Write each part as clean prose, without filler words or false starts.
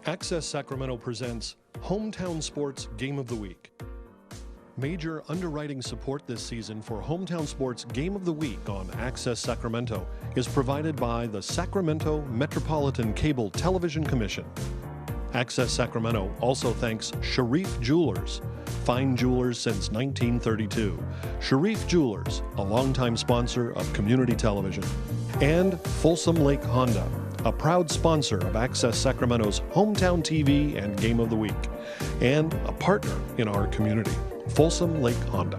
Access Sacramento presents Hometown Sports Game of the Week. Major underwriting support this season for Hometown Sports Game of the Week on Access Sacramento is provided by the Sacramento Metropolitan Cable Television Commission. Access Sacramento also thanks Sharif Jewelers, fine jewelers since 1932. Sharif Jewelers, a longtime sponsor of community television. And Folsom Lake Honda, a proud sponsor of Access Sacramento's Hometown TV and Game of the Week, and a partner in our community, Folsom Lake Honda.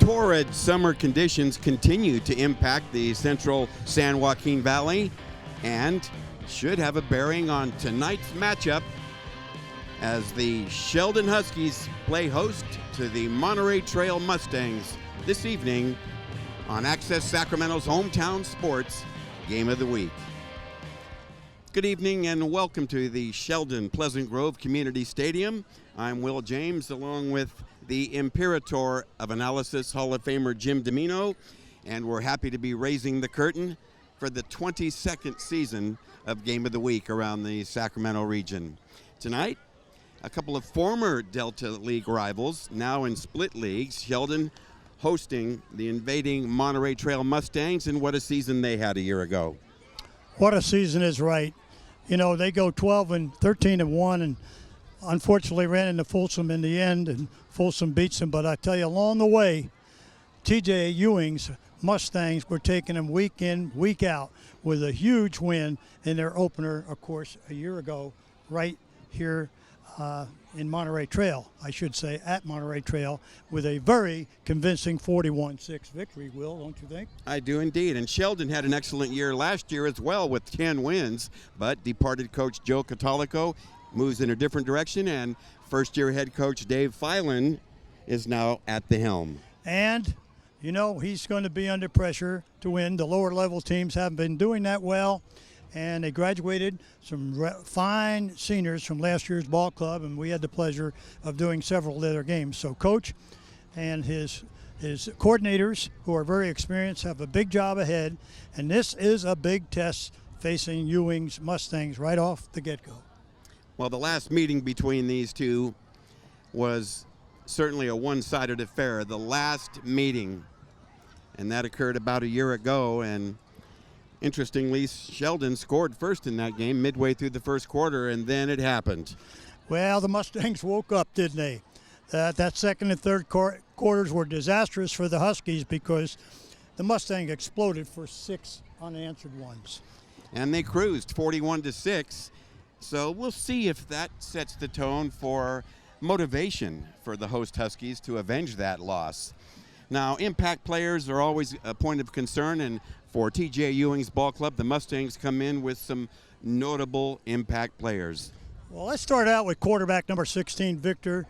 Torrid summer conditions continue to impact the central San Joaquin Valley and should have a bearing on tonight's matchup as the Sheldon Huskies play host to the Monterey Trail Mustangs this evening on Access Sacramento's Hometown Sports Game of the Week. Good evening and welcome to the Sheldon Pleasant Grove Community Stadium. I'm Will James along with the Imperator of Analysis Hall of Famer Jim Domino, and we're happy to be raising the curtain for the 22nd season of Game of the Week around the Sacramento region. Tonight, a couple of former Delta League rivals, now in split leagues, Sheldon hosting the invading Monterey Trail Mustangs, and what a season they had a year ago. What a season is right. You know, they go 12-13-1, and unfortunately ran into Folsom in the end, and Folsom beats them. But I tell you, along the way, T.J. Ewing's Mustangs were taking them week in, week out with a huge win in their opener, of course, a year ago, right here in Monterey Trail, I should say, at Monterey Trail, with a very convincing 41-6 victory, Will, don't you think? I do indeed. And Sheldon had an excellent year last year as well with 10 wins, but departed coach Joe Catolico moves in a different direction, and first-year head coach Dave Filan is now at the helm. And, you know, he's going to be under pressure to win. The lower-level teams haven't been doing that well, and they graduated some fine seniors from last year's ball club, and we had the pleasure of doing several of their games. So Coach and his coordinators, who are very experienced, have a big job ahead, and this is a big test facing Ewing's Mustangs right off the get-go. Well, the last meeting between these two was certainly a one-sided affair. The last meeting, and that occurred about a year ago. And interestingly, Sheldon scored first in that game midway through the first quarter, and then it happened. Well, the Mustangs woke up, didn't they? That second and third quarters were disastrous for the Huskies because the Mustangs exploded for 6 unanswered ones. And they cruised 41-6. So we'll see if that sets the tone for motivation for the host Huskies to avenge that loss. Now, impact players are always a point of concern, and for T.J. Ewing's ball club, the Mustangs come in with some notable impact players. Well, let's start out with quarterback number 16, Victor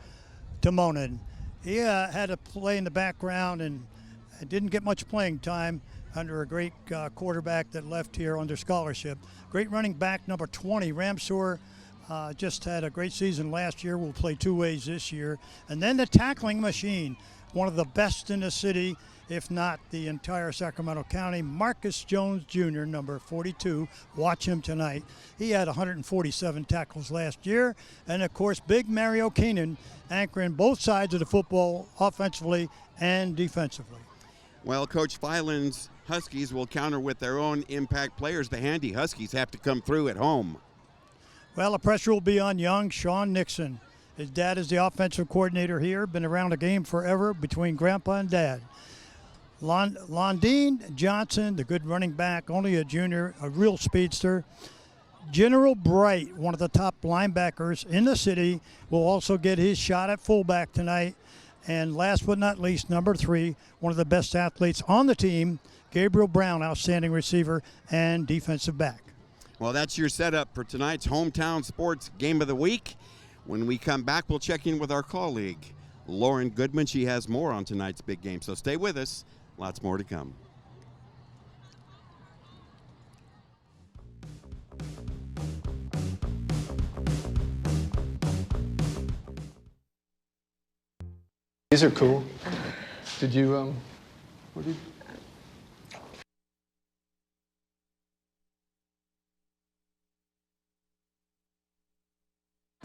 Timonen. He had to play in the background and didn't get much playing time under a great quarterback that left here under scholarship. Great running back, number 20, Ramsor, just had a great season last year. Will play 2 ways this year. And then the tackling machine, one of the best in the city, if not the entire Sacramento County, Marcus Jones Jr., number 42. Watch him tonight. He had 147 tackles last year. And, of course, big Mario Keenan anchoring both sides of the football offensively and defensively. Well, Coach Filan's Huskies will counter with their own impact players. The handy Huskies have to come through at home. Well, the pressure will be on young Sean Nixon. His dad is the offensive coordinator here, been around the game forever between Grandpa and Dad. Londine Johnson, the good running back, only a junior, a real speedster. General Bright, one of the top linebackers in the city, will also get his shot at fullback tonight. And last but not least, number 3, one of the best athletes on the team, Gabriel Brown, outstanding receiver and defensive back. Well, that's your setup for tonight's Hometown Sports Game of the Week. When we come back, we'll check in with our colleague, Lauren Goodman. She has more on tonight's big game, so stay with us. Lots more to come. These are cool. Did you, what did you?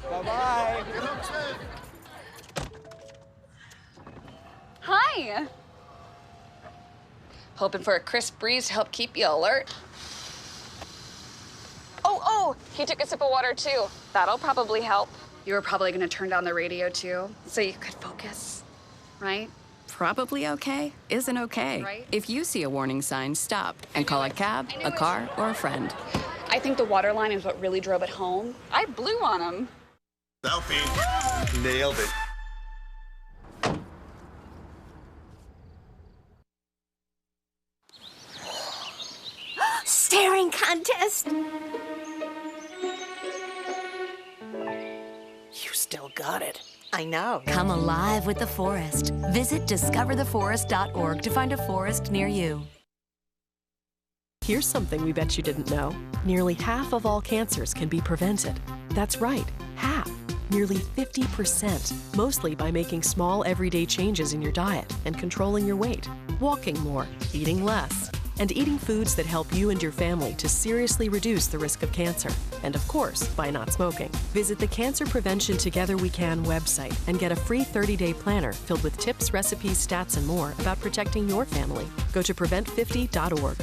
Bye-bye. Hi. Hoping for a crisp breeze to help keep you alert. Oh, he took a sip of water too. That'll probably help. You were probably gonna turn down the radio too, so you could focus, right? Probably okay isn't okay. Right. If you see a warning sign, stop and call a cab, a car, or a friend. I think the water line is what really drove it home. I blew on him. Selfie. Nailed it. Staring contest. You still got it. I know. Come alive with the forest. Visit discovertheforest.org to find a forest near you. Here's something we bet you didn't know. Nearly half of all cancers can be prevented. That's right, half. Nearly 50%, mostly by making small everyday changes in your diet and controlling your weight, walking more, eating less, and eating foods that help you and your family to seriously reduce the risk of cancer. And of course, by not smoking. Visit the Cancer Prevention Together We Can website and get a free 30-day planner filled with tips, recipes, stats, and more about protecting your family. Go to prevent50.org.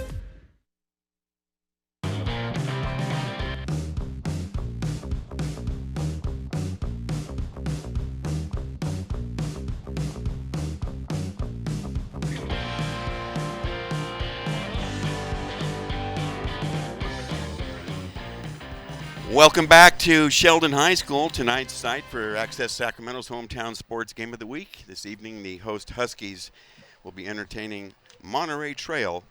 Welcome back to Sheldon High School, tonight's site for Access Sacramento's Hometown Sports Game of the Week. This evening, the host Huskies will be entertaining Monterey Trail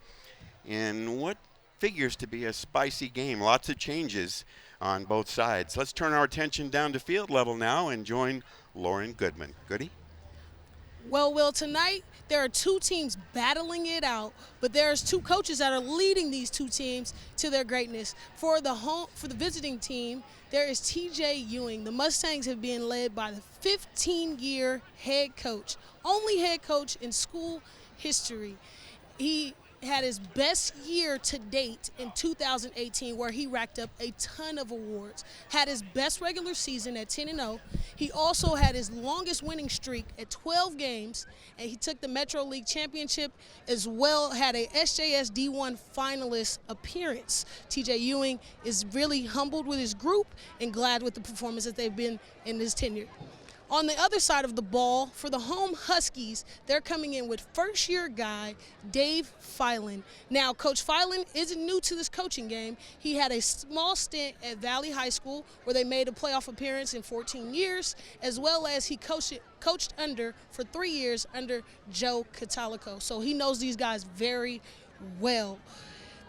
in what figures to be a spicy game. Lots of changes on both sides. Let's turn our attention down to field level now and join Lauren Goodman. Goody? Well, Will, tonight there are two teams battling it out, but there's two coaches that are leading these two teams to their greatness. For the visiting team, there is TJ Ewing. The Mustangs have been led by the 15-year head coach, only head coach in school history. He had his best year to date in 2018, where he racked up a ton of awards, had his best regular season at 10-0. He also had his longest winning streak at 12 games, and he took the Metro League Championship as well, had a SJS D1 finalist appearance. TJ Ewing is really humbled with his group and glad with the performance that they've been in his tenure. On the other side of the ball, for the home Huskies, they're coming in with first-year guy Dave Filan. Now, Coach Filan isn't new to this coaching game. He had a small stint at Valley High School where they made a playoff appearance in 14 years, as well as he coached under for 3 years under Joe Catalico. So he knows these guys very well.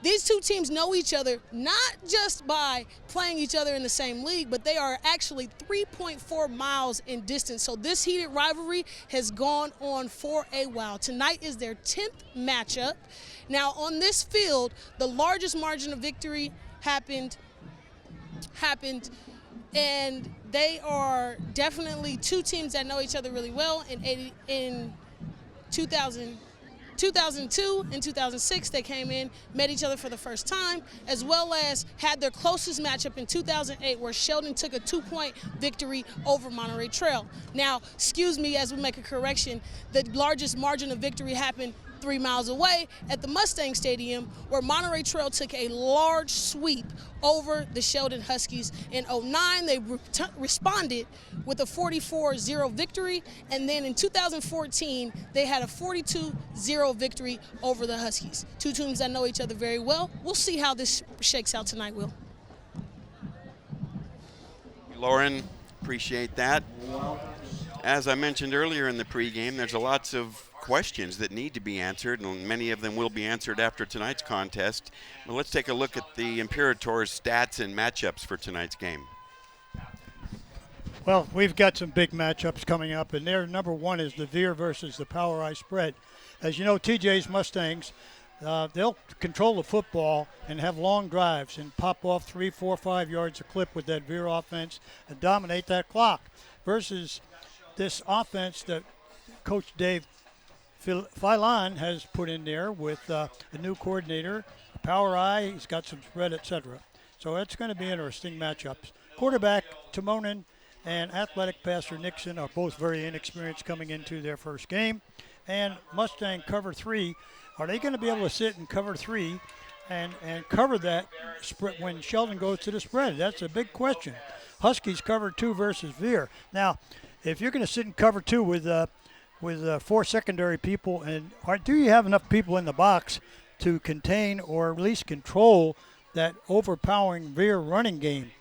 These two teams know each other not just by playing each other in the same league, but they are actually 3.4 miles in distance. So this heated rivalry has gone on for a while. Tonight is their 10th matchup. Now on this field, the largest margin of victory happened, and they are definitely two teams that know each other really well. In 2002 and 2006, they came in, met each other for the first time, as well as had their closest matchup in 2008, where Sheldon took a 2-point victory over Monterey Trail. Now, excuse me as we make a correction, the largest margin of victory happened 3 miles away at the Mustang Stadium, where Monterey Trail took a large sweep over the Sheldon Huskies. In 2009, they responded with a 44-0 victory, and then in 2014, they had a 42-0 victory over the Huskies. Two teams that know each other very well. We'll see how this shakes out tonight, Will. Lauren, appreciate that. As I mentioned earlier in the pregame, there's lots of questions that need to be answered, and many of them will be answered after tonight's contest. But let's take a look at the Imperator's stats and matchups for tonight's game. Well, we've got some big matchups coming up, and their number one is the Veer versus the Power I spread. As you know, TJ's Mustangs, they'll control the football and have long drives and pop off 3, 4, 5 yards a clip with that Veer offense and dominate that clock versus this offense that Coach Dave Filon has put in there with a new coordinator, Power I, he's got some spread, etc. So it's going to be interesting matchups. Quarterback Timonen and athletic passer Nixon are both very inexperienced coming into their first game. And Mustang cover 3, are they going to be able to sit in cover 3 and cover that spread when Sheldon goes to the spread? That's a big question. Huskies cover 2 versus Veer. Now, if you're going to sit in cover 2 with 4 secondary people, and do you have enough people in the box to contain or at least control that overpowering Veer running game?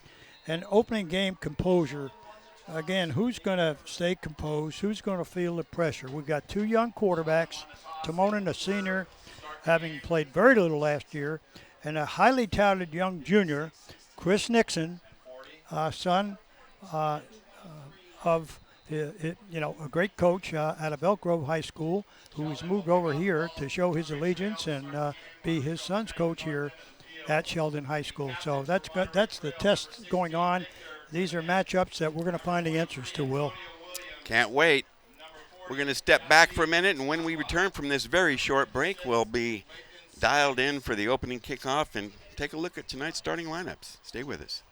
And opening game composure. Again, who's going to stay composed? Who's going to feel the pressure? We've got 2 young quarterbacks, Timonen, a senior, having played very little last year, and a highly touted young junior, Chris Nixon, son of a great coach out of Elk Grove High School, who's moved over here to show his allegiance and be his son's coach here at Sheldon High School. So that's good. That's the test going on. These are matchups that we're going to find the answers to, Will. Can't wait. We're going to step back for a minute, and when we return from this very short break, we'll be dialed in for the opening kickoff and take a look at tonight's starting lineups. Stay with us.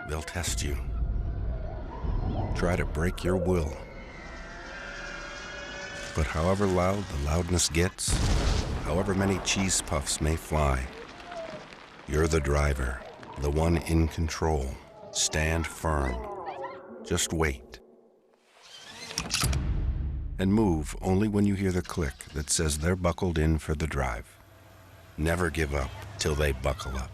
They'll test you. Try to break your will. But however loud the loudness gets, however many cheese puffs may fly, you're the driver, the one in control. Stand firm. Just wait. And move only when you hear the click that says they're buckled in for the drive. Never give up till they buckle up.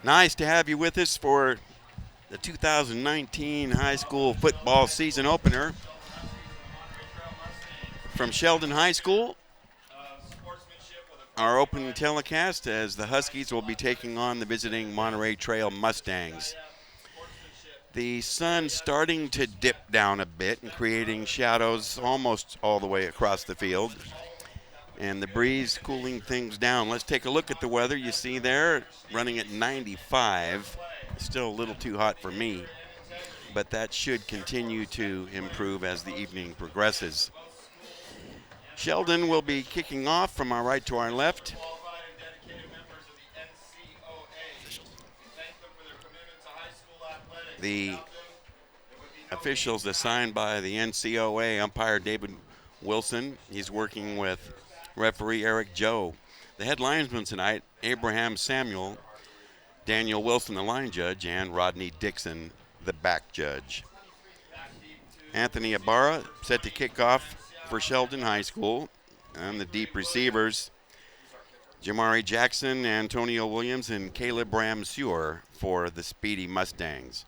Nice to have you with us for the 2019 high school football season opener from Sheldon High School. Our opening telecast as the Huskies will be taking on the visiting Monterey Trail Mustangs. The sun starting to dip down a bit and creating shadows almost all the way across the field. and the breeze cooling things down. Let's take a look at the weather. You see there, running at 95. Still a little too hot for me, but that should continue to improve as the evening progresses. Sheldon will be kicking off from our right to our left. The officials assigned by the NCOA, umpire David Wilson. He's working with referee Eric Joe. The head linesman tonight, Abraham Samuel, Daniel Wilson, the line judge, and Rodney Dixon, the back judge. Anthony Ibarra set to kick off for Sheldon High School. And the deep receivers, Jamari Jackson, Antonio Williams, and Caleb Ramseur for the Speedy Mustangs.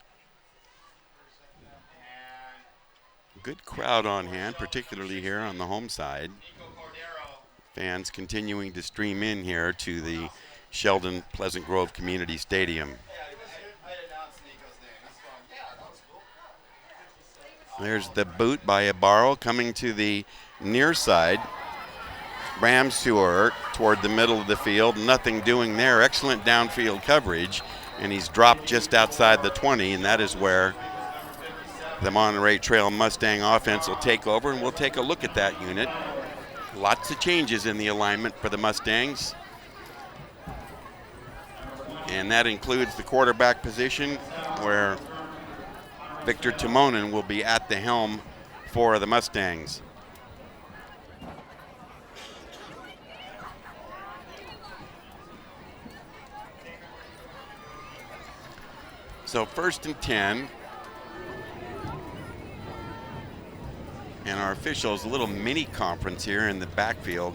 Good crowd on hand, particularly here on the home side. Fans continuing to stream in here to the Sheldon Pleasant Grove Community Stadium. There's the boot by Ibarro coming to the near side. Ramseur toward the middle of the field, nothing doing there. Excellent downfield coverage, and he's dropped just outside the 20, and that is where the Monterey Trail Mustang offense will take over, and we'll take a look at that unit. Lots of changes in the alignment for the Mustangs, and that includes the quarterback position, where Victor Timonen will be at the helm for the Mustangs. So 1st and 10. And our officials, a little mini conference here in the backfield.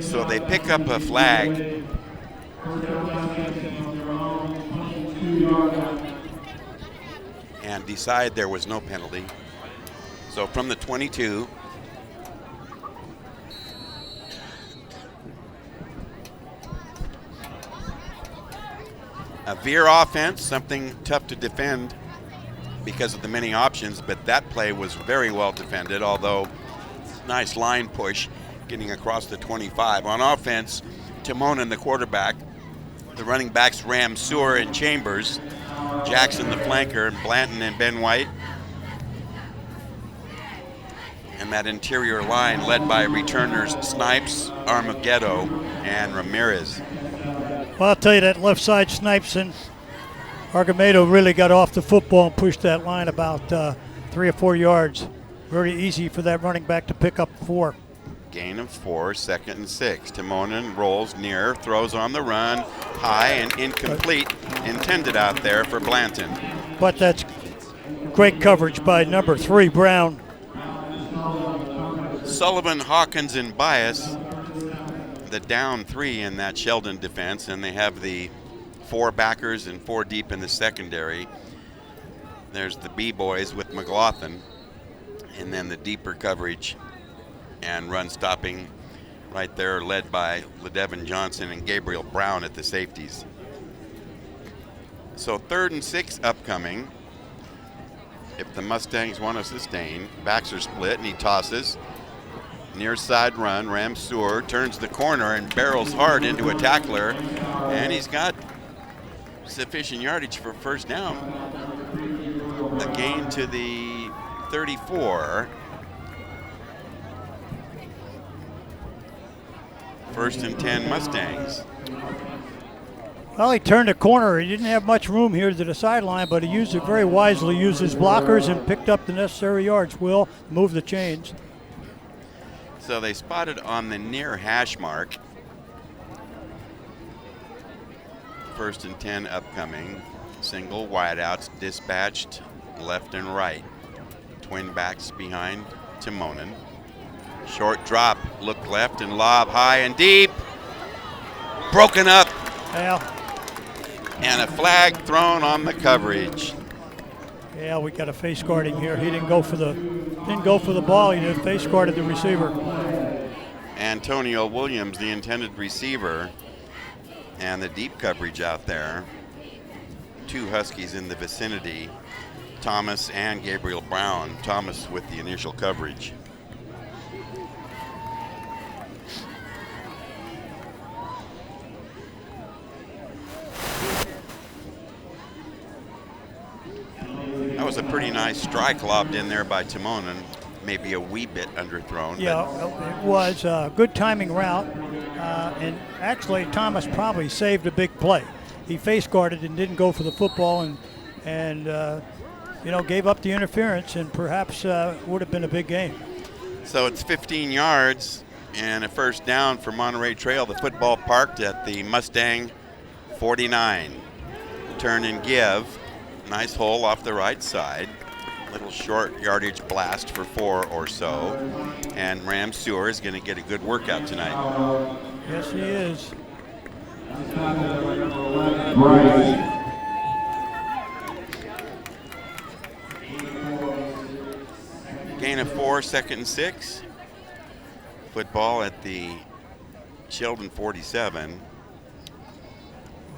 So they pick up a flag. And decide there was no penalty. So from the 22. A veer offense, something tough to defend because of the many options, but that play was very well defended, although nice line push getting across the 25. On offense, Timonen, the quarterback, the running backs Ramseur and Chambers, Jackson the flanker, and Blanton and Ben White. And that interior line led by returners Snipes, Armageddon, and Ramirez. Well, I'll tell you, that left side Snipes and Argamedo really got off the football and pushed that line about 3 or 4 yards. Very easy for that running back to pick up 4. Gain of 4, 2nd and 6. Timonen rolls near, throws on the run, high and incomplete, intended out there for Blanton. But that's great coverage by number 3, Brown. Sullivan, Hawkins, and Bias, the down 3 in that Sheldon defense, and they have the 4 backers and 4 deep in the secondary. There's the B-boys with McLaughlin, and then the deeper coverage and run stopping right there led by LeDevin Johnson and Gabriel Brown at the safeties. So 3rd and 6 upcoming. If the Mustangs want to sustain, backs are split and he tosses. Near side run, Ramseur turns the corner and barrels hard into a tackler, and he's got sufficient yardage for first down. A gain to the 34. 1st and 10 Mustangs. Well, he turned the corner. He didn't have much room here to the sideline, but he used it very wisely, used his blockers and picked up the necessary yards. Will move the chains. So they spotted on the near hash mark. 1st and 10 upcoming. Single wideouts dispatched left and right. Twin backs behind Timonen. Short drop, look left and lob high and deep. Broken up. Yeah. And a flag thrown on the coverage. Yeah, we got a face guarding here. He didn't go for the ball. He did face guarded the receiver. Antonio Williams, the intended receiver, and the deep coverage out there. 2 Huskies in the vicinity Thomas and Gabriel Brown. Thomas with the initial coverage. That was a pretty nice strike lobbed in there by Timonen. Maybe a wee bit underthrown. Yeah, it was a good timing route. And actually, Thomas probably saved a big play. He face guarded and didn't go for the football and gave up the interference, and perhaps would have been a big game. So it's 15 yards and a first down for Monterey Trail. The football parked at the Mustang 49. Turn and give. Nice hole off the right side. Little short yardage blast for 4 or so. And Ram Sewer is going to get a good workout tonight. Yes, he is. Gain of 4, 2nd and 6. Football at the Sheldon 47.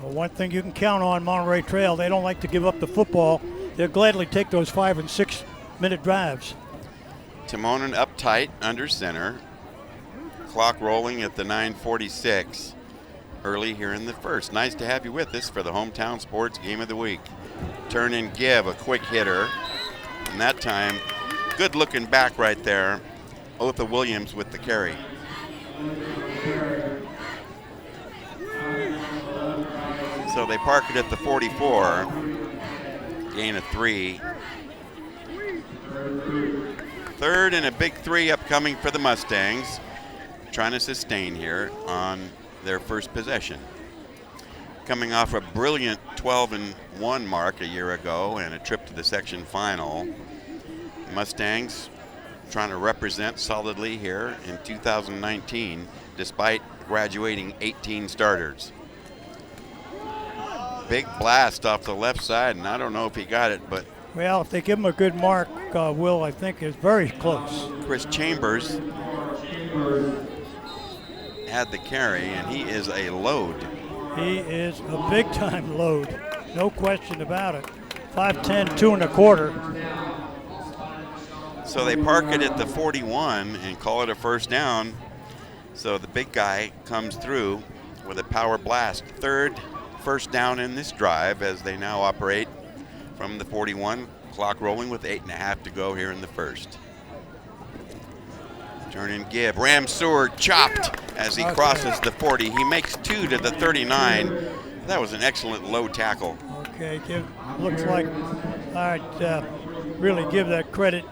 Well, one thing you can count on Monterey Trail, they don't like to give up the football. They'll gladly take those 5 and 6 minute drives. Timonen up tight under center. Clock rolling at the 9:46 early here in the first. Nice to have you with us for the Hometown Sports Game of the Week. Turn and give, a quick hitter. And that time, good looking back right there. Otha Williams with the carry. So they park it at the 44. Gain of 3. 3rd and a big 3 upcoming for the Mustangs. Trying to sustain here on their first possession. Coming off a brilliant 12-1 mark a year ago and a trip to the section final. Mustangs trying to represent solidly here in 2019 despite graduating 18 starters. Big blast off the left side, and I don't know if he got it, but... Well, if they give him a good mark, Will, I think is very close. Chris Chambers had the carry, and he is a load. He is a big-time load, no question about it. 5'10", 2 1/4. So they park it at the 41 and call it a first down. So the big guy comes through with a power blast. 3rd first down in this drive as they now operate from the 41. Clock rolling with 8.5 to go here in the first. Turn and give. Ram Sewer chopped as he crosses the 40. He makes 2 to the 39. That was an excellent low tackle. Okay, looks like, all right, really give that credit.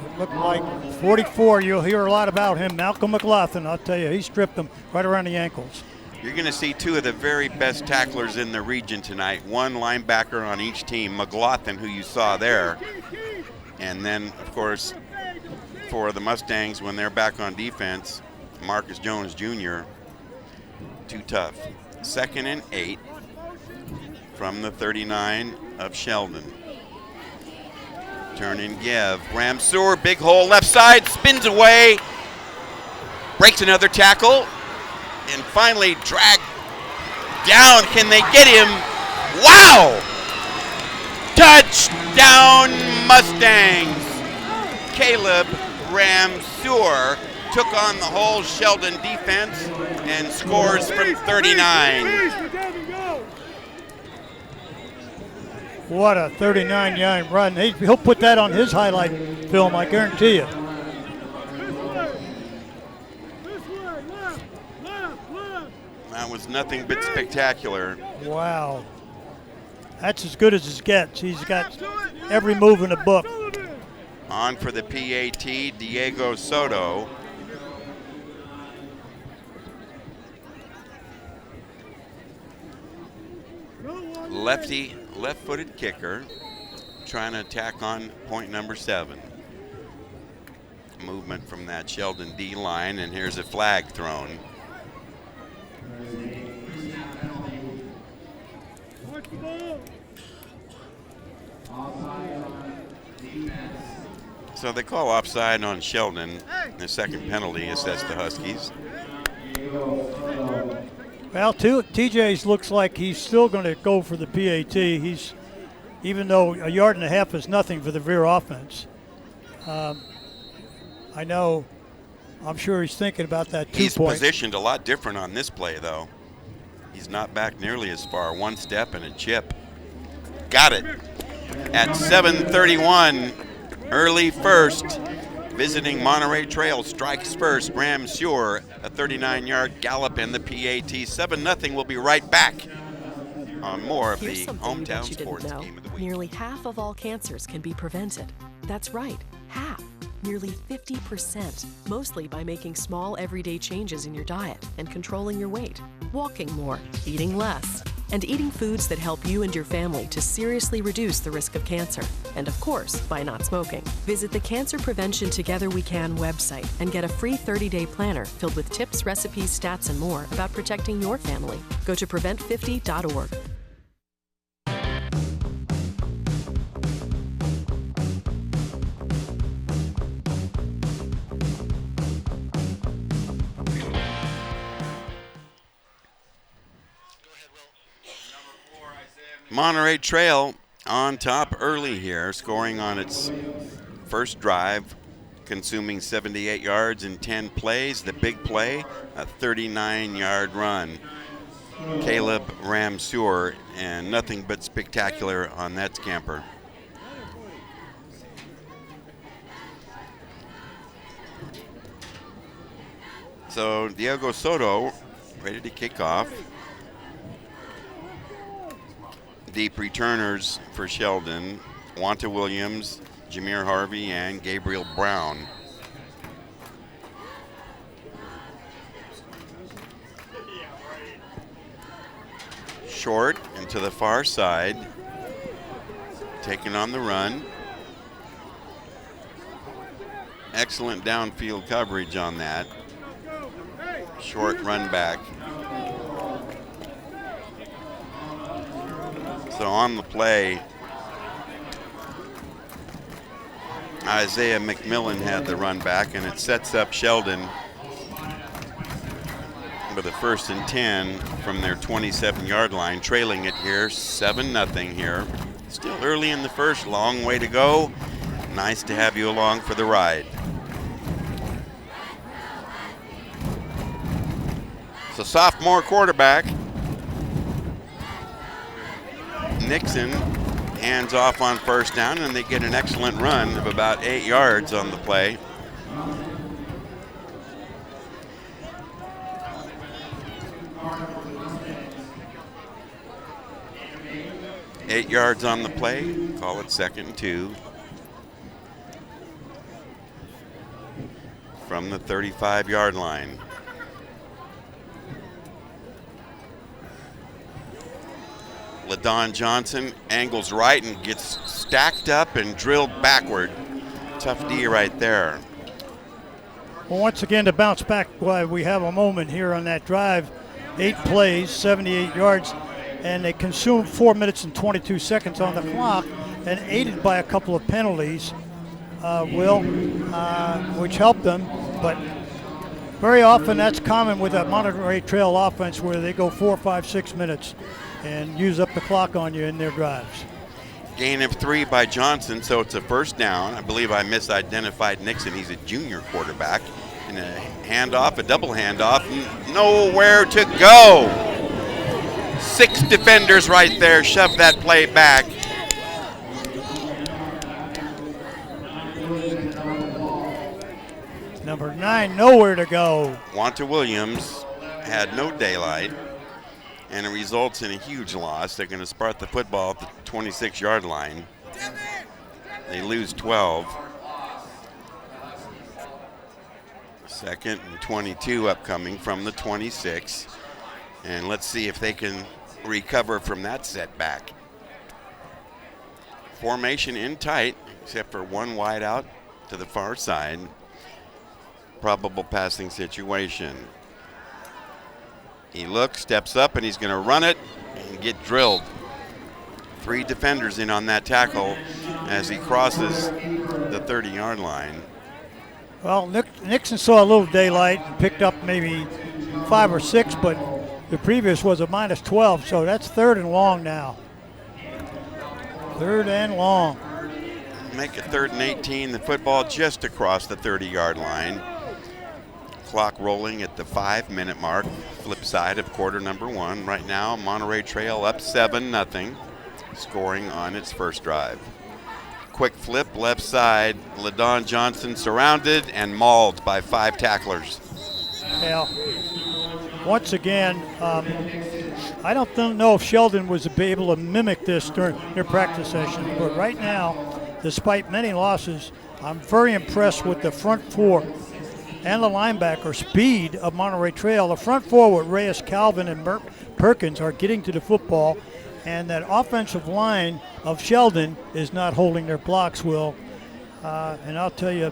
It looked like 44, you'll hear a lot about him. Malcolm McLaughlin, I'll tell you, he stripped them right around the ankles. You're going to see 2 of the very best tacklers in the region tonight. One linebacker on each team, McLaughlin, who you saw there. And then, of course, for the Mustangs, when they're back on defense, Marcus Jones Jr., too tough. 2nd and 8 from the 39 of Sheldon. Turn and give. Ram Sewer, big hole left side, spins away, breaks another tackle, and finally dragged down. Can they get him? Wow! Touchdown Mustangs! Caleb Ram Sewer took on the whole Sheldon defense and scores from 39. What a 39-yard run. He'll put that on his highlight film, I guarantee you. That was nothing but spectacular. Wow. That's as good as it gets. He's got every move in the book. On for the PAT, Diego Soto. Lefty, left-footed kicker, trying to attack on point number 7. Movement from that Sheldon D line, and here's a flag thrown. So they call offside on Sheldon. The second penalty assessed the Huskies. Well, TJ's looks like he's still going to go for the PAT. He's even though a yard and a half is nothing for the Veer offense. I know, I'm sure he's thinking about that 2 point. He's positioned a lot different on this play, though. He's not back nearly as far. 1 step and a chip. Got it. At 7:31, early first, visiting Monterey Trail strikes first. Ram Sure, a 39-yard gallop in the PAT. 7-0. We'll be right back on more of Here's the something you bet Hometown you Sports didn't know. Game of the Week. Nearly half of all cancers can be prevented. That's right, half. Nearly 50%, mostly by making small everyday changes in your diet and controlling your weight, walking more, eating less, and eating foods that help you and your family to seriously reduce the risk of cancer. And of course, by not smoking. Visit the Cancer Prevention Together We Can website and get a free 30-day planner filled with tips, recipes, stats, and more about protecting your family. Go to prevent50.org. Monterey Trail on top early here, scoring on its first drive, consuming 78 yards in 10 plays. The big play, a 39-yard run. Caleb Ramseur, and nothing but spectacular on that scamper. So Diego Soto ready to kick off. Deep returners for Sheldon, Wanta Williams, Jameer Harvey, and Gabriel Brown. Short and to the far side, taking on the run. Excellent downfield coverage on that. Short run back. So on the play, Isaiah McMillan had the run back, and it sets up Sheldon with a 1st and 10 from their 27-yard line, trailing it here, 7-0 here. Still early in the first, long way to go. Nice to have you along for the ride. So sophomore quarterback Nixon hands off on 1st down, and they get an excellent run of about 8 yards on the play. Eight yards on the play, call it 2nd and 2. From the 35-yard line. LaDon Johnson angles right and gets stacked up and drilled backward. Tough D right there. Well, once again, to bounce back, we have a moment here on that drive. 8 plays, 78 yards, and they consumed 4 minutes and 22 seconds on the clock, and aided by a couple of penalties, which helped them. But very often that's common with that Monterey Trail offense, where they go 4, 5, 6 minutes and use up the clock on you in their drives. Gain of 3 by Johnson, so it's a 1st down. I believe I misidentified Nixon. He's a junior quarterback. And a handoff, a double handoff, nowhere to go. 6 defenders right there, shove that play back. Number 9, nowhere to go. Wanta Williams had no daylight, and it results in a huge loss. They're going to start the football at the 26-yard line. They lose 12. 2nd and 22 upcoming from the 26. And let's see if they can recover from that setback. Formation in tight, except for one wide out to the far side. Probable passing situation. He looks, steps up, and he's going to run it and get drilled. 3 defenders in on that tackle as he crosses the 30-yard line. Well, Nixon saw a little daylight and picked up maybe 5 or 6, but the previous was a -12, so that's 3rd and long now. Third and long. Make it 3rd and 18. The football just across the 30-yard line. Clock rolling at the 5-minute mark. Flip side of quarter number 1. Right now, Monterey Trail up 7-0, scoring on its first drive. Quick flip, left side. LaDon Johnson surrounded and mauled by 5 tacklers. Well, once again, I don't know if Sheldon was able to mimic this during their practice session, but right now, despite many losses, I'm very impressed with the front 4 and the linebacker speed of Monterey Trail. The front 4 with Reyes, Calvin, and Perkins are getting to the football, and that offensive line of Sheldon is not holding their blocks, Will. And I'll tell you,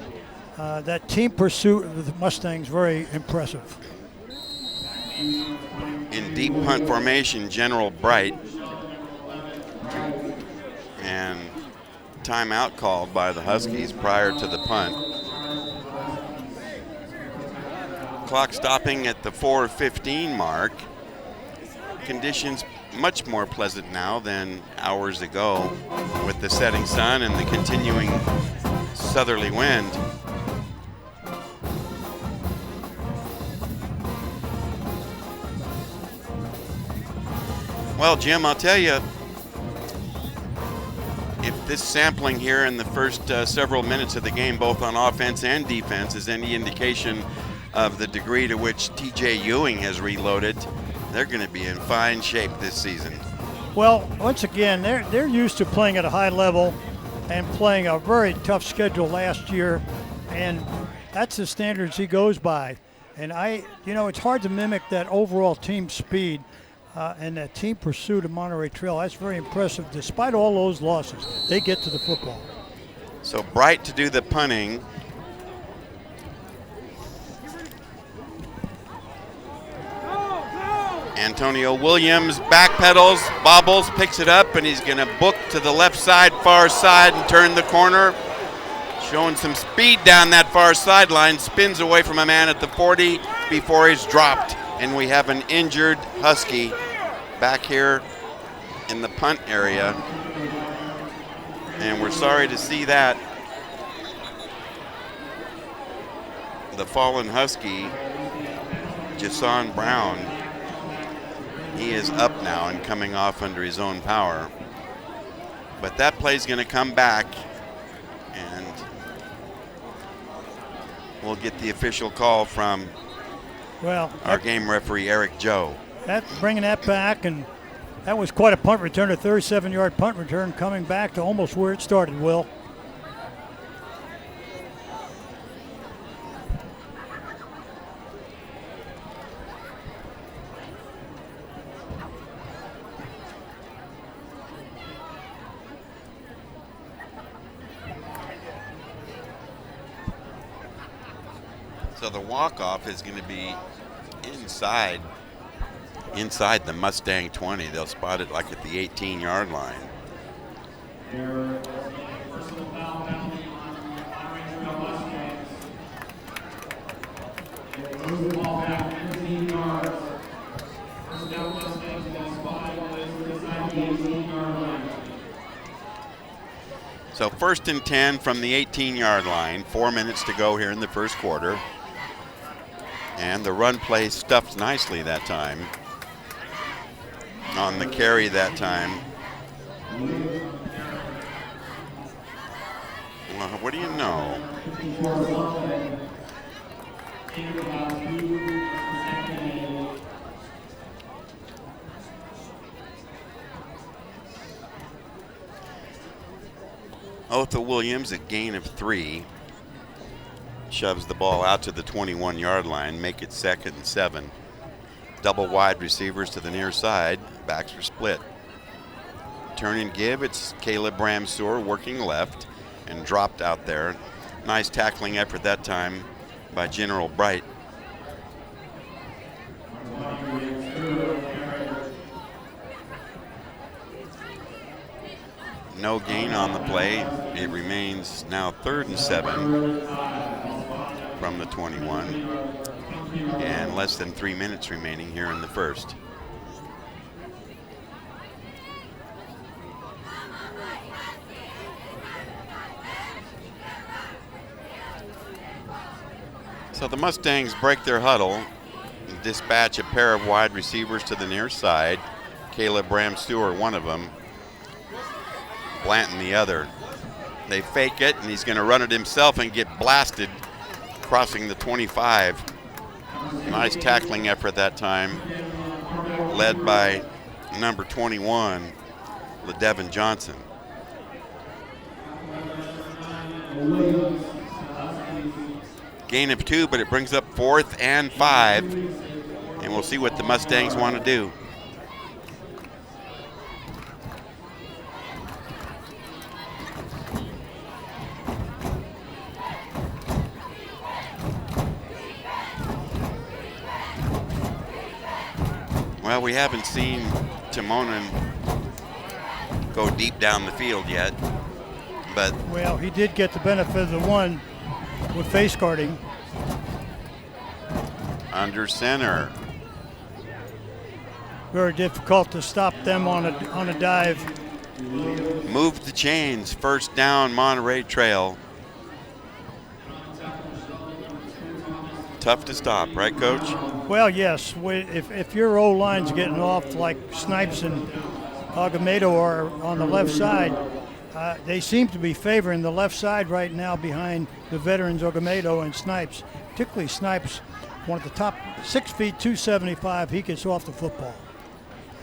that team pursuit of the Mustangs very impressive. In deep punt formation, General Bright. And timeout called by the Huskies prior to the punt. Clock stopping at the 4:15 mark. Conditions much more pleasant now than hours ago with the setting sun and the continuing southerly wind. Well, Jim, I'll tell you, if this sampling here in the first several minutes of the game, both on offense and defense, is any indication of the degree to which TJ Ewing has reloaded, they're going to be in fine shape this season. Well, once again, they're used to playing at a high level and playing a very tough schedule last year, and that's the standards he goes by. And it's hard to mimic that overall team speed and that team pursuit of Monterey Trail. That's very impressive. Despite all those losses, they get to the football. So Bright to do the punting. Antonio Williams backpedals, bobbles, picks it up, and he's going to book to the left side, far side, and turn the corner. Showing some speed down that far sideline, spins away from a man at the 40 before he's dropped. And we have an injured Husky back here in the punt area. And we're sorry to see that. The fallen Husky, Jason Brown, he is up now and coming off under his own power. But that play's going to come back, and we'll get the official call from our game referee, Eric Joe. Bringing that back, and that was quite a punt return, a 37-yard punt return coming back to almost where it started, Will. So the walk-off is going to be inside the Mustang 20. They'll spot it like at the 18-yard line. So 1st and 10 from the 18-yard line. 4 minutes to go here in the first quarter. And the run play stuffed nicely that time. On the carry that time. Well, what do you know? Otha Williams, a gain of 3. Shoves the ball out to the 21-yard line, make it 2nd and 7. Double wide receivers to the near side. Backs are split. Turn and give. It's Caleb Bramsour working left and dropped out there. Nice tackling effort that time by General Bright. No gain on the play. It remains now 3rd and 7 from the 21. And less than 3 minutes remaining here in the first. So the Mustangs break their huddle and dispatch a pair of wide receivers to the near side. Caleb Ramseur, one of them. Blanton, the other. They fake it, and he's going to run it himself and get blasted, crossing the 25. Nice tackling effort that time, led by number 21, LaDevin Johnson. Gain of 2, but it brings up 4th and 5, and we'll see what the Mustangs want to do. Well, we haven't seen Timonen go deep down the field yet, but... Well, he did get the benefit of the one with face guarding. Under center. Very difficult to stop them on a dive. Move the chains. First down, Monterey Trail. Tough to stop, right, Coach? Well, yes. If your O-line's getting off like Snipes and Ogumado are on the left side, they seem to be favoring the left side right now behind the veterans Ogumado and Snipes. Particularly Snipes, one of the top 6 feet, 275. He gets off the football.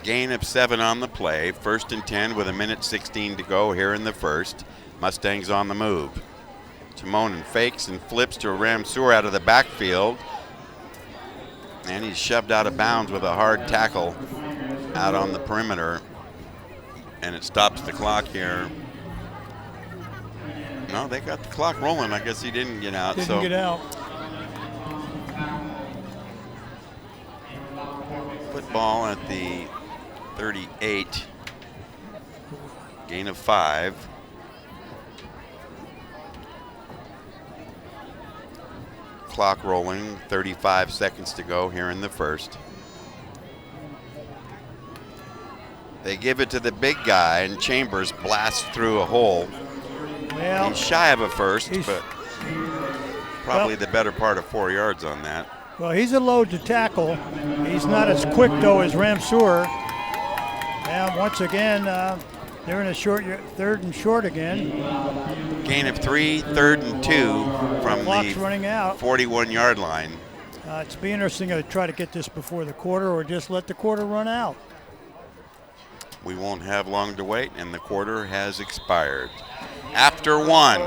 Gain of 7 on the play. 1st and 10 with 1:16 to go here in the first. Mustangs on the move. Timonen fakes and flips to Ramseur out of the backfield. And he's shoved out of bounds with a hard tackle out on the perimeter. And it stops the clock here. No, they got the clock rolling. I guess he didn't get out. Didn't get out. Football at the 38. Gain of 5. Clock rolling, 35 seconds to go here in the first. They give it to the big guy, and Chambers blasts through a hole. Well, he's shy of a first, but probably the better part of 4 yards on that. Well, he's a load to tackle. He's not as quick, though, as Ramseur. And once again, they're in a short 3rd and short again. Gain of 3, 3rd and 2 from the running out. 41-yard line. It's be interesting to try to get this before the quarter or just let the quarter run out. We won't have long to wait, and the quarter has expired. After 1,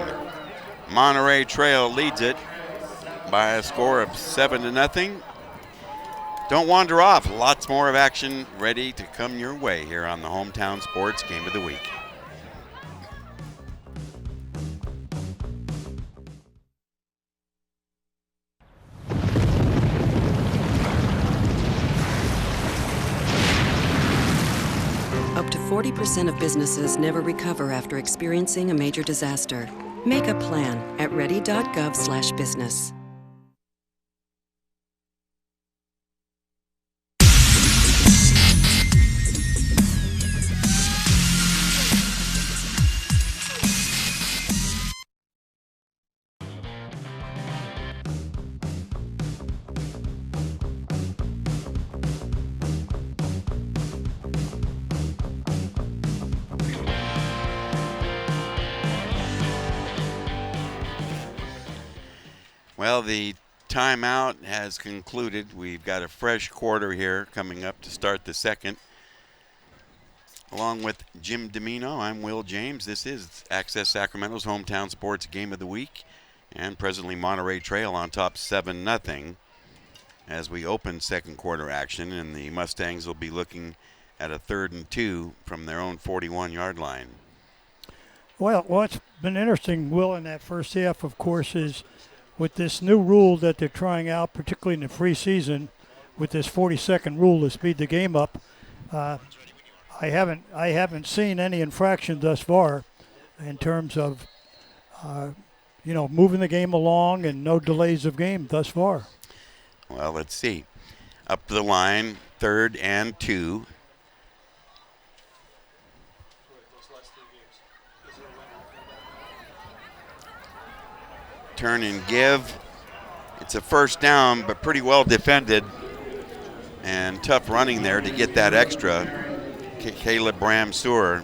Monterey Trail leads it by a score of 7-0. Don't wander off. Lots more of action ready to come your way here on the Hometown Sports Game of the Week. Up to 40% of businesses never recover after experiencing a major disaster. Make a plan at ready.gov/business. Well, the timeout has concluded. We've got a fresh quarter here coming up to start the second. Along with Jim Domino, I'm Will James. This is Access Sacramento's Hometown Sports Game of the Week. And presently Monterey Trail on top 7-0 as we open second quarter action. And the Mustangs will be looking at a 3rd and 2 from their own 41-yard line. Well, what's been interesting, Will, in that first half, of course, is with this new rule that they're trying out, particularly in the preseason, with this 40-second rule to speed the game up. I haven't seen any infraction thus far in terms of, moving the game along and no delays of game thus far. Well, let's see. Up the line, 3rd and 2. Turn and give. It's a first down, but pretty well defended and tough running there to get that extra. Caleb Ramseur,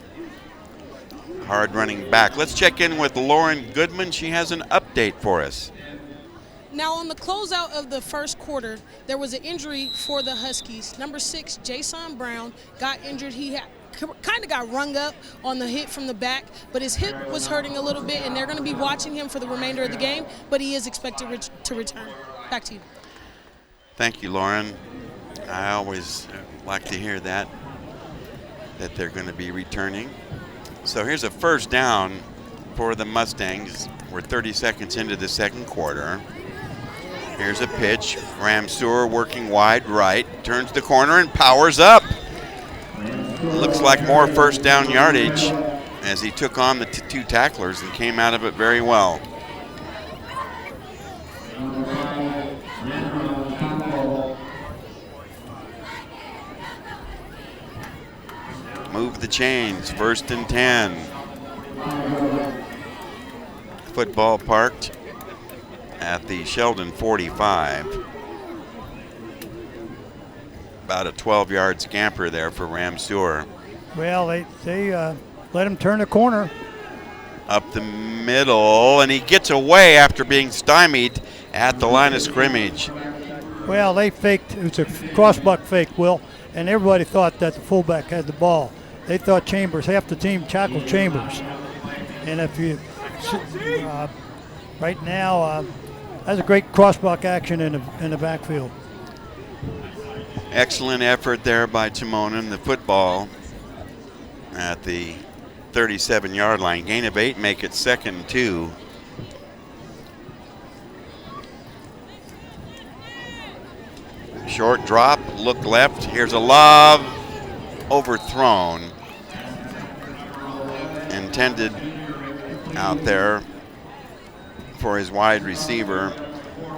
hard running back. Let's check in with Lauren Goodman. She has an update for us. Now, on the closeout of the first quarter, there was an injury for the Huskies. Number 6, Jason Brown, got injured. He kind of got rung up on the hit from the back, but his hip was hurting a little bit, and they're going to be watching him for the remainder of the game, but he is expected to return. Back to you. Thank you, Lauren. I always like to hear that they're going to be returning. So here's a first down for the Mustangs. We're 30 seconds into the second quarter. Here's a pitch. Ramseur working wide right, turns the corner and powers up. Looks like more first down yardage as he took on the two tacklers and came out of it very well. Move the chains, 1st and 10. Football parked at the Sheldon 45. About a 12-yard scamper there for Ramseur. Well, they let him turn the corner. Up the middle, and he gets away after being stymied at the line of scrimmage. Well, they faked. It was a crossbuck fake, Will, and everybody thought that the fullback had the ball. They thought Chambers, half the team tackled Chambers. And if you, right now, that's a great crossbuck action in the backfield. Excellent effort there by Timonen. The football at the 37-yard line. Gain of 8, make it 2nd and 2. Short drop, look left. Here's a lob, overthrown. Intended out there for his wide receiver.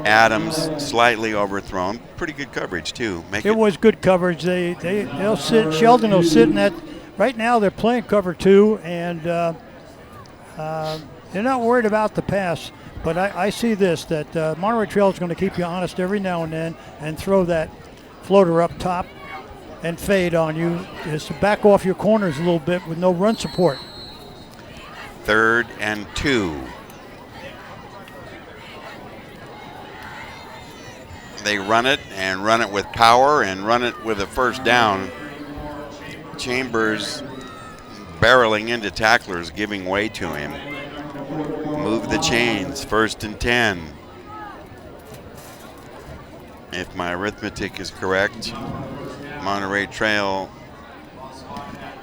Adams slightly overthrown. Pretty good coverage too. It was good coverage. They'll sit. Sheldon will sit in that. Right now they're playing cover 2, and they're not worried about the pass. But I see this, that Monterey Trail is going to keep you honest every now and then and throw that floater up top and fade on you. Just to back off your corners a little bit with no run support. 3rd and 2. They run it and run it with power and run it with a first down. Chambers barreling into tacklers, giving way to him. Move the chains, 1st and 10. If my arithmetic is correct, Monterey Trail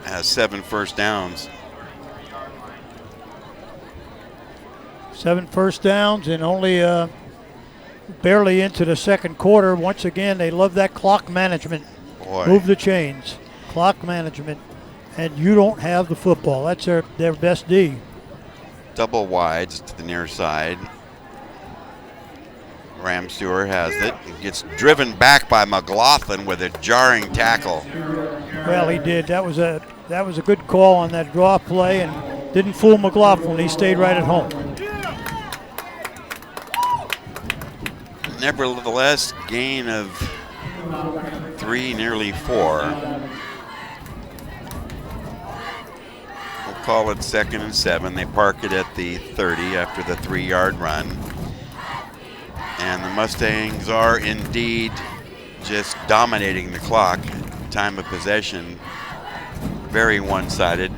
has 7 first downs. 7 first downs and only barely into the second quarter. Once again, they love that clock management. Boy. Move the chains, clock management, and you don't have the football. That's their best D. Double wides to the near side. Ramseur has it. He gets driven back by McLaughlin with a jarring tackle. Well, he did. That was a good call on that draw play, and didn't fool McLaughlin. He stayed right at home. Nevertheless, gain of 3, nearly 4. We'll call it 2nd and 7. They park it at the 30 after the 3-yard run. And the Mustangs are indeed just dominating the clock. Time of possession, very one-sided.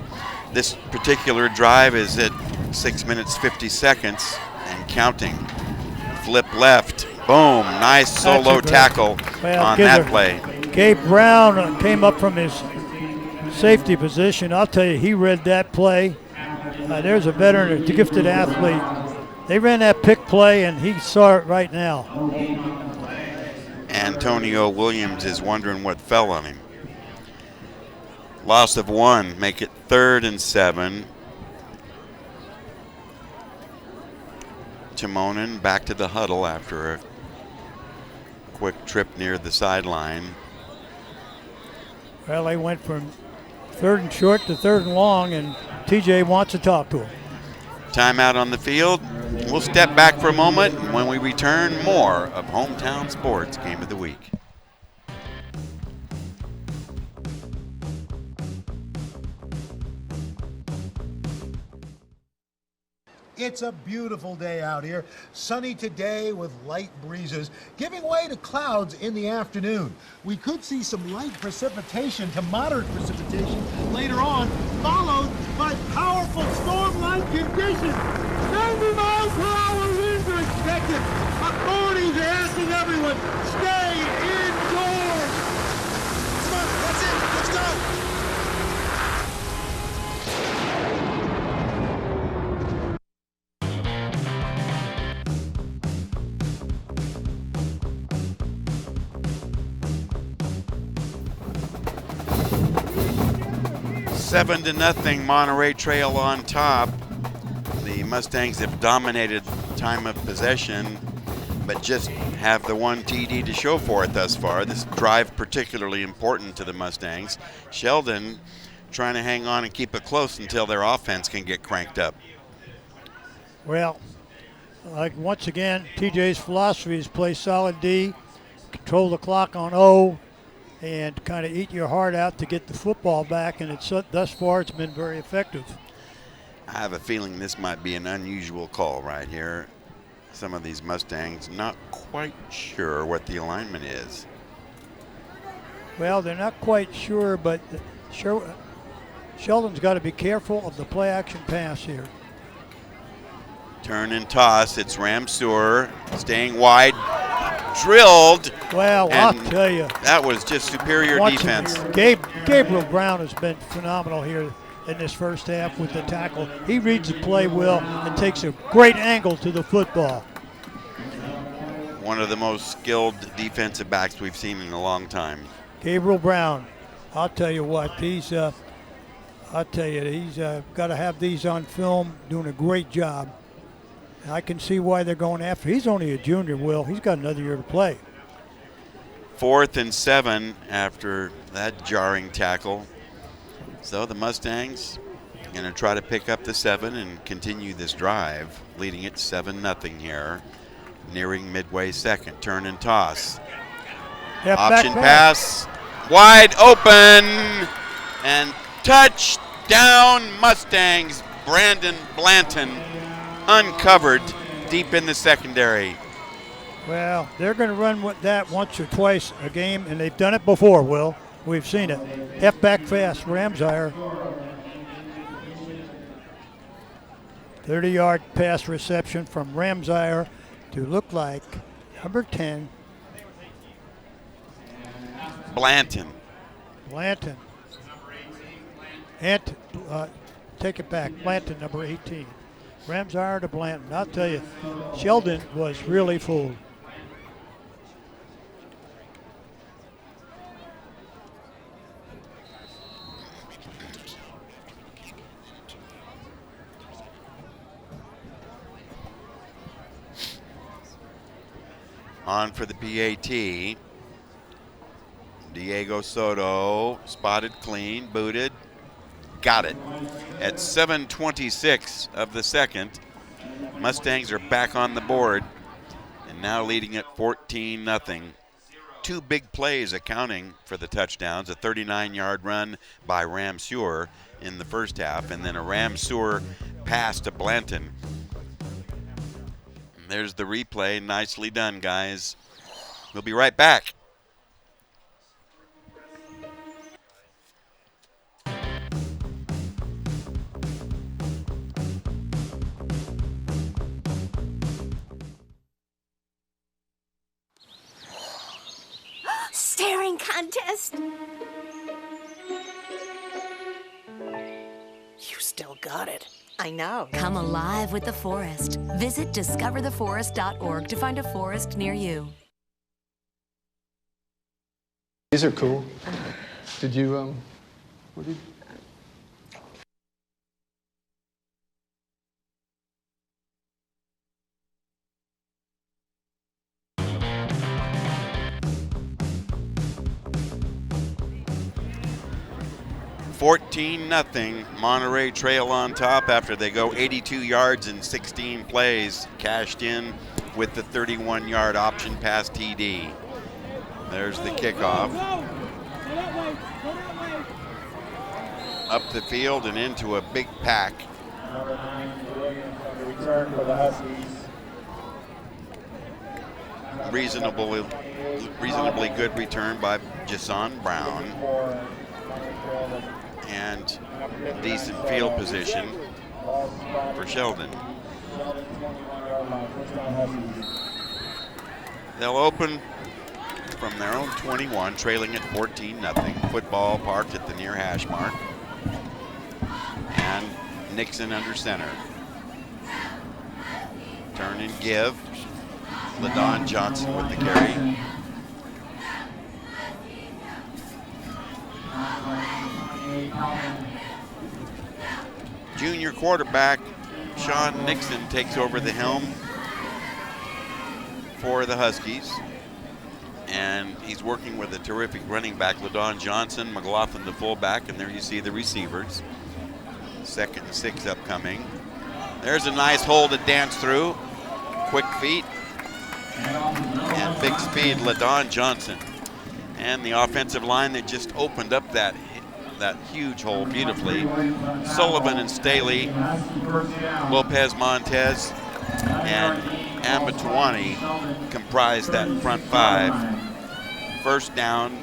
This particular drive is at 6 minutes 50 seconds and counting. Flip left. Boom, nice solo tackle on that play. Gabe Brown came up from his safety position. I'll tell you, he read that play. There's a veteran, a gifted athlete. They ran that pick play, and he saw it right now. Antonio Williams is wondering what fell on him. Loss of 1, make it 3rd and 7. Timonen back to the huddle after a quick trip near the sideline. Well, they went from 3rd and short to 3rd and long, and TJ wants to talk to him. Timeout on the field. We'll step back for a moment. When we return, more of Hometown Sports Game of the Week. It's a beautiful day out here. Sunny today with light breezes, giving way to clouds in the afternoon. We could see some light precipitation to moderate precipitation later on, followed by powerful storm-like conditions. 90 miles per hour winds are expected. Authorities are asking everyone, stay indoors. Come on, that's it. Let's go. Seven to nothing, Monterey Trail on top. The Mustangs have dominated time of possession, but just have the one TD to show for it thus far. This drive particularly important to the Mustangs. Sheldon trying to hang on and keep it close until their offense can get cranked up. Well, like once again, TJ's philosophy is play solid D, control the clock on O, and kind of eat your heart out to get the football back, and thus far it's been very effective. I have a feeling this might be an unusual call right here. Some of these Mustangs not quite sure what the alignment is. Well, they're not quite sure, but Sheldon's got to be careful of the play-action pass here. Turn and toss. It's Ramseur staying wide. Drilled. Well, I'll tell you. That was just superior defense. Gabriel Brown has been phenomenal here in this first half with the tackle. He reads the play well and takes a great angle to the football. One of the most skilled defensive backs we've seen in a long time. Gabriel Brown. I'll tell you what, he's got to have these on film, doing a great job. I can see why they're going after. He's only a junior, Will. He's got another year to play. 4th and 7 after that jarring tackle. So the Mustangs are going to try to pick up the 7 and continue this drive, leading it 7-0 here, nearing midway second. Turn and toss. Option pass, wide open, and touchdown Mustangs. Brandon Blanton uncovered deep in the secondary. Well, they're going to run with that once or twice a game, and they've done it before, Will. We've seen it. Halfback fast, Ramsire. 30-yard pass reception from Ramsire to look like number 10. Blanton. And take it back. Blanton, number 18. Ramsire to Blanton. I'll tell you, Sheldon was really fooled. On for the PAT. Diego Soto spotted clean, booted, got it. At 7:26 of the second, Mustangs are back on the board and now leading at 14-0. Two big plays accounting for the touchdowns, a 39-yard run by Ramseur in the first half, and then a Ramseur pass to Blanton. And there's the replay. Nicely done, guys. We'll be right back. Staring contest. You still got it. I know. Come alive with the forest. Visit discovertheforest.org to find a forest near you. These are cool. Did you, what did 14-0. Monterey Trail on top after they go 82 yards in 16 plays. Cashed in with the 31-yard option pass TD. There's the kickoff. Up the field and into a big pack. Return for the Huskies. Reasonably good return by Jason Brown. And decent field position for Sheldon. They'll open from their own 21, trailing at 14-0. Football parked at the near hash mark. And Nixon under center. Turn and give. LaDon Johnson with the carry. Junior quarterback Sean Nixon takes over the helm for the Huskies. And he's working with a terrific running back, LaDon Johnson, McLaughlin the fullback, and there you see the receivers. 2nd and 6 upcoming. There's a nice hole to dance through. Quick feet and big speed, LaDon Johnson. And the offensive line that just opened up that huge hole beautifully. Sullivan and Staley, Lopez Montez, and Amatuani comprise that front 5. First down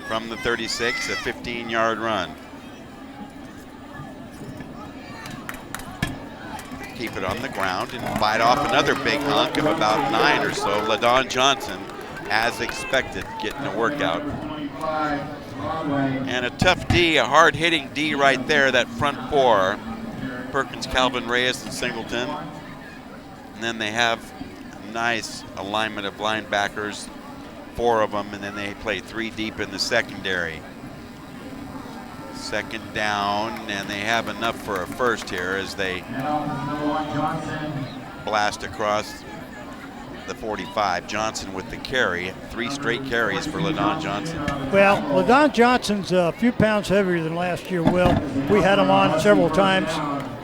from the 36, a 15-yard run. Keep it on the ground and bite off another big hunk of about 9 or so. LaDon Johnson, as expected, getting a workout. And a tough D, a hard-hitting D right there, that front 4. Perkins, Calvin, Reyes, and Singleton. And then they have a nice alignment of linebackers, 4 of them, and then they play 3 deep in the secondary. Second down, and they have enough for a first here as they blast across the 45. Johnson with the carry, 3 straight carries for LaDon Johnson. Well, LaDon Johnson's a few pounds heavier than last year, Will. We had him on several times,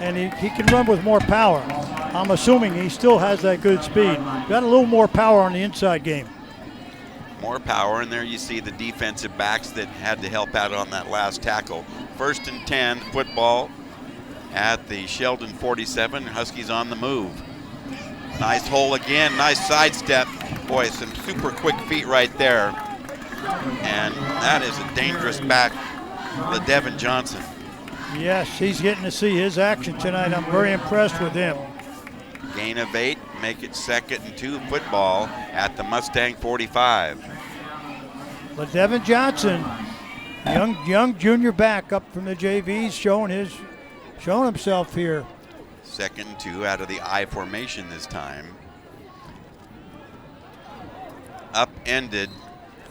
and he can run with more power. I'm assuming he still has that good speed. Got a little more power on the inside game. More power, and there you see the defensive backs that had to help out on that last tackle. 1st and 10, football at the Sheldon 47. Huskies on the move. Nice hole again, nice sidestep. Boy, some super quick feet right there. And that is a dangerous back, LaDevin Johnson. Yes, he's getting to see his action tonight. I'm very impressed with him. Gain of 8, make it 2nd and 2, football at the Mustang 45. LaDevin Johnson, young junior back up from the JVs, showing himself here. 2nd and 2 out of the I formation this time. Upended.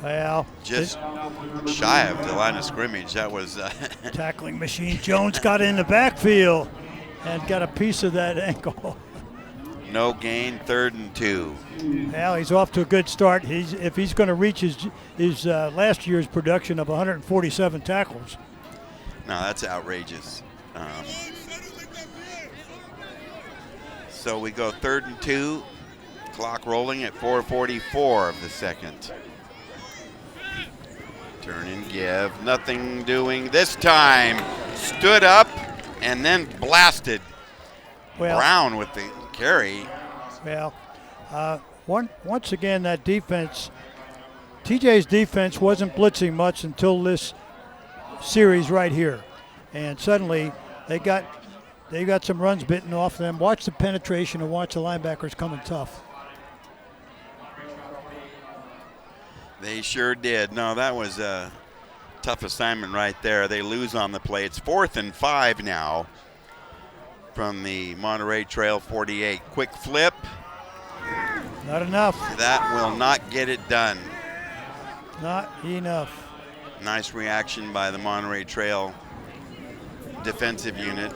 Well, just shy of the line of scrimmage. That was tackling machine. Jones got in the backfield and got a piece of that ankle. No gain, 3rd and 2. Well, he's off to a good start. If he's going to reach his last year's production of 147 tackles. No, that's outrageous. So we go 3rd and 2. Clock rolling at 4:44 of the second. Turn and give. Nothing doing this time. Stood up and then blasted. Brown with the carry. Well, once again, that defense, TJ's defense wasn't blitzing much until this series right here. And suddenly they got some runs bitten off them. Watch the penetration and watch the linebackers coming tough. They sure did. No, that was a tough assignment right there. They lose on the play. It's 4th and 5 now from the Monterey Trail 48. Quick flip. Not enough. That will not get it done. Not enough. Nice reaction by the Monterey Trail defensive unit.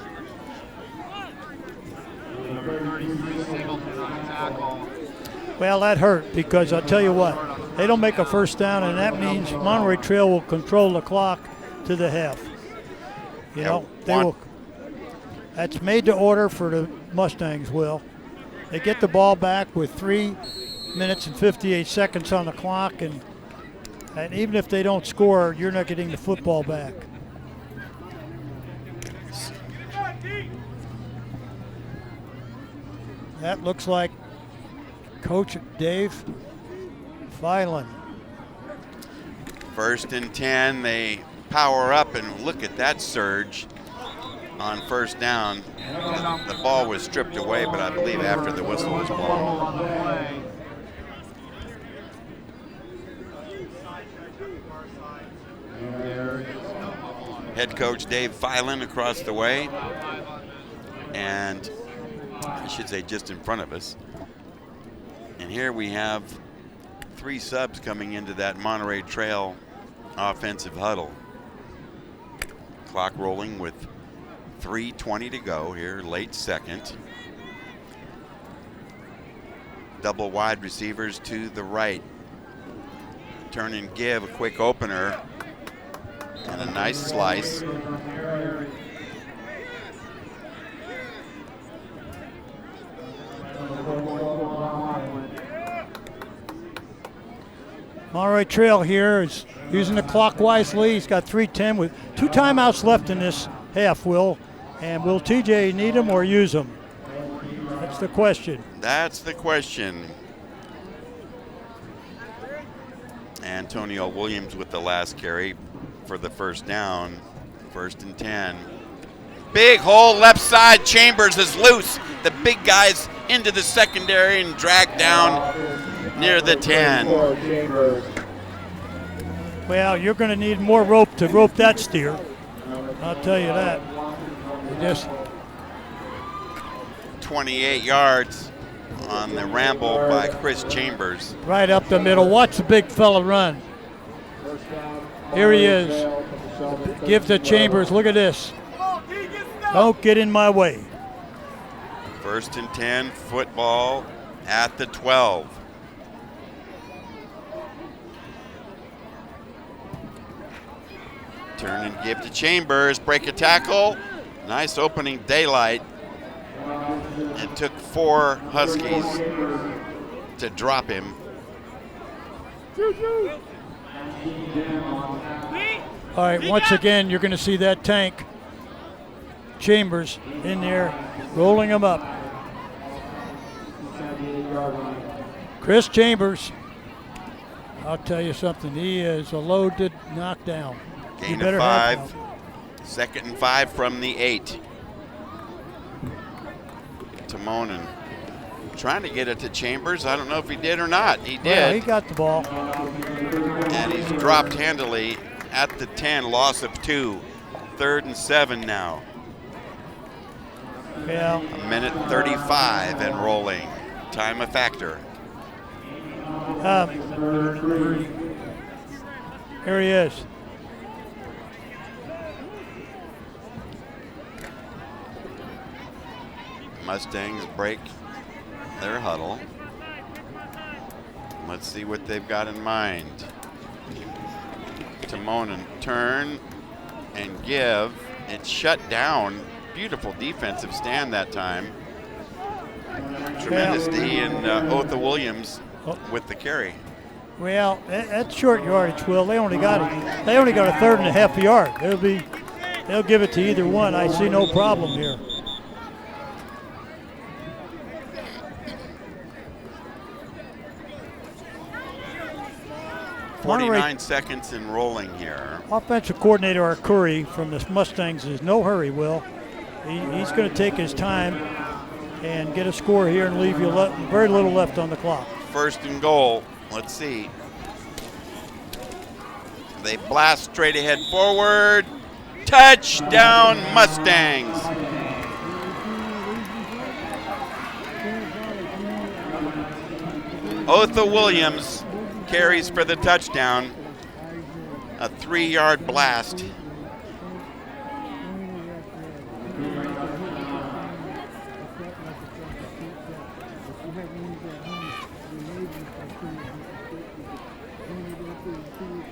Well, that hurt because I'll tell you what, they don't make a first down, and that means Monterey Trail will control the clock to the half. You know, that's made to order for the Mustangs, Will. They get the ball back with 3 minutes and 58 seconds on the clock, and even if they don't score, you're not getting the football back. That looks like Coach Dave Filan. 1st and 10, they power up, and look at that surge on 1st down. The ball was stripped away, but I believe after the whistle was blown. Head coach Dave Filan across the way, and I should say just in front of us. And here we have 3 subs coming into that Monterey Trail offensive huddle. Clock rolling with 3:20 to go here, late second. Double wide receivers to the right. Turn and give, a quick opener, and a nice slice. Monterey Trail here is using the clock wisely. He's got 3:10 with 2 timeouts left in this half, Will. And will TJ need them or use them? That's the question. That's the question. Antonio Williams with the last carry for the 1st down. 1st and 10. Big hole left side. Chambers is loose. The big guy's into the secondary and dragged down near the 10. Well, you're going to need more rope to rope that steer. I'll tell you that. Just 28 yards on the ramble by Chris Chambers. Right up the middle. Watch the big fella run. Here he is. Give to Chambers. Look at this. Don't get in my way. 1st and 10, football at the 12. Turn and give to Chambers. Break a tackle. Nice opening daylight. It took 4 Huskies to drop him. All right, once again, you're going to see that tank. Chambers in there, rolling him up. Chris Chambers, I'll tell you something, he is a loaded knockdown. Gain of 5. 2nd and 5 from the 8. Timonen trying to get it to Chambers. I don't know if he did or not. He did. Yeah, he got the ball. And he's dropped handily at the 10, loss of 2. 3rd and 7 now. Yeah. 1:35 and rolling. Time a factor. Here he is. Mustangs break their huddle. Let's see what they've got in mind. Timonen turn and give. It's shut down. Beautiful defensive stand that time. Tremendous D and Otha Williams with the carry. Well, that's short yardage, Will. They only got it. They only got a 3rd and a half yard. They'll give it to either one. I see no problem here. Monterey, 49 seconds and rolling here. Offensive coordinator Arcuri from the Mustangs is no hurry, Will. He's going to take his time and get a score here and leave you very little left on the clock. 1st and goal. Let's see. They blast straight ahead forward. Touchdown Mustangs. Otha Williams carries for the touchdown. A 3-yard blast.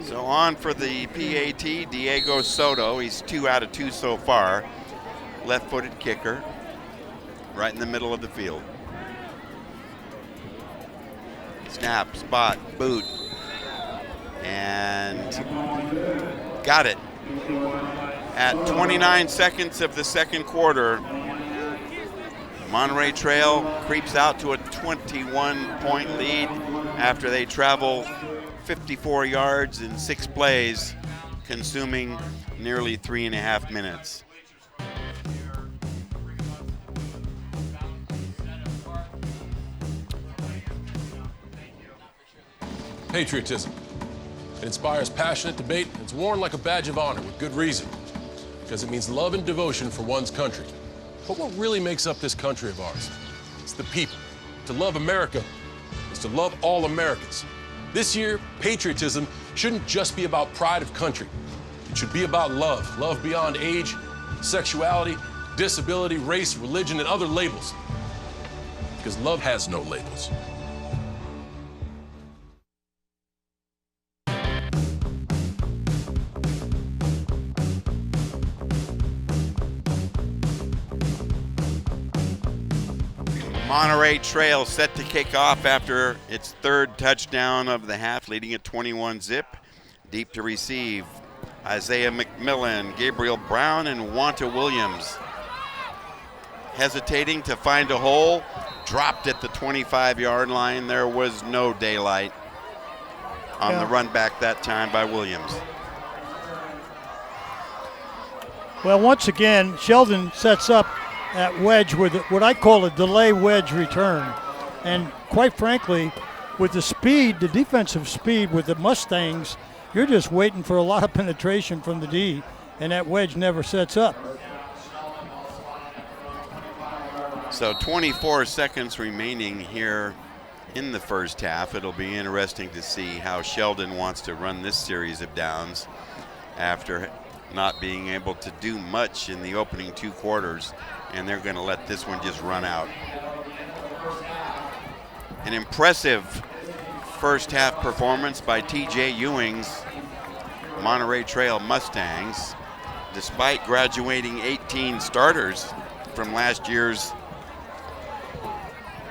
So on for the PAT, Diego Soto. He's 2 out of 2 so far. Left-footed kicker, right in the middle of the field. Snap, spot, boot, and got it. At 29 seconds of the second quarter, Monterey Trail creeps out to a 21-point lead after they travel 54 yards in 6 plays, consuming nearly 3.5 minutes. Patriotism. It inspires passionate debate, and it's worn like a badge of honor with good reason, because it means love and devotion for one's country. But what really makes up this country of ours? It's the people. To love America is to love all Americans. This year, patriotism shouldn't just be about pride of country. It should be about love. Love beyond age, sexuality, disability, race, religion, and other labels. Because love has no labels. Monterey Trail set to kick off after its third touchdown of the half, leading at 21-zip. Deep to receive, Isaiah McMillan, Gabriel Brown, and Wanta Williams. Hesitating to find a hole, dropped at the 25-yard line. There was no daylight on the run back that time by Williams. Well, once again, Sheldon sets up at wedge with what I call a delay wedge return. And quite frankly, with the speed, the defensive speed with the Mustangs, you're just waiting for a lot of penetration from the D, and that wedge never sets up. So 24 seconds remaining here in the first half. It'll be interesting to see how Sheldon wants to run this series of downs after not being able to do much in the opening 2 quarters, and they're going to let this one just run out. An impressive first half performance by TJ Ewing's Monterey Trail Mustangs. Despite graduating 18 starters from last year's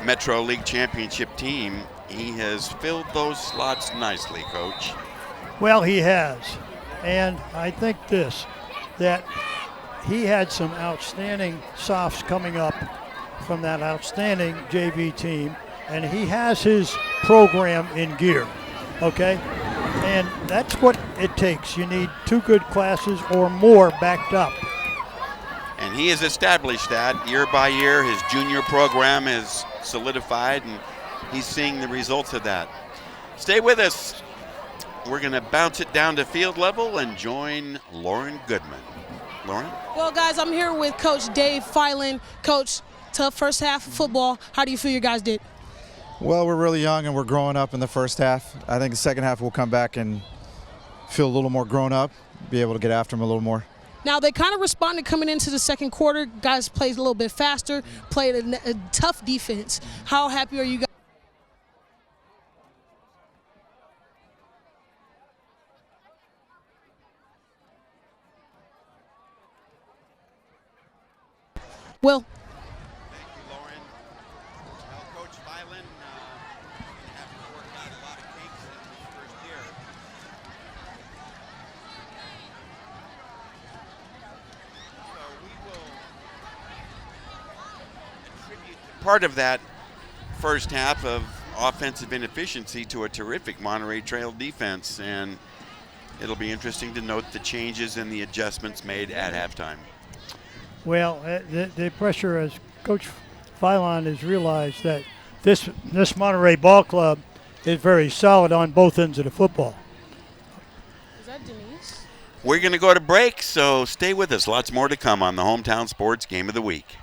Metro League Championship team, he has filled those slots nicely, Coach. Well, he has. And I think that he had some outstanding softs coming up from that outstanding JV team, and he has his program in gear, okay? And that's what it takes. You need 2 good classes or more backed up. And he has established that year by year. His junior program is solidified, and he's seeing the results of that. Stay with us. We're going to bounce it down to field level and join Lauren Goodman. Lauren? Well, guys, I'm here with Coach Dave Filan. Coach, tough first half of football. How do you feel you guys did? Well, we're really young and we're growing up in the first half. I think the second half we'll come back and feel a little more grown up, be able to get after them a little more. Now, they kind of responded coming into the second quarter. Guys played a little bit faster, played a tough defense. How happy are you guys? Will. Thank you, Lauren. Well, Coach Filan having to work out a lot of kinks in his first year. So we will attribute part of that first half of offensive inefficiency to a terrific Monterey Trail defense, and it'll be interesting to note the changes and the adjustments made at halftime. Well, the pressure, as Coach Filan has realized, that this Monterey ball club is very solid on both ends of the football. Is that Denise? We're going to go to break, so stay with us. Lots more to come on the Hometown Sports Game of the Week.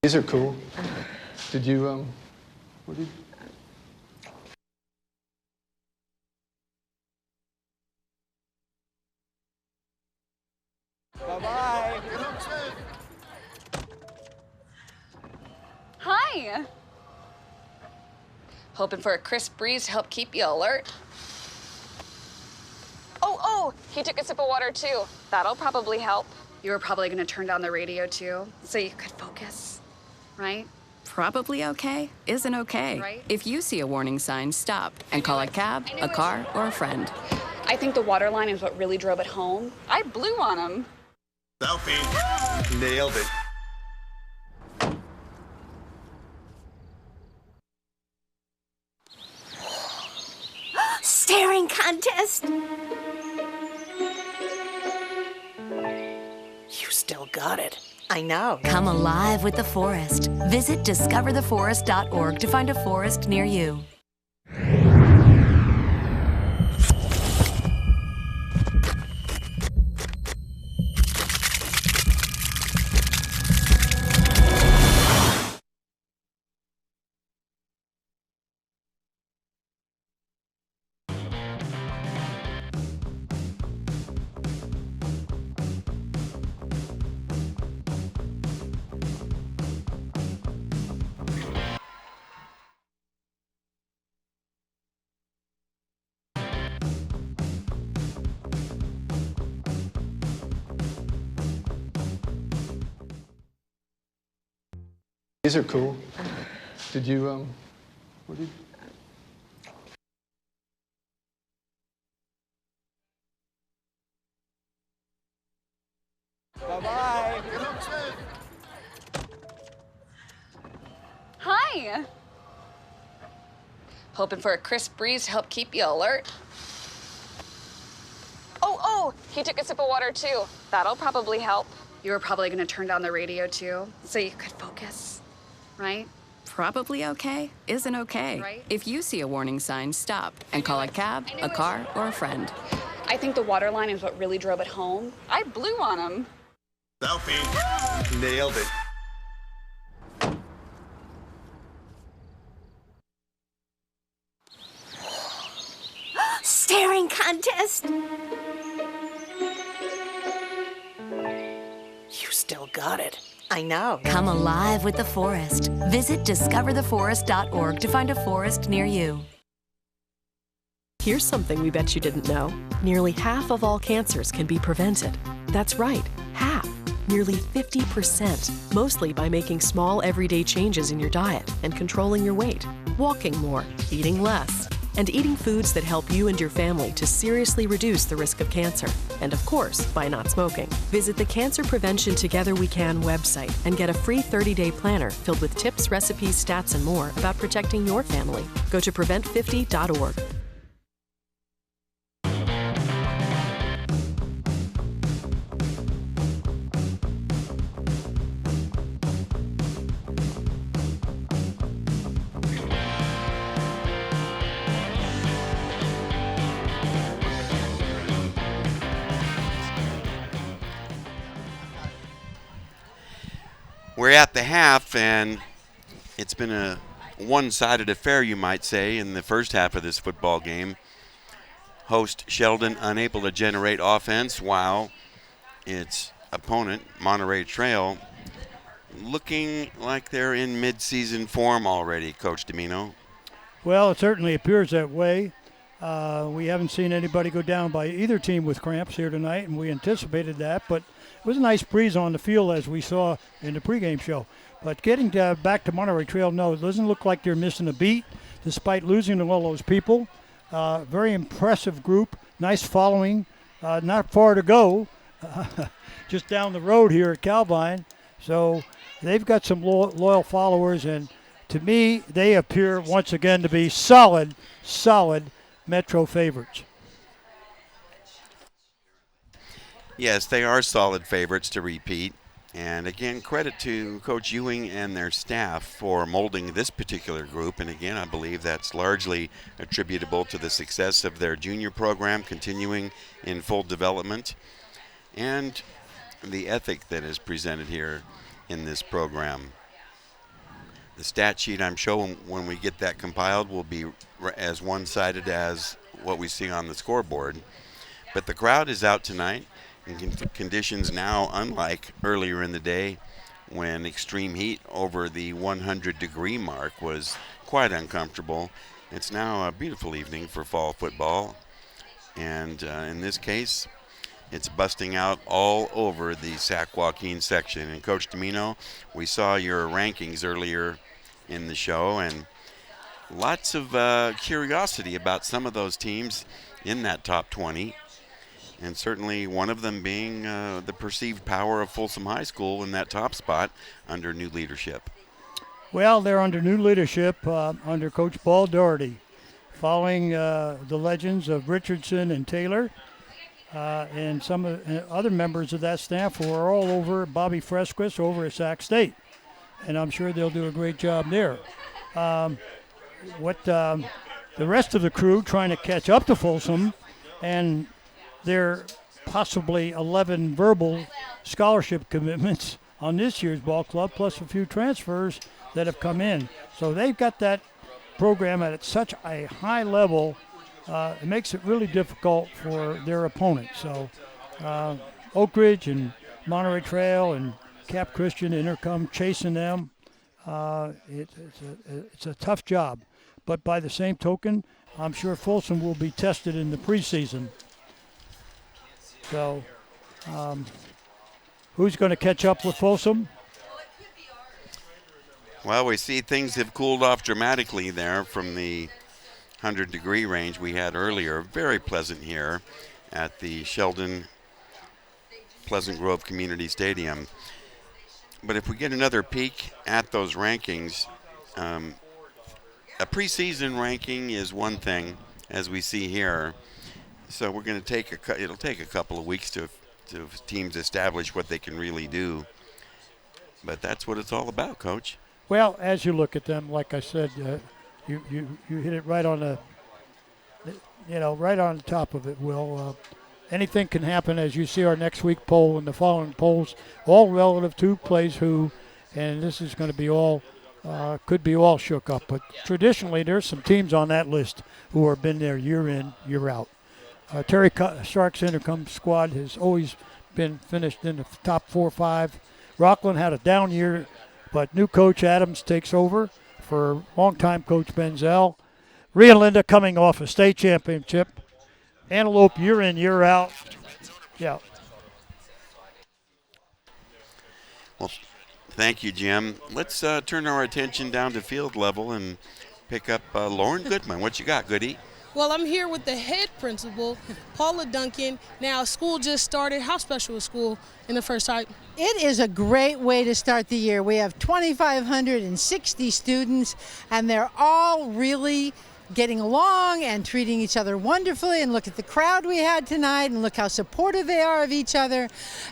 These are cool. Did you, what did Hi. Hoping for a crisp breeze to help keep you alert. Oh, he took a sip of water too. That'll probably help. You were probably gonna turn down the radio too, so you could focus, right? Probably okay isn't okay. Right. If you see a warning sign, stop and call a cab, a car, or a friend. I think the water line is what really drove it home. I blew on him. Selfie. Nailed it. Staring contest. You still got it. I know. Come alive with the forest. Visit discovertheforest.org to find a forest near you. These are cool. Did you, what did Bye-bye. Hi. Hoping for a crisp breeze to help keep you alert. Oh, he took a sip of water too. That'll probably help. You were probably gonna turn down the radio too, so you could focus, right? Probably okay isn't okay. Right. If you see a warning sign, stop and call a cab, a car, or a friend. I think the water line is what really drove it home. I blew on him. Selfie. Nailed it. Staring contest. You still got it. I know. Come alive with the forest. Visit discovertheforest.org to find a forest near you. Here's something we bet you didn't know. Nearly half of all cancers can be prevented. That's right, half. Nearly 50%, mostly by making small everyday changes in your diet and controlling your weight, walking more, eating less, and eating foods that help you and your family to seriously reduce the risk of cancer. And of course, by not smoking. Visit the Cancer Prevention Together We Can website and get a free 30-day planner filled with tips, recipes, stats, and more about protecting your family. Go to prevent50.org. We're at the half, and it's been a one-sided affair, you might say, in the first half of this football game. Host Sheldon unable to generate offense, while its opponent, Monterey Trail, looking like they're in mid-season form already, Coach Domino. Well, it certainly appears that way. We haven't seen anybody go down by either team with cramps here tonight, and we anticipated that, but it was a nice breeze on the field as we saw in the pregame show. But getting back to Monterey Trail, no, it doesn't look like they're missing a beat despite losing to all those people. Very impressive group, nice following, not far to go, just down the road here at Calvine. So they've got some loyal followers, and to me, they appear once again to be solid Metro favorites. Yes, they are solid favorites to repeat. And again, credit to Coach Ewing and their staff for molding this particular group. And again, I believe that's largely attributable to the success of their junior program continuing in full development and the ethic that is presented here in this program. The stat sheet, I'm sure when we get that compiled, will be as one-sided as what we see on the scoreboard. But the crowd is out tonight in conditions now unlike earlier in the day when extreme heat over the 100-degree mark was quite uncomfortable. It's now a beautiful evening for fall football, and in this case, it's busting out all over the Sac Joaquin section. And Coach Domino, we saw your rankings earlier in the show, and lots of curiosity about some of those teams in that top 20. And certainly one of them being the perceived power of Folsom High School in that top spot under new leadership. Well, they're under new leadership under Coach Paul Doherty, following the legends of Richardson and Taylor and some other members of that staff who are all over, Bobby Fresquez over at Sac State. And I'm sure they'll do a great job there. The rest of the crew trying to catch up to Folsom, and there possibly 11 verbal scholarship commitments on this year's ball club, plus a few transfers that have come in. So they've got that program at such a high level, it makes it really difficult for their opponents. So Oak Ridge and Monterey Trail and Cap Christian Intercom chasing them, it's a tough job. But by the same token, I'm sure Folsom will be tested in the preseason. So, who's going to catch up with Folsom? Well, we see things have cooled off dramatically there from the 100-degree range we had earlier. Very pleasant here at the Sheldon Pleasant Grove Community Stadium. But if we get another peek at those rankings, a preseason ranking is one thing, as we see here. So we're going to it'll take a couple of weeks to teams establish what they can really do. But that's what it's all about, Coach. Well, as you look at them, like I said, you hit it right on right on the top of it, Will. Anything can happen, as you see our next week poll and the following polls, all relative to plays who, and this is going to be all, could be all shook up. But traditionally, there's some teams on that list who have been there year in, year out. Terry Shark's Intercom squad has always been finished in the top 4 or 5. Rockland had a down year, but new coach Adams takes over for longtime coach Benzel. Rio Linda coming off a state championship. Antelope year in, year out. Yeah. Well, thank you, Jim. Let's turn our attention down to field level and pick up Lauren Goodman. What you got, Goody? Well, I'm here with the head principal, Paula Duncan. Now, school just started. How special is school in the first time? It is a great way to start the year. We have 2,560 students, and they're all really getting along and treating each other wonderfully. And look at the crowd we had tonight, and look how supportive they are of each other.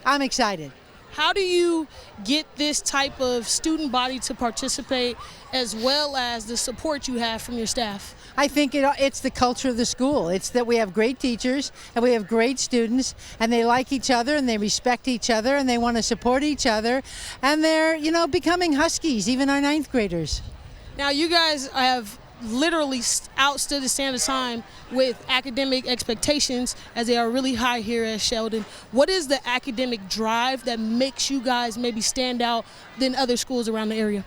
I'm excited. How do you get this type of student body to participate, as well as the support you have from your staff? I think it's the culture of the school. It's that we have great teachers and we have great students, and they like each other and they respect each other and they want to support each other, and they're, becoming Huskies, even our 9th graders. Now, you guys have literally outstood the standard time with academic expectations, as they are really high here at Sheldon. What is the academic drive that makes you guys maybe stand out than other schools around the area?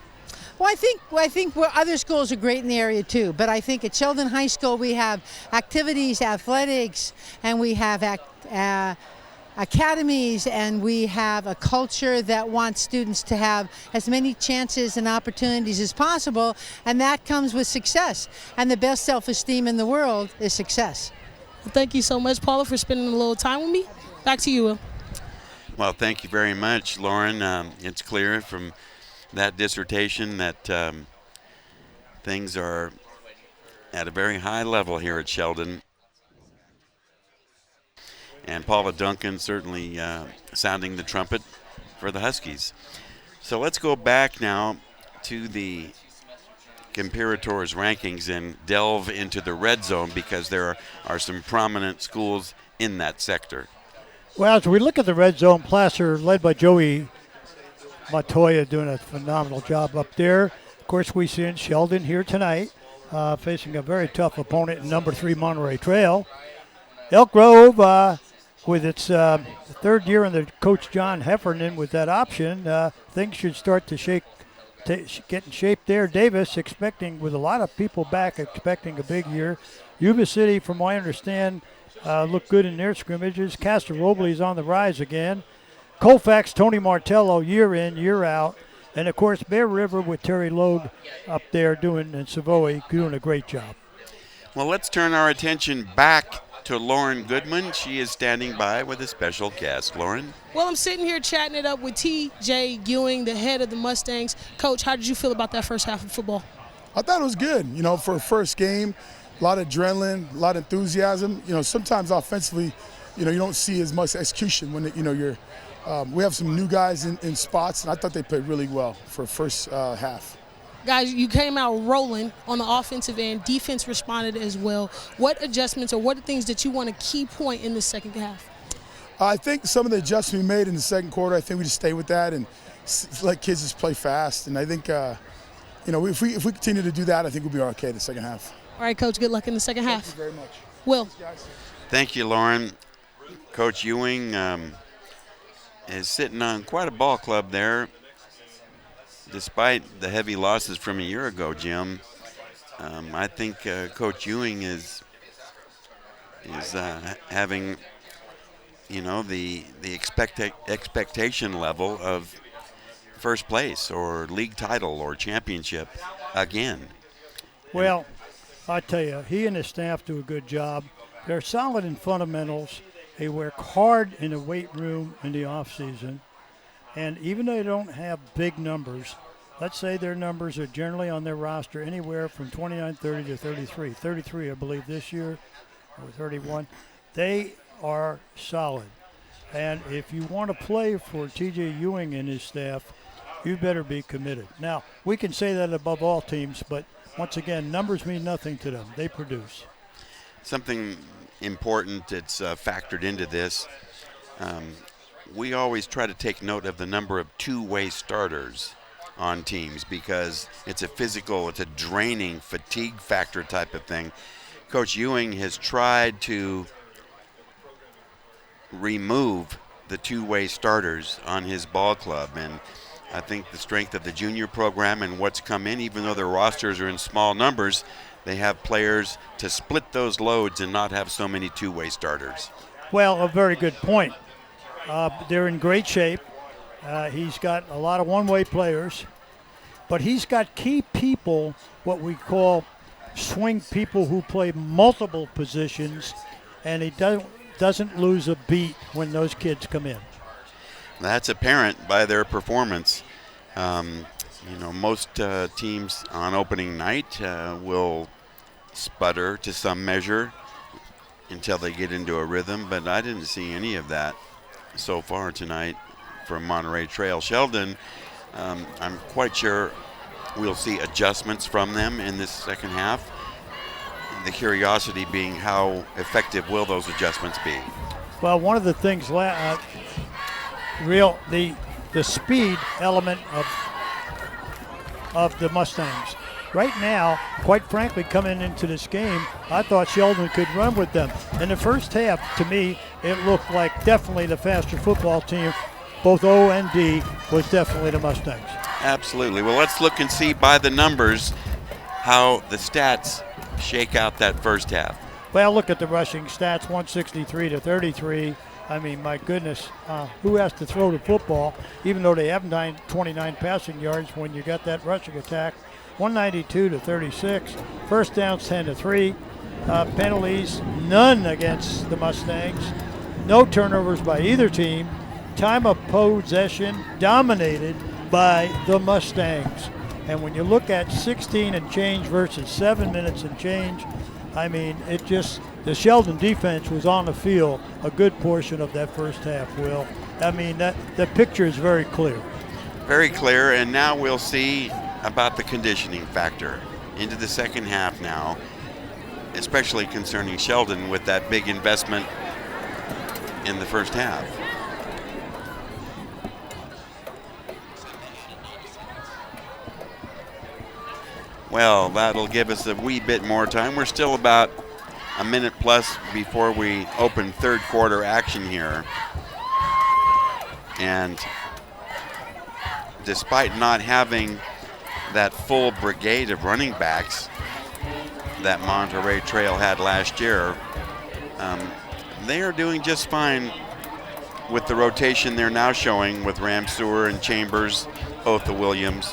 Well, I think other schools are great in the area too, but I think at Sheldon High School we have activities, athletics, and we have academies, and we have a culture that wants students to have as many chances and opportunities as possible, and that comes with success. And the best self-esteem in the world is success. Well, thank you so much, Paula, for spending a little time with me. Back to you, Will. Well, thank you very much, Lauren. It's clear from that dissertation that things are at a very high level here at Sheldon. And Paula Duncan certainly sounding the trumpet for the Huskies. So let's go back now to the comparators rankings and delve into the red zone, because there are some prominent schools in that sector. Well, as we look at the red zone, Placer, led by Joey Montoya, doing a phenomenal job up there. Of course, we see in Sheldon here tonight, facing a very tough opponent in number 3 Monterey Trail. Elk Grove with its third year under Coach John Heffernan with that option, things should start to get in shape there. Davis expecting, with a lot of people back, expecting a big year. Yuba City, from what I understand, look good in their scrimmages. Castor Robley's on the rise again. Colfax, Tony Martello, year in, year out. And, of course, Bear River with Terry Logue up there and Savoy doing a great job. Well, let's turn our attention back to Lauren Goodman. She is standing by with a special guest. Lauren? Well, I'm sitting here chatting it up with T.J. Ewing, the head of the Mustangs. Coach, how did you feel about that first half of football? I thought it was good. For a first game, a lot of adrenaline, a lot of enthusiasm. Sometimes offensively, you don't see as much execution when, we have some new guys in spots, and I thought they played really well for first half. Guys, you came out rolling on the offensive end. Defense responded as well. What adjustments or what are things that you want to key point in the second half? I think some of the adjustments we made in the second quarter, I think we just stay with that and let kids just play fast. And I think, if we continue to do that, I think we'll be okay the second half. All right, Coach, good luck in the second half. Thank you very much. Will. Thank you, Lauren. Coach Ewing is sitting on quite a ball club there. Despite the heavy losses from a year ago, Jim, I think Coach Ewing is having, the expectation level of first place or league title or championship again. Well, I tell you, he and his staff do a good job. They're solid in fundamentals. They work hard in the weight room in the off season. And even though they don't have big numbers, let's say their numbers are generally on their roster anywhere from 29, 30 to 33. 33, I believe, this year, or 31. They are solid. And if you want to play for T.J. Ewing and his staff, you better be committed. Now, we can say that above all teams, but once again, numbers mean nothing to them. They produce. Something important that's factored into this, we always try to take note of the number of two-way starters on teams because it's a draining fatigue factor type of thing. Coach Ewing has tried to remove the two-way starters on his ball club, and I think the strength of the junior program and what's come in, even though their rosters are in small numbers, they have players to split those loads and not have so many two-way starters. Well, a very good point. They're in great shape. He's got a lot of one-way players, but he's got key people, what we call swing people who play multiple positions, and he doesn't lose a beat when those kids come in. That's apparent by their performance. Most teams on opening night will sputter to some measure until they get into a rhythm, but I didn't see any of that so far tonight from Monterey Trail. Sheldon, I'm quite sure we'll see adjustments from them in this second half. The curiosity being how effective will those adjustments be? Well, one of the things, the speed element of the Mustangs. Right now, quite frankly, coming into this game, I thought Sheldon could run with them. In the first half, to me, it looked like definitely the faster football team. Both O and D was definitely the Mustangs. Absolutely. Well, let's look and see by the numbers how the stats shake out that first half. Well, look at the rushing stats, 163 to 33. I mean, my goodness, who has to throw the football, even though they have 29 passing yards when you got that rushing attack? 192 to 36. First downs 10 to 3. Penalties, none against the Mustangs. No turnovers by either team. Time of possession dominated by the Mustangs. And when you look at 16 and change versus 7 minutes and change, I mean, the Sheldon defense was on the field a good portion of that first half, Will. I mean, the picture is very clear. Very clear, and now we'll see about the conditioning factor into the second half now, especially concerning Sheldon with that big investment in the first half. Well, that'll give us a wee bit more time. We're still about a minute plus before we open third quarter action here. And despite not having that full brigade of running backs that Monterey Trail had last year, they are doing just fine with the rotation they're now showing with Ramseur and Chambers, both the Williams,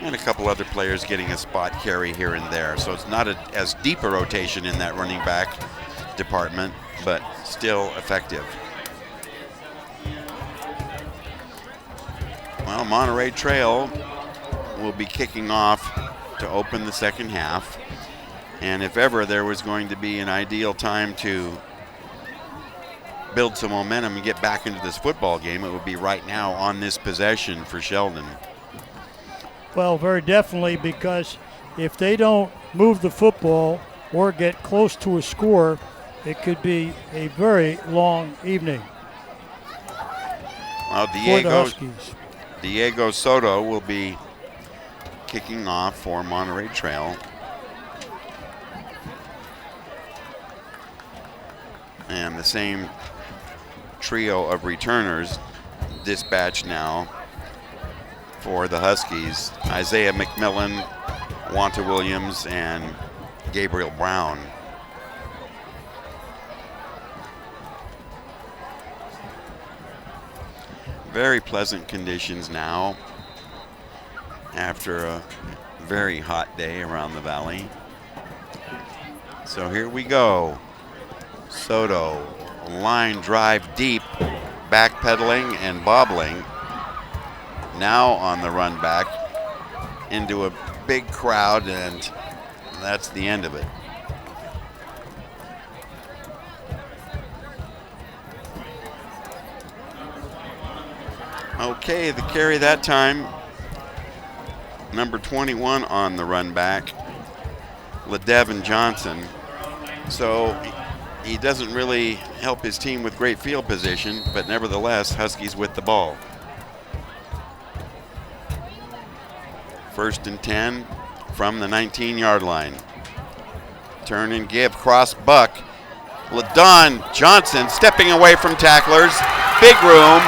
and a couple other players getting a spot carry here and there. So it's not as deep a rotation in that running back department, but still effective. Well, Monterey Trail will be kicking off to open the second half. And if ever there was going to be an ideal time to build some momentum and get back into this football game, it would be right now on this possession for Sheldon. Well, very definitely, because if they don't move the football or get close to a score, it could be a very long evening for the Huskies. Diego Soto will be kicking off for Monterey Trail. And the same trio of returners dispatched now for the Huskies: Isaiah McMillan, Wanta Williams, and Gabriel Brown. Very pleasant conditions now after a very hot day around the valley. So here we go. Soto, line drive deep, backpedaling and bobbling. Now on the run back into a big crowd, and that's the end of it. Okay, the carry that time, number 21 on the run back, LaDevin Johnson. So he doesn't really help his team with great field position, but nevertheless, Huskies with the ball. 1st and 10 from the 19-yard line. Turn and give, cross buck. LaDon Johnson stepping away from tacklers. Big room.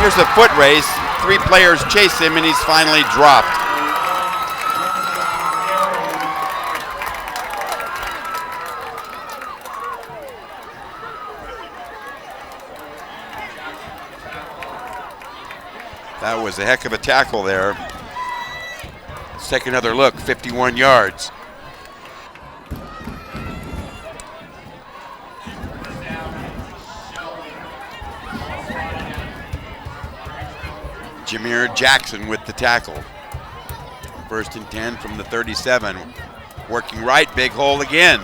Here's a foot race. 3 players chase him, and he's finally dropped. That was a heck of a tackle there. Let's take another look, 51 yards. Jameer Jackson with the tackle. 1st and 10 from the 37. Working right, big hole again.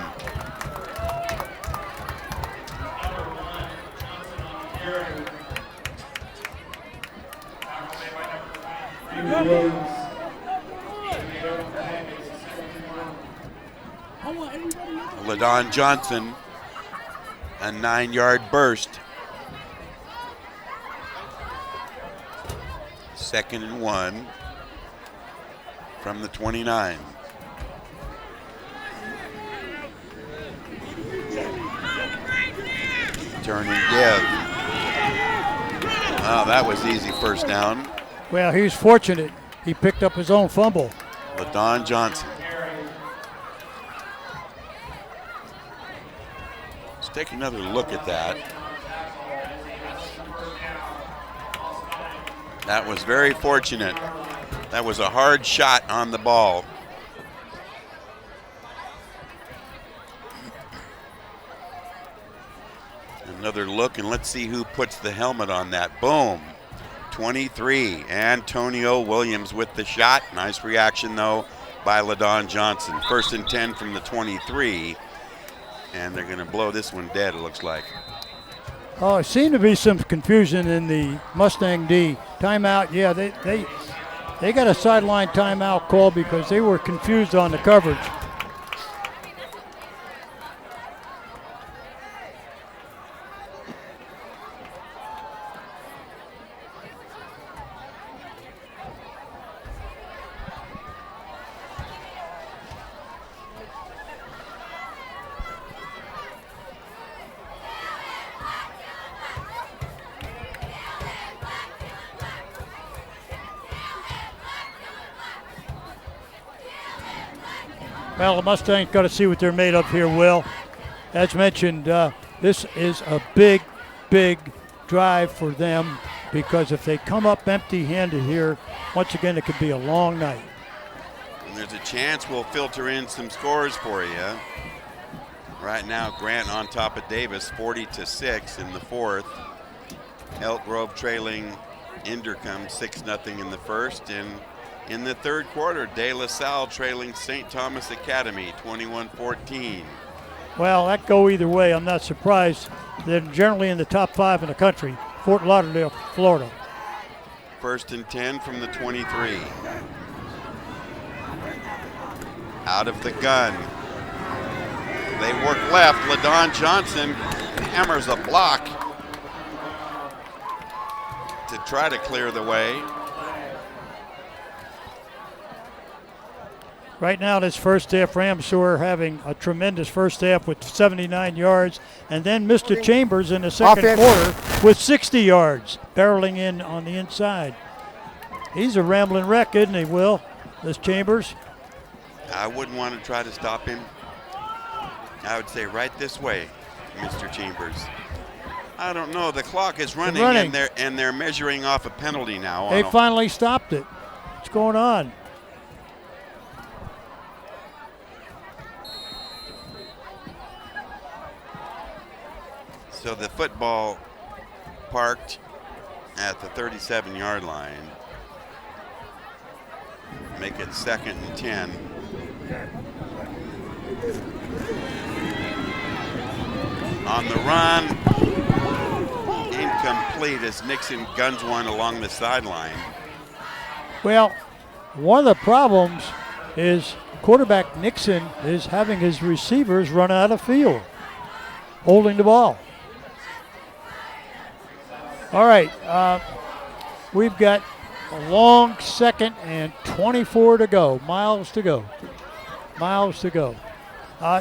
LaDon Johnson, a 9-yard burst. 2nd and 1 from the 29. Turn and give. Oh, that was easy first down. Well, he was fortunate. He picked up his own fumble. LaDon Johnson. Let's take another look at that. That was very fortunate. That was a hard shot on the ball. Another look, and let's see who puts the helmet on that. Boom. 23, Antonio Williams with the shot. Nice reaction, though, by LaDon Johnson. 1st and 10 from the 23, and they're going to blow this one dead, it looks like. Oh, it seemed to be some confusion in the Mustang D. Timeout, yeah, they got a sideline timeout call because they were confused on the coverage. Well, the Mustangs got to see what they're made of here, Will. As mentioned, this is a big, big drive for them, because if they come up empty-handed here, once again, it could be a long night. And there's a chance we'll filter in some scores for you. Right now, Grant on top of Davis, 40-6 in the fourth. Elk Grove trailing Inderkum 6-0 in the first. And in the third quarter, De La Salle trailing St. Thomas Academy 21-14. Well, that go either way. I'm not surprised. They're generally in the top 5 in the country. Fort Lauderdale, Florida. 1st and 10 from the 23. Out of the gun. They work left. LaDon Johnson hammers a block to try to clear the way. Right now, this first half, Ramseur having a tremendous first half with 79 yards, and then Mr. Chambers in the second quarter with 60 yards, barreling in on the inside. He's a rambling wreck, isn't he, Will, this Chambers? I wouldn't want to try to stop him. I would say right this way, Mr. Chambers. I don't know. The clock is running. And they're measuring off a penalty now. They finally stopped it. What's going on? So the football parked at the 37-yard line. Make it 2nd and 10. On the run, incomplete as Nixon guns one along the sideline. Well, one of the problems is quarterback Nixon is having his receivers run out of field, holding the ball. All right, we've got a long 2nd and 24 to go, miles to go.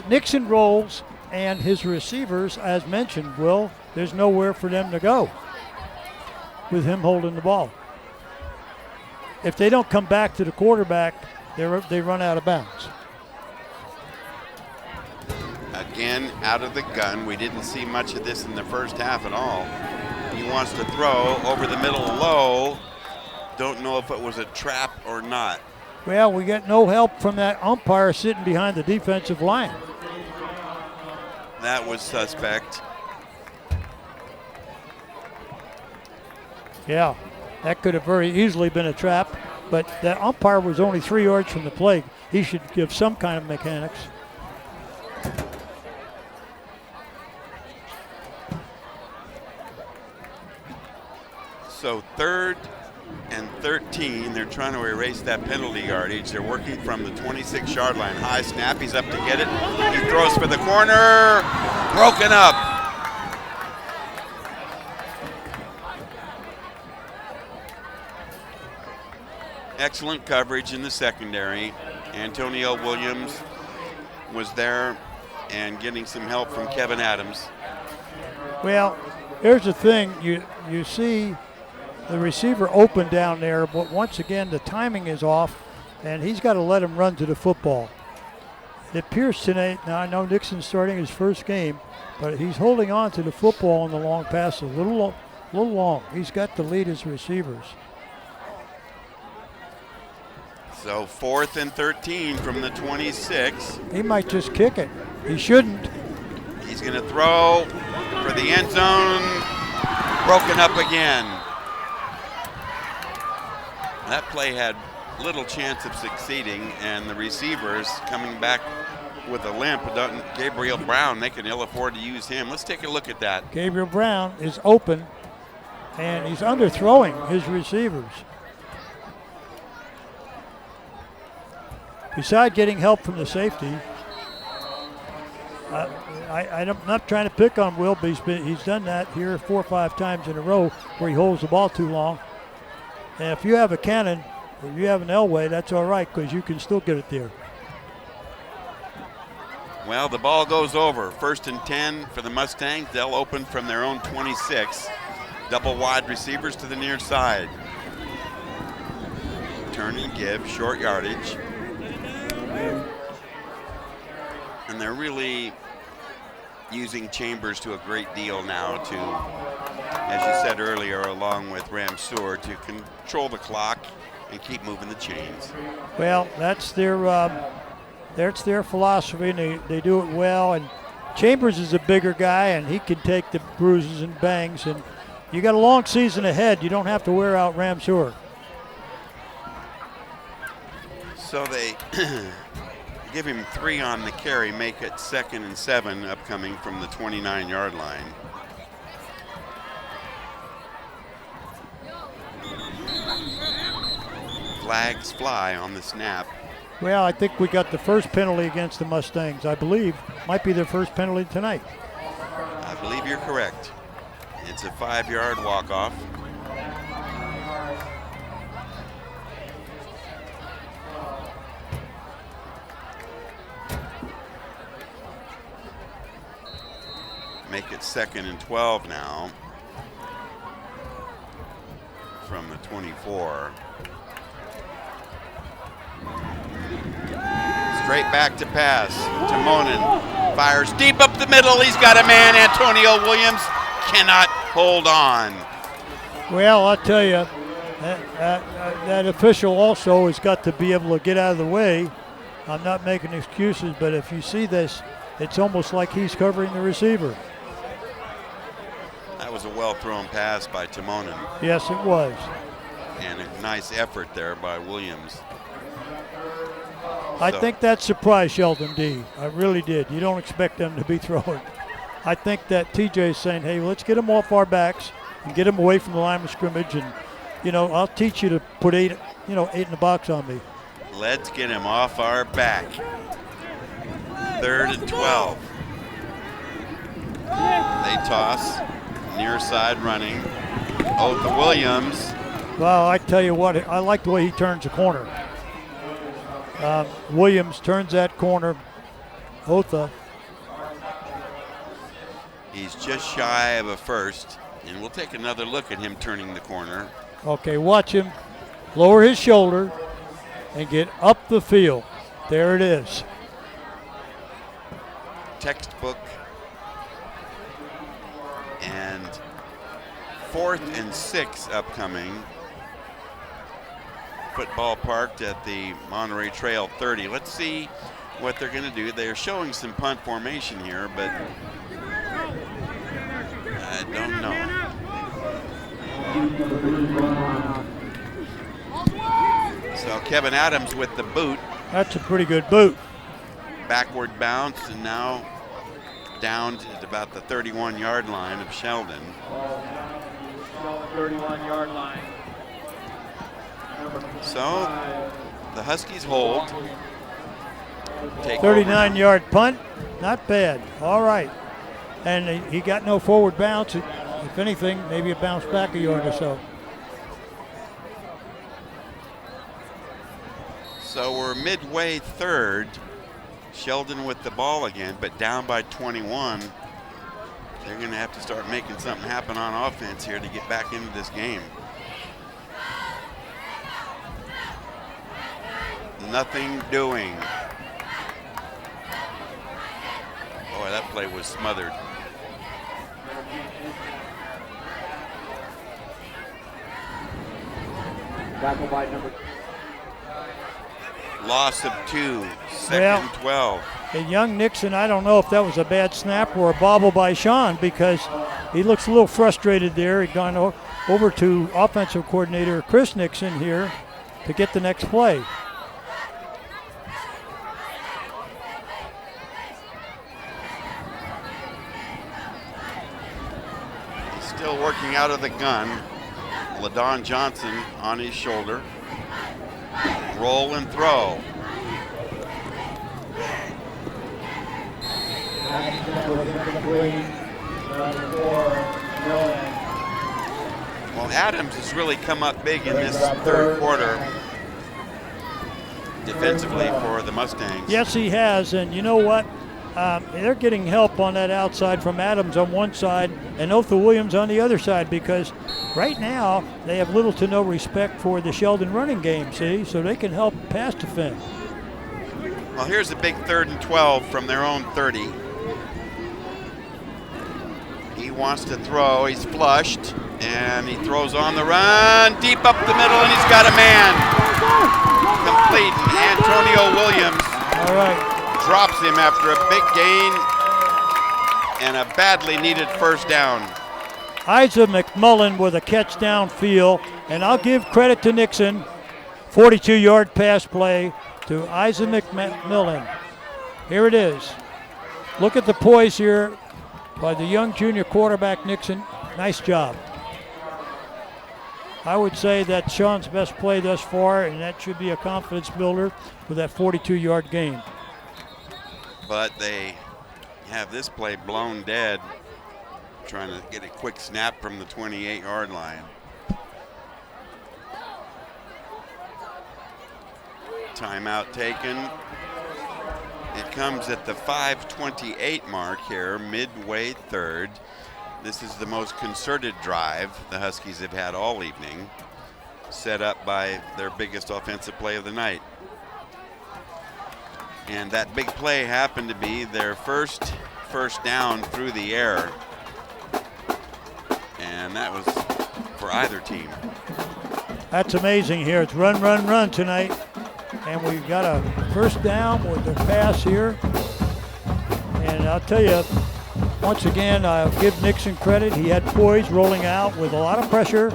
Nixon rolls, and his receivers, as mentioned, Will, there's nowhere for them to go with him holding the ball. If they don't come back to the quarterback, they run out of bounds. Again, out of the gun. We didn't see much of this in the first half at all. He wants to throw over the middle low. Don't know if it was a trap or not. Well, we got no help from that umpire sitting behind the defensive line. That was suspect. Yeah, that could have very easily been a trap, but the umpire was only 3 yards from the plate. He should give some kind of mechanics. So 3rd and 13, they're trying to erase that penalty yardage. They're working from the 26-yard line. High snap, he's up to get it. He throws for the corner, broken up. Excellent coverage in the secondary. Antonio Williams was there and getting some help from Kevin Adams. Well, here's the thing. You see the receiver open down there, but once again, the timing is off, and he's got to let him run to the football. It appears tonight, now I know Nixon's starting his first game, but he's holding on to the football on the long pass a little long. He's got to lead his receivers. So 4th and 13 from the 26. He might just kick it. He shouldn't. He's going to throw for the end zone. Broken up again. That play had little chance of succeeding, and the receivers coming back with a limp. Gabriel Brown, they can ill afford to use him. Let's take a look at that. Gabriel Brown is open, and he's underthrowing his receivers. Besides getting help from the safety, I'm not trying to pick on Will, but he's done that here 4 or 5 times in a row where he holds the ball too long. And if you have a cannon or you have an Elway, that's all right because you can still get it there. Well, the ball goes over. 1st and 10 for the Mustangs. They'll open from their own 26. Double wide receivers to the near side. Turn and give, short yardage. And they're really using Chambers to a great deal now to, as you said earlier, along with Ramseur, to control the clock and keep moving the chains. Well, that's their philosophy, and they do it well. And Chambers is a bigger guy, and he can take the bruises and bangs. And you got a long season ahead. You don't have to wear out Ramseur. So they give him 3 on the carry, make it 2nd and 7 upcoming from the 29-yard line. Flags fly on the snap. Well, I think we got the first penalty against the Mustangs. I believe might be their first penalty tonight. I believe you're correct. It's a 5-yard walk-off. Make it 2nd and 12 now from the 24. Straight back to pass. Timonen fires deep up the middle. He's got a man. Antonio Williams cannot hold on. Well, I'll tell you, that official also has got to be able to get out of the way. I'm not making excuses, but if you see this, it's almost like he's covering the receiver. That was a well-thrown pass by Timonen. Yes, it was. And a nice effort there by Williams. I think that surprised Sheldon D. I really did. You don't expect them to be throwing. I think that TJ is saying, hey, let's get them off our backs and get them away from the line of scrimmage. And, I'll teach you to put 8 in the box on me. Let's get him off our back. 3rd and 12. They toss. Near side running. Otha Williams. Well, I tell you what, I like the way he turns the corner. Williams turns that corner. Otha. He's just shy of a first, and we'll take another look at him turning the corner. Okay, watch him lower his shoulder and get up the field. There it is. Textbook. And 4th and 6 upcoming. Football parked at the Monterey Trail 30. Let's see what they're going to do. They're showing some punt formation here, but I don't know. So Kevin Adams with the boot. That's a pretty good boot. Backward bounce, and now down to about the 31-yard line of Sheldon. 31-yard line. So the Huskies hold. 39-yard punt, not bad. All right. And he got no forward bounce. If anything, maybe it bounced back a yard or so. So we're midway 3rd. Sheldon with the ball again, but down by 21. They're going to have to start making something happen on offense here to get back into this game. Nothing doing. Boy, that play was smothered. Tackle by number. Loss of 2, 2nd and 12. And young Nixon, I don't know if that was a bad snap or a bobble by Sean, because he looks a little frustrated there. He'd gone over to offensive coordinator Chris Nixon here to get the next play. He's still working out of the gun. LaDon Johnson on his shoulder. Roll and throw. Well, Adams has really come up big in this 3rd quarter defensively for the Mustangs. Yes, he has, and you know what? They're getting help on that outside from Adams on one side and Otha Williams on the other side, because right now they have little to no respect for the Sheldon running game, see? So they can help pass defend. Well, here's a big 3rd and 12 from their own 30. He wants to throw. He's flushed, and he throws on the run, deep up the middle, and he's got a man. Complete. Antonio Williams drops him after a big gain and a badly needed first down. Isaac McMullen with a catch downfield, and I'll give credit to Nixon. 42-yard pass play to Isaac McMillan. Here it is. Look at the poise here by the young junior quarterback Nixon. Nice job. I would say that's Sean's best play thus far, and that should be a confidence builder with that 42-yard gain. But they have this play blown dead, trying to get a quick snap from the 28-yard line. Timeout taken. It comes at the 5:28 mark here, midway third. This is the most concerted drive the Huskies have had all evening, set up by their biggest offensive play of the night. And that big play happened to be their first down through the air. And that was for either team. That's amazing here. It's run, run, run tonight. And we've got a first down with the pass here. And I'll tell you, once again, I'll give Nixon credit. He had poise rolling out with a lot of pressure.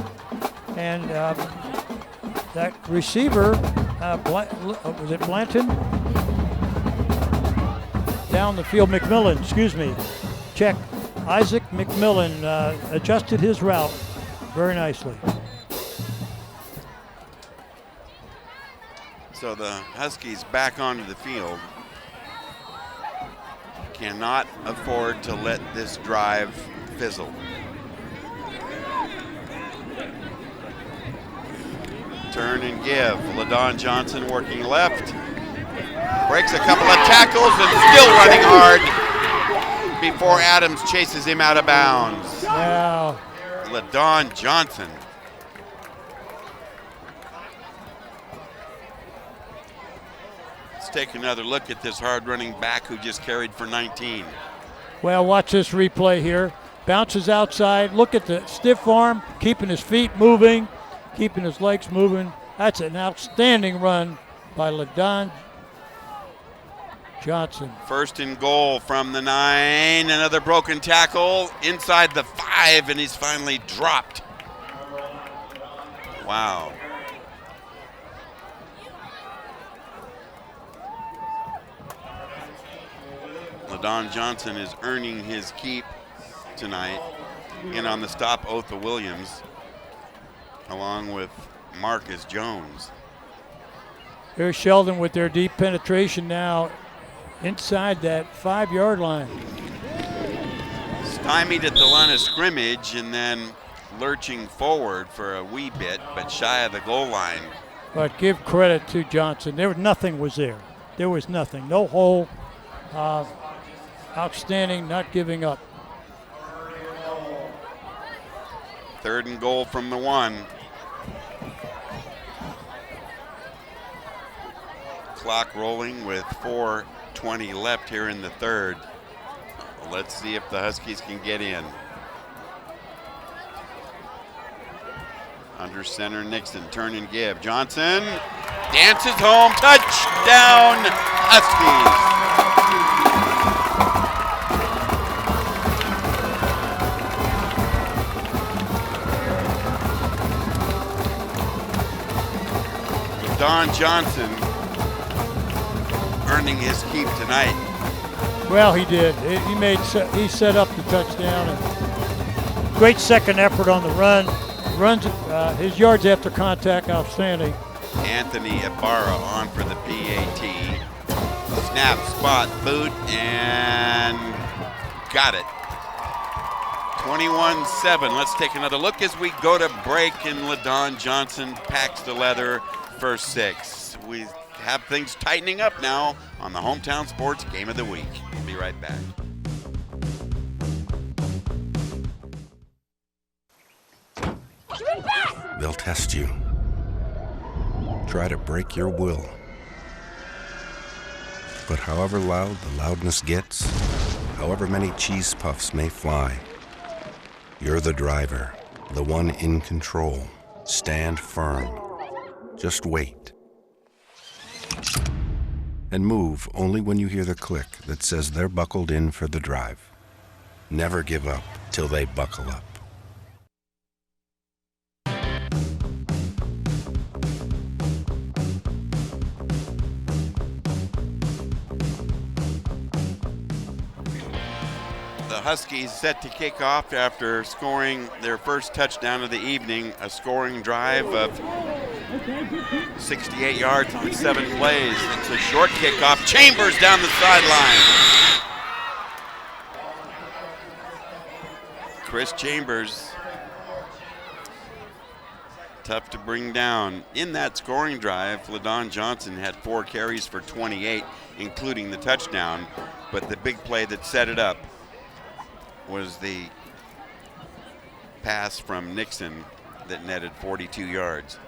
And that receiver, was it Blanton? Down the field, McMillan, excuse me. Check. Isaac McMillan adjusted his route very nicely. So the Huskies back onto the field. Cannot afford to let this drive fizzle. Turn and give. LaDon Johnson working left. Breaks a couple of tackles and still running hard before Adams chases him out of bounds. Wow. LaDon Johnson. Let's take another look at this hard running back who just carried for 19. Well, watch this replay here. Bounces outside. Look at the stiff arm, keeping his feet moving, keeping his legs moving. That's an outstanding run by LaDon Johnson. First and goal from the 9. Another broken tackle inside the 5, and he's finally dropped. Wow. LaDon Johnson is earning his keep tonight. In on the stop, Otha Williams, along with Marcus Jones. Here's Sheldon with their deep penetration now inside that 5-yard line. Stymied at the line of scrimmage and then lurching forward for a wee bit, but shy of the goal line. But give credit to Johnson. Nothing was there. There was nothing. No hole. Outstanding, not giving up. Third and goal from the 1. Clock rolling with 4:20 left here in the third. Let's see if the Huskies can get in. Under center, Nixon, turn and give. Johnson dances home, touchdown, Huskies. Don Johnson earning his keep tonight. Well, he did. He set up the touchdown. And great second effort on the run. His yards after contact outstanding. Anthony Ibarra on for the PAT. Snap, spot, boot, and got it. 21-7. Let's take another look as we go to break, and LaDon Johnson packs the leather for 6. We have things tightening up now on the Hometown Sports Game of the Week. We'll be right back. They'll test you. Try to break your will. But however loud the loudness gets, however many cheese puffs may fly, you're the driver, the one in control. Stand firm. Just wait. And move only when you hear the click that says they're buckled in for the drive. Never give up till they buckle up. The Huskies set to kick off after scoring their first touchdown of the evening, a scoring drive of 68 yards on 7 plays. It's a short kickoff. Chambers down the sideline. Chris Chambers, tough to bring down. In that scoring drive, LaDon Johnson had 4 carries for 28, including the touchdown, but the big play that set it up was the pass from Nixon that netted 42 yards.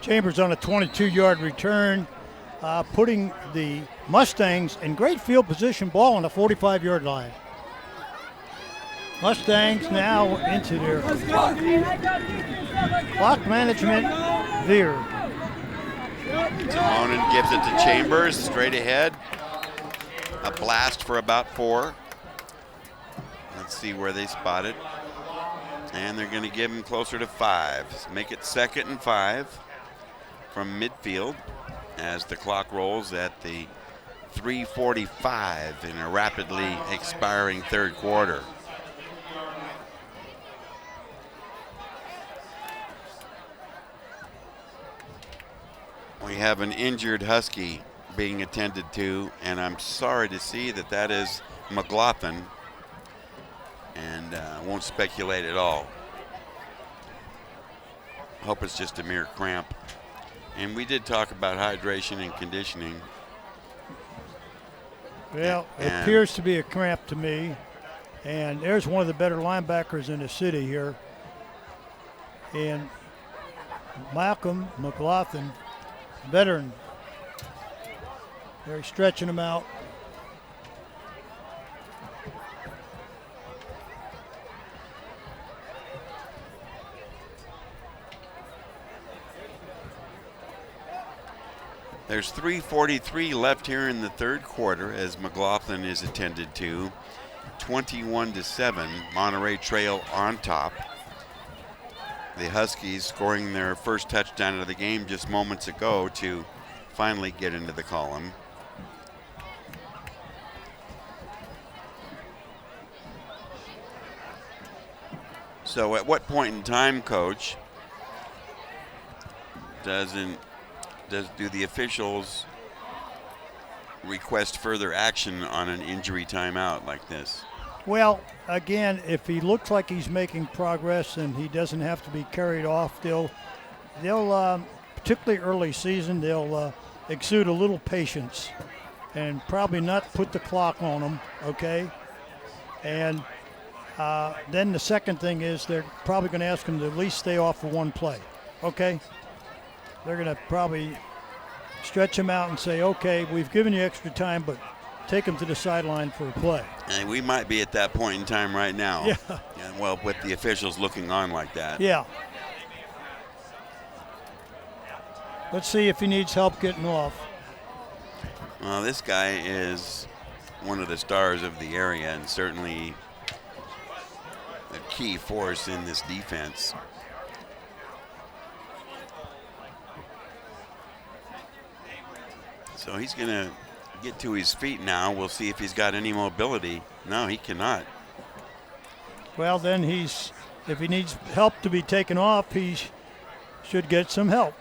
Chambers on a 22-yard return, putting the Mustangs in great field position, ball on the 45-yard line. Mustangs now into their clock management veer. Timonen gives it to Chambers, straight ahead. A blast for about 4. Let's see where they spot it. And they're going to give him closer to 5. Make it 2nd and 5 from midfield as the clock rolls at the 3:45 in a rapidly expiring third quarter. We have an injured Husky being attended to, and I'm sorry to see that that is McLaughlin, and won't speculate at all. Hope it's just a mere cramp. And we did talk about hydration and conditioning. Well, it appears to be a cramp to me, and there's one of the better linebackers in the city here, and Malcolm McLaughlin, veteran. They're stretching him out. There's 3:43 left here in the third quarter as McLaughlin is attended to. 21-7, Monterey Trail on top. The Huskies scoring their first touchdown of the game just moments ago to finally get into the column. So at what point in time, Coach, do the officials request further action on an injury timeout like this? Well, again, if he looks like he's making progress and he doesn't have to be carried off, they'll particularly early season, they'll exude a little patience and probably not put the clock on him, okay? And then the second thing is they're probably going to ask him to at least stay off for one play, okay? They're going to probably stretch him out and say, okay, we've given you extra time, but take him to the sideline for a play. And we might be at that point in time right now. Yeah. Well, with the officials looking on like that. Yeah. Let's see if he needs help getting off. Well, this guy is one of the stars of the area and certainly a key force in this defense. So he's going to get to his feet now. We'll see if he's got any mobility. No, he cannot. Well, then if he needs help to be taken off, he should get some help.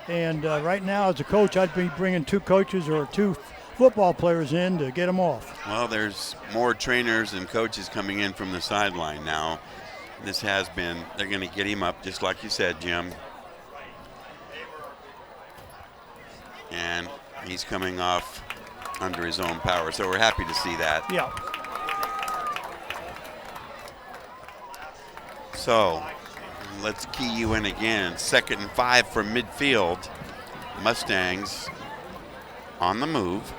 And right now, as a coach, I'd be bringing 2 coaches or 2 football players in to get him off. Well, there's more trainers and coaches coming in from the sideline now. This has been, they're going to get him up, just like you said, Jim. And he's coming off under his own power, so we're happy to see that. Yeah. So let's key you in again. 2nd and 5 from midfield. Mustangs on the move,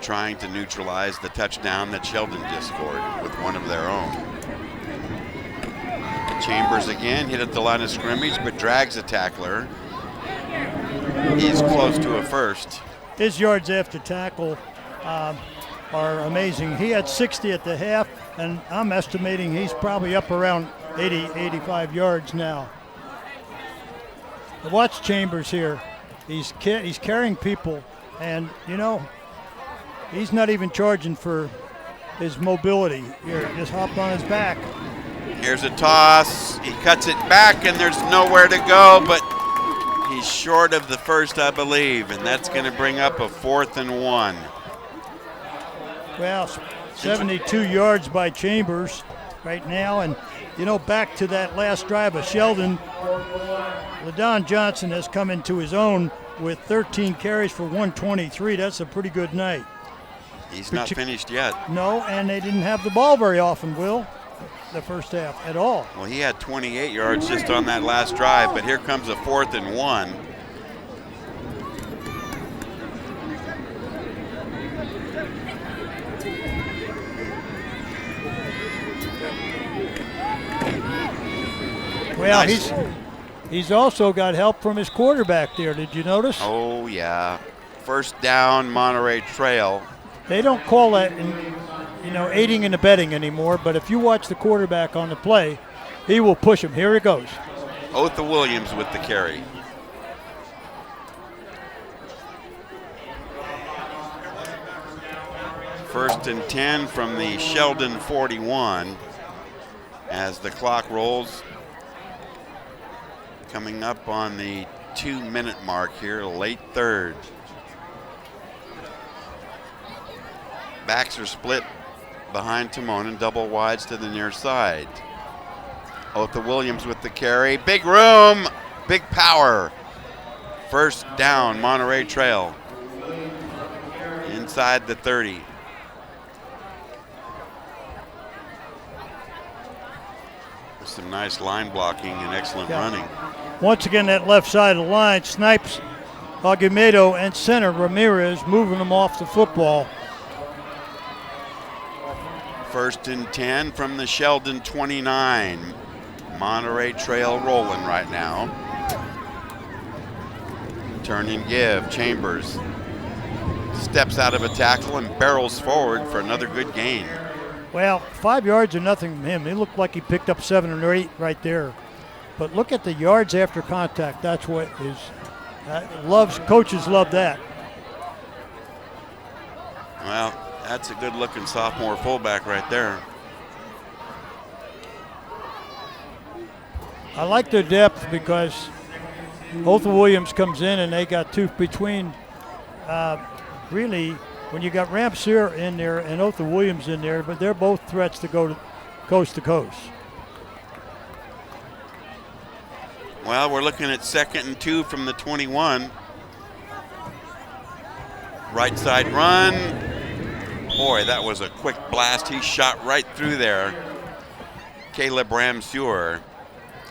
trying to neutralize the touchdown that Sheldon just scored with one of their own. Chambers again hit at the line of scrimmage, but drags a tackler. He's close to a first. His yards after tackle are amazing. He had 60 at the half, and I'm estimating he's probably up around 80, 85 yards now. But watch Chambers here. He's carrying people, and you know, he's not even charging for his mobility. Here, just hopped on his back. Here's a toss. He cuts it back, and there's nowhere to go, but he's short of the first, I believe, and that's going to bring up a 4th and 1. Well, 72 yards by Chambers right now, and you know, back to that last drive of Sheldon, LaDon Johnson has come into his own with 13 carries for 123. That's a pretty good night. He's not finished yet. No, and they didn't have the ball very often, Will, the first half at all. Well, he had 28 yards just on that last drive, but here comes a 4th and 1. Well, nice. he's also got help from his quarterback there. Did you notice? Oh, yeah. First down, Monterey Trail. They don't call that, aiding and abetting anymore, but if you watch the quarterback on the play, he will push him. Here it goes. Otha Williams with the carry. First and 10 from the Sheldon 41 as the clock rolls. Coming up on the 2-minute mark here, late third. Backs are split behind Timonen, double wides to the near side. Otha Williams with the carry. Big room, big power. First down, Monterey Trail. Inside the 30. With some nice line blocking and excellent running. Once again, that left side of the line, Snipes, Agumedo, and center Ramirez moving them off the football. First and 10 from the Sheldon 29. Monterey Trail rolling right now. Turn and give. Chambers steps out of a tackle and barrels forward for another good gain. Well, 5 yards or nothing from him. It looked like he picked up 7 or 8 right there. But look at the yards after contact. That's what coaches love that. Well, that's a good-looking sophomore fullback right there. I like their depth because Otha Williams comes in and they got two between. Really, when you got Ramseur in there and Otha Williams in there, but they're both threats to go to coast. Well, we're looking at 2nd and 2 from the 21. Right side run. Boy, that was a quick blast. He shot right through there. Caleb Ramseur.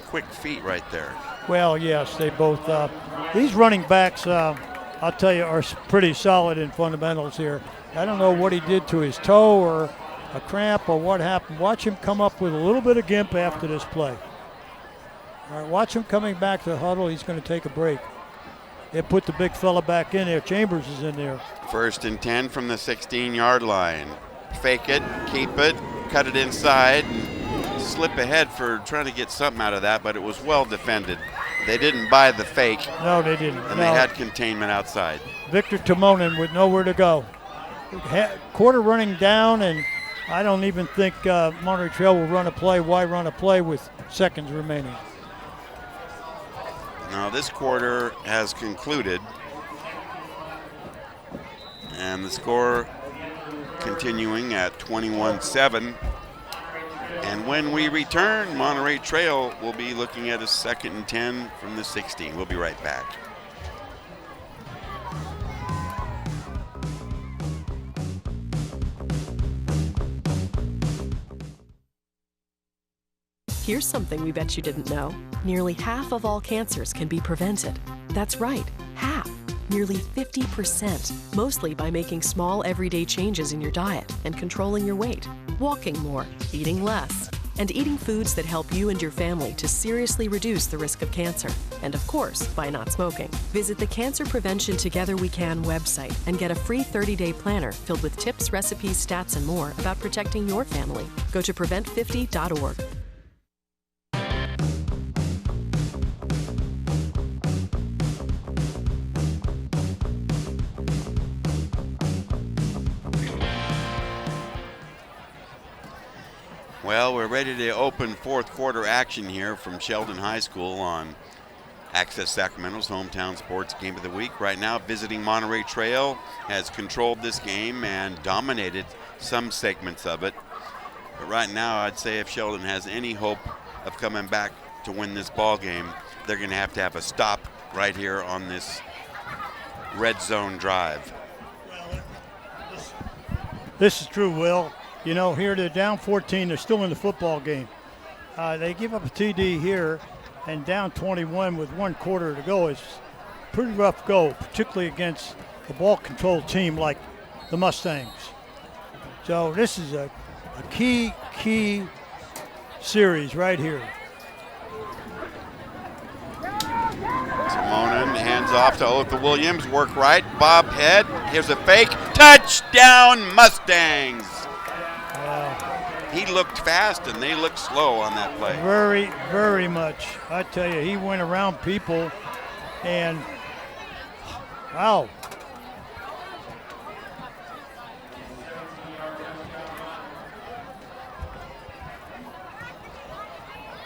Quick feet right there. Well, yes, they both. These running backs, I'll tell you, are pretty solid in fundamentals here. I don't know what he did to his toe or a cramp or what happened. Watch him come up with a little bit of gimp after this play. All right, watch him coming back to the huddle. He's going to take a break. They put the big fella back in there. Chambers is in there. First and 10 from the 16-yard line. Fake it, keep it, cut it inside, and slip ahead for trying to get something out of that, but it was well defended. They didn't buy the fake. No, they didn't. And they had containment outside. Victor Timonen with nowhere to go. Quarter running down, and I don't even think Monterey Trail will run a play. Why run a play with seconds remaining? Now this quarter has concluded, and the score continuing at 21-7. And when we return, Monterey Trail will be looking at a 2nd and 10 from the 16. We'll be right back. Here's something we bet you didn't know. Nearly half of all cancers can be prevented. That's right, half. nearly 50%, mostly by making small everyday changes in your diet and controlling your weight, walking more, eating less, and eating foods that help you and your family to seriously reduce the risk of cancer. And of course, by not smoking. Visit the Cancer Prevention Together We Can website and get a free 30-day planner filled with tips, recipes, stats, and more about protecting your family. Go to prevent50.org. Well, we're ready to open fourth quarter action here from Sheldon High School on Access Sacramento's hometown sports game of the week. Right now, visiting Monterey Trail has controlled this game and dominated some segments of it. But right now, I'd say if Sheldon has any hope of coming back to win this ball game, they're going to have a stop right here on this red zone drive. This is true, Will. You know, here they're down 14. They're still in the football game. They give up a TD here, and down 21 with 1 quarter to go is pretty rough go, particularly against a ball-controlled team like the Mustangs. So this is a key series right here. Simonin hands off to Otha Williams. Work right. Bob head. Here's a fake. Touchdown, Mustangs. He looked fast and they looked slow on that play. Very, very much. I tell you, he went around people and wow.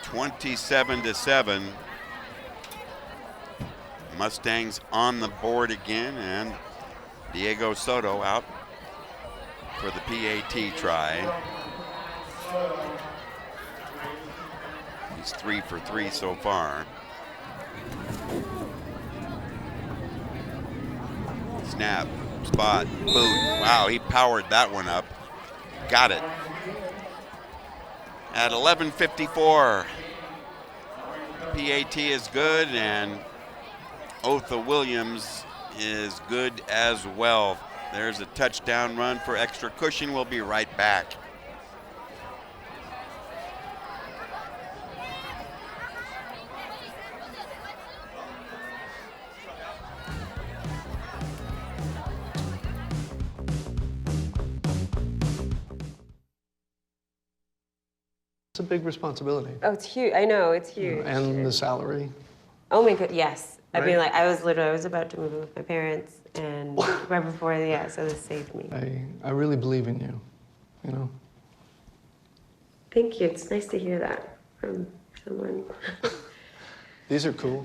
(27-7). Mustangs on the board again, and Diego Soto out for the PAT try. He's 3 for 3 so far. Snap, spot, boot. Wow, he powered that one up. Got it. At 11:54, PAT is good, and Otha Williams is good as well. There's a touchdown run for extra cushion. We'll be right back. It's a big responsibility. Oh, it's huge. I know, it's huge. And the salary. Oh my god, yes. Right? I mean, like, I was about to move in with my parents, and right before, so this saved me. I really believe in you, you know? Thank you. It's nice to hear that from someone. These are cool.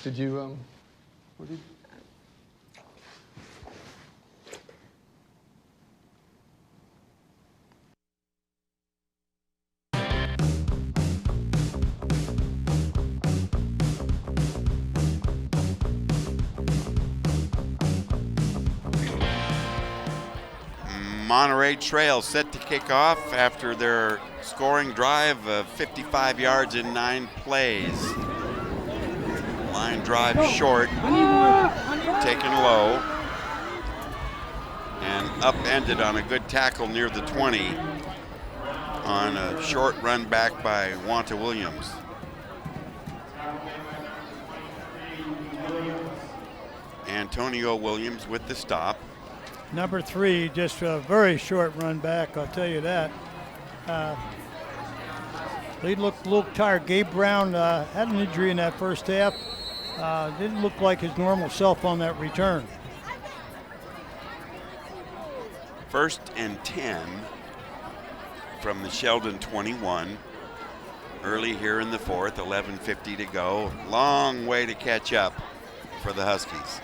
Did you, what did you? Monterey Trail set to kick off after their scoring drive of 55 yards in 9 plays. Line drive short, taken low, and upended on a good tackle near the 20 on a short run back by Wanta Williams. Antonio Williams with the stop. Number 3, just a very short run back, I'll tell you that. They looked a little tired. Gabe Brown had an injury in that first half. Didn't look like his normal self on that return. 1st and 10 from the Sheldon 21. Early here in the 4th, 11:50 to go. Long way to catch up for the Huskies.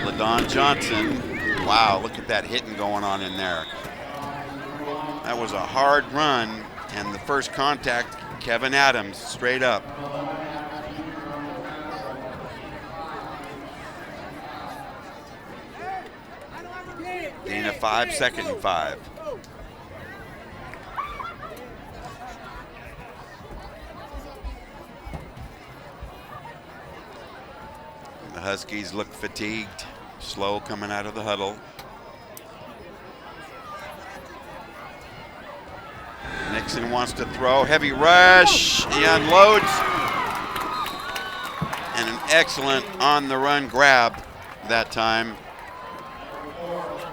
LaDon Johnson, wow, look at that hitting going on in there. That was a hard run, and the first contact, Kevin Adams, straight up. Gain of 5, 2nd and 5. Huskies look fatigued, slow coming out of the huddle. Nixon wants to throw, heavy rush, he unloads. And an excellent on-the-run grab that time.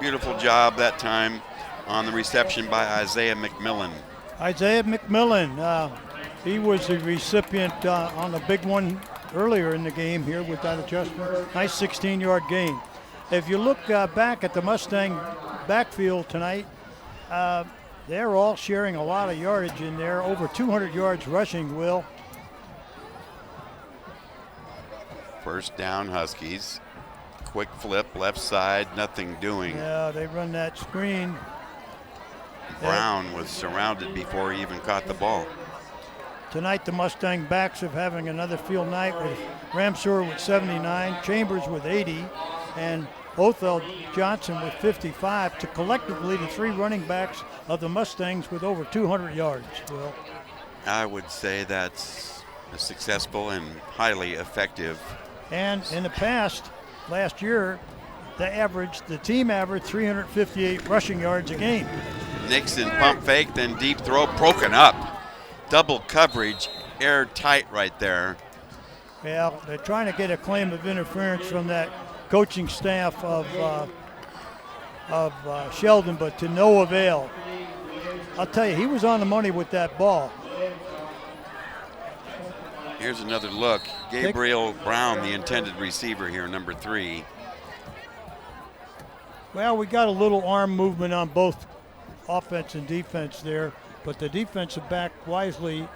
Beautiful job that time on the reception by Isaiah McMillan. Isaiah McMillan, he was the recipient on a big one earlier in the game here with that adjustment. Nice 16-yard gain. If you look back at the Mustang backfield tonight, they're all sharing a lot of yardage in there, over 200 yards rushing, Will. First down, Huskies. Quick flip, left side, nothing doing. Yeah, they run that screen. Brown was surrounded before he even caught the ball. Tonight, the Mustang backs are having another field night with Ramseur with 79, Chambers with 80, and Othel Johnson with 55 to collectively the three running backs of the Mustangs with over 200 yards, Will. I would say that's a successful and highly effective. And in the past, last year, the team averaged 358 rushing yards a game. Nixon pump fake, then deep throw, broken up. Double coverage, airtight right there. Well, they're trying to get a claim of interference from that coaching staff of Sheldon, but to no avail. I'll tell you, he was on the money with that ball. Here's another look. Gabriel Brown, the intended receiver here, number 3. Well, we got a little arm movement on both offense and defense there, but the defensive back wisely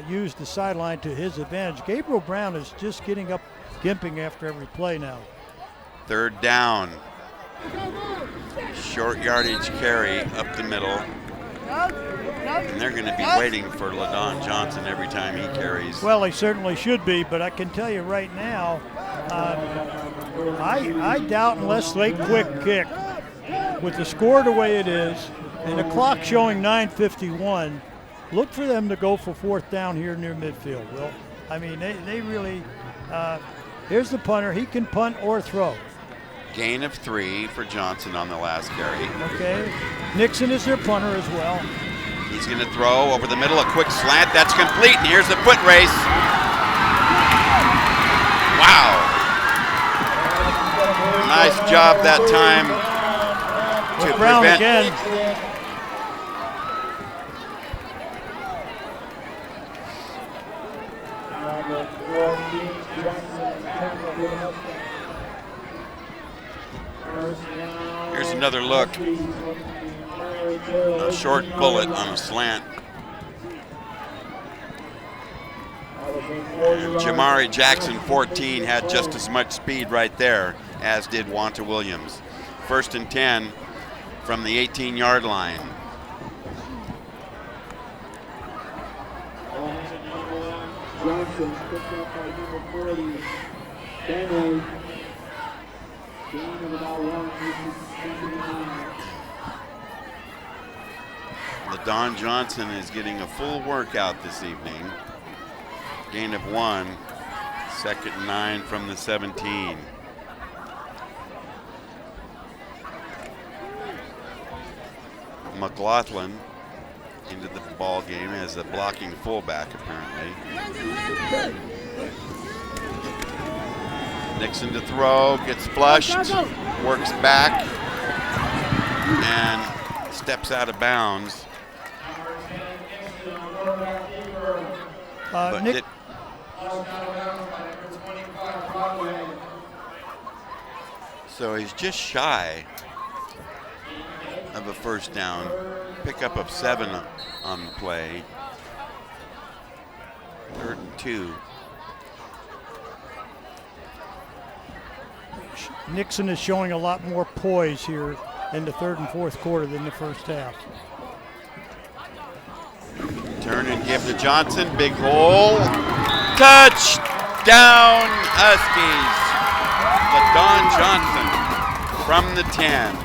used the sideline to his advantage. Gabriel Brown is just getting up, gimping after every play now. Third down. Short yardage carry up the middle. And they're going to be waiting for LaDon Johnson every time he carries. Well, they certainly should be, but I can tell you right now, I doubt unless they quick kick, with the score the way it is, and the clock showing 9:51, look for them to go for fourth down here near midfield, Will. I mean, they really, here's the punter. He can punt or throw. Gain of 3 for Johnson on the last carry. Okay. Nixon is their punter as well. He's going to throw over the middle, a quick slant. That's complete, and here's the foot race. Wow. Nice job that time to Brown prevent. Again. Here's another look. A short bullet on a slant. Jamari Jackson, 14, had just as much speed right there as did Wanta Williams. 1st and 10 from the 18-yard line. Johnson picked up by number 40. Benway. Gain of about 1. LaDon Johnson is getting a full workout this evening. Gain of 1. 2nd and 9 from the 17. McLaughlin into the ball game as a blocking fullback, apparently. Nixon to throw, gets flushed, works back, and steps out of bounds. So he's just shy of a first down. Pickup of 7 on the play. 3rd and 2. Nixon is showing a lot more poise here in the 3rd and 4th quarter than the first half. Turn and give to Johnson, big hole. Touchdown Huskies. LaDon Johnson from the 10.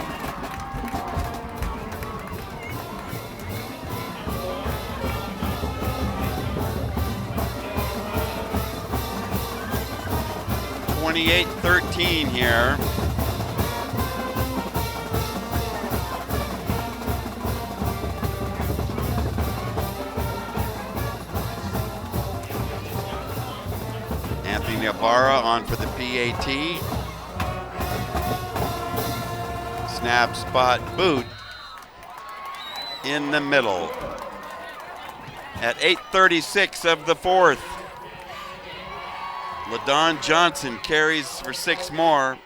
28-13 here. Anthony Ibarra on for the PAT. Snap, spot, boot in the middle. At 8:36 of the fourth, LaDon Johnson carries for 6 more,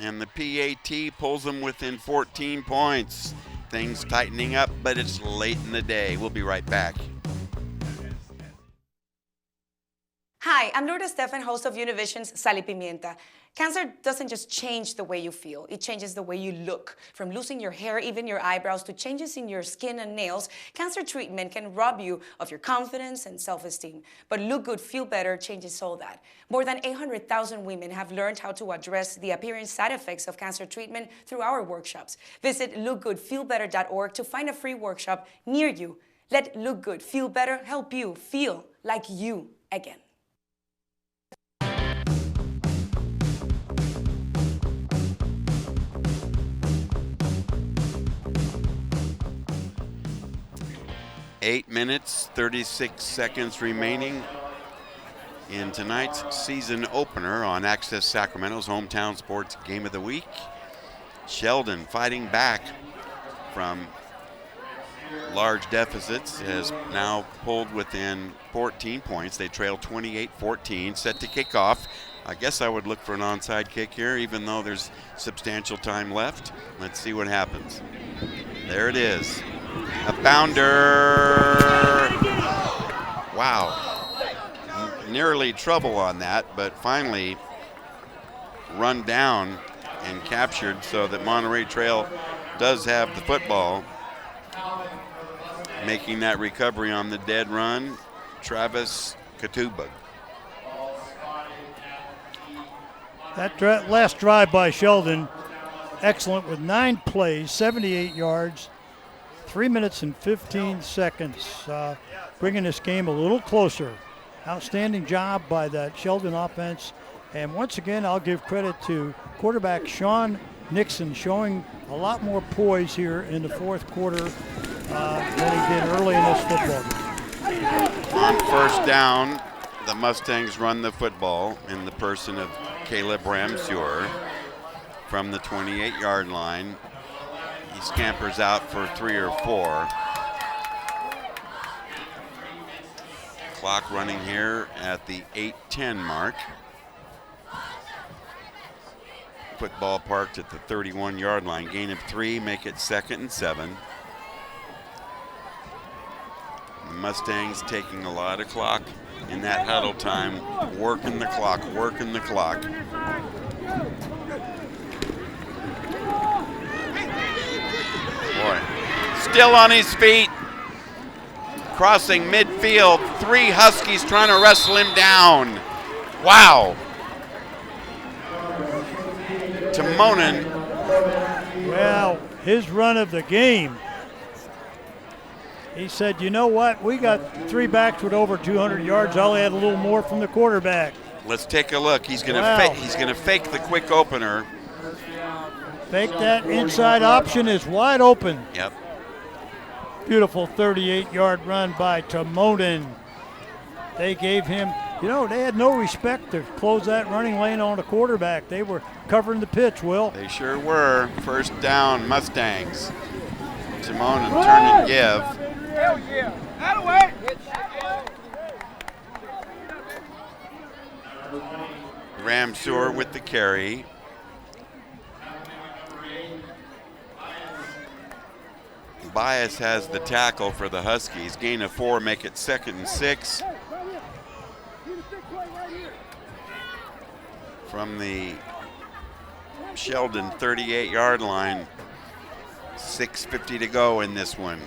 and the PAT pulls them within 14 points. Things tightening up, but it's late in the day. We'll be right back. Hi, I'm Lourdes Stefan, host of Univision's Sal y Pimienta. Cancer doesn't just change the way you feel, it changes the way you look. From losing your hair, even your eyebrows, to changes in your skin and nails, cancer treatment can rob you of your confidence and self-esteem. But Look Good, Feel Better changes all that. More than 800,000 women have learned how to address the appearance side effects of cancer treatment through our workshops. Visit lookgoodfeelbetter.org to find a free workshop near you. Let Look Good, Feel Better help you feel like you again. Eight minutes, 36 seconds remaining in tonight's season opener on Access Sacramento's Hometown Sports Game of the Week. Sheldon fighting back from large deficits has now pulled within 14 points. They trail 28-14, set to kick off. I guess I would look for an onside kick here, even though there's substantial time left. Let's see what happens. There it is. A bounder. Wow. Nearly trouble on that, but finally run down and captured so that Monterey Trail does have the football. Making that recovery on the dead run, Travis Katuba. That last drive by Sheldon, excellent with 9 plays, 78 yards, 3 minutes and 15 seconds, bringing this game a little closer. Outstanding job by that Sheldon offense. And once again, I'll give credit to quarterback Sean Nixon, showing a lot more poise here in the fourth quarter than he did early in this football game. On first down, the Mustangs run the football in the person of Caleb Ramseur from the 28-yard line. He scampers out for 3 or 4. Clock running here at the 8:10 mark. Football parked at the 31-yard line. Gain of 3, make it 2nd and 7. The Mustangs taking a lot of clock in that huddle time, working the clock, working the clock. Boy, still on his feet, crossing midfield. 3 Huskies trying to wrestle him down. Wow. Timonen. Well, his run of the game. He said, you know what? We got 3 backs with over 200 yards. I'll add a little more from the quarterback. Let's take a look. He's going to he's going to fake the quick opener. Fake that inside option is wide open. Yep. Beautiful 38-yard run by Timonen. They gave him, you know, they had no respect to close that running lane on the quarterback. They were covering the pitch, Will. They sure were. First down, Mustangs. Timonen turn and give. Hell yeah. Out of the way. Ramseur with the carry. Bias has the tackle for the Huskies. Gain of 4, make it 2nd and 6. From the Sheldon 38-yard line. 6:50 to go in this one.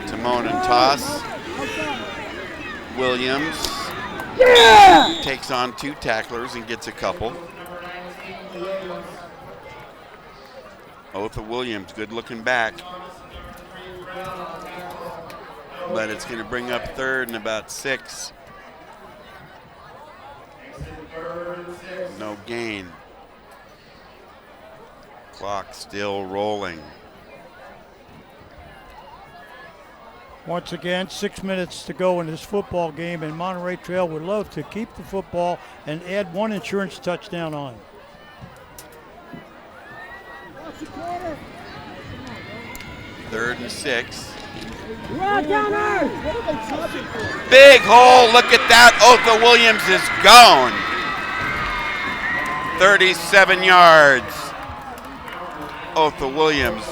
Timonen toss. Williams takes on 2 tacklers and gets a couple. Otha Williams, good looking back. But it's going to bring up 3rd and about 6. No gain. Clock still rolling. Once again, 6 minutes to go in this football game, and Monterey Trail would love to keep the football and add one insurance touchdown on. Third and 6. Big Big hole, look at that. Otha Williams is gone. 37 yards. Otha Williams.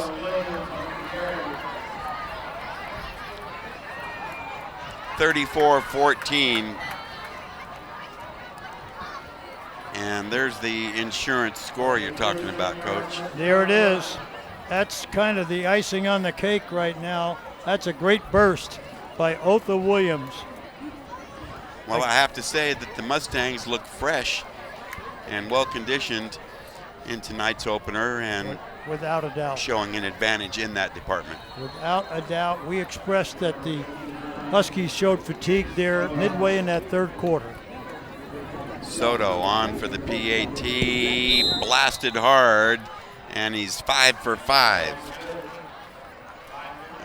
(34-14). And there's the insurance score you're talking about, Coach. There it is. That's kind of the icing on the cake right now. That's a great burst by Otha Williams. Well, I have to say that the Mustangs look fresh and well conditioned in tonight's opener, and without a doubt showing an advantage in that department. Without a doubt. We expressed that the Huskies showed fatigue there midway in that third quarter. Soto on for the PAT, blasted hard, and he's 5 for 5.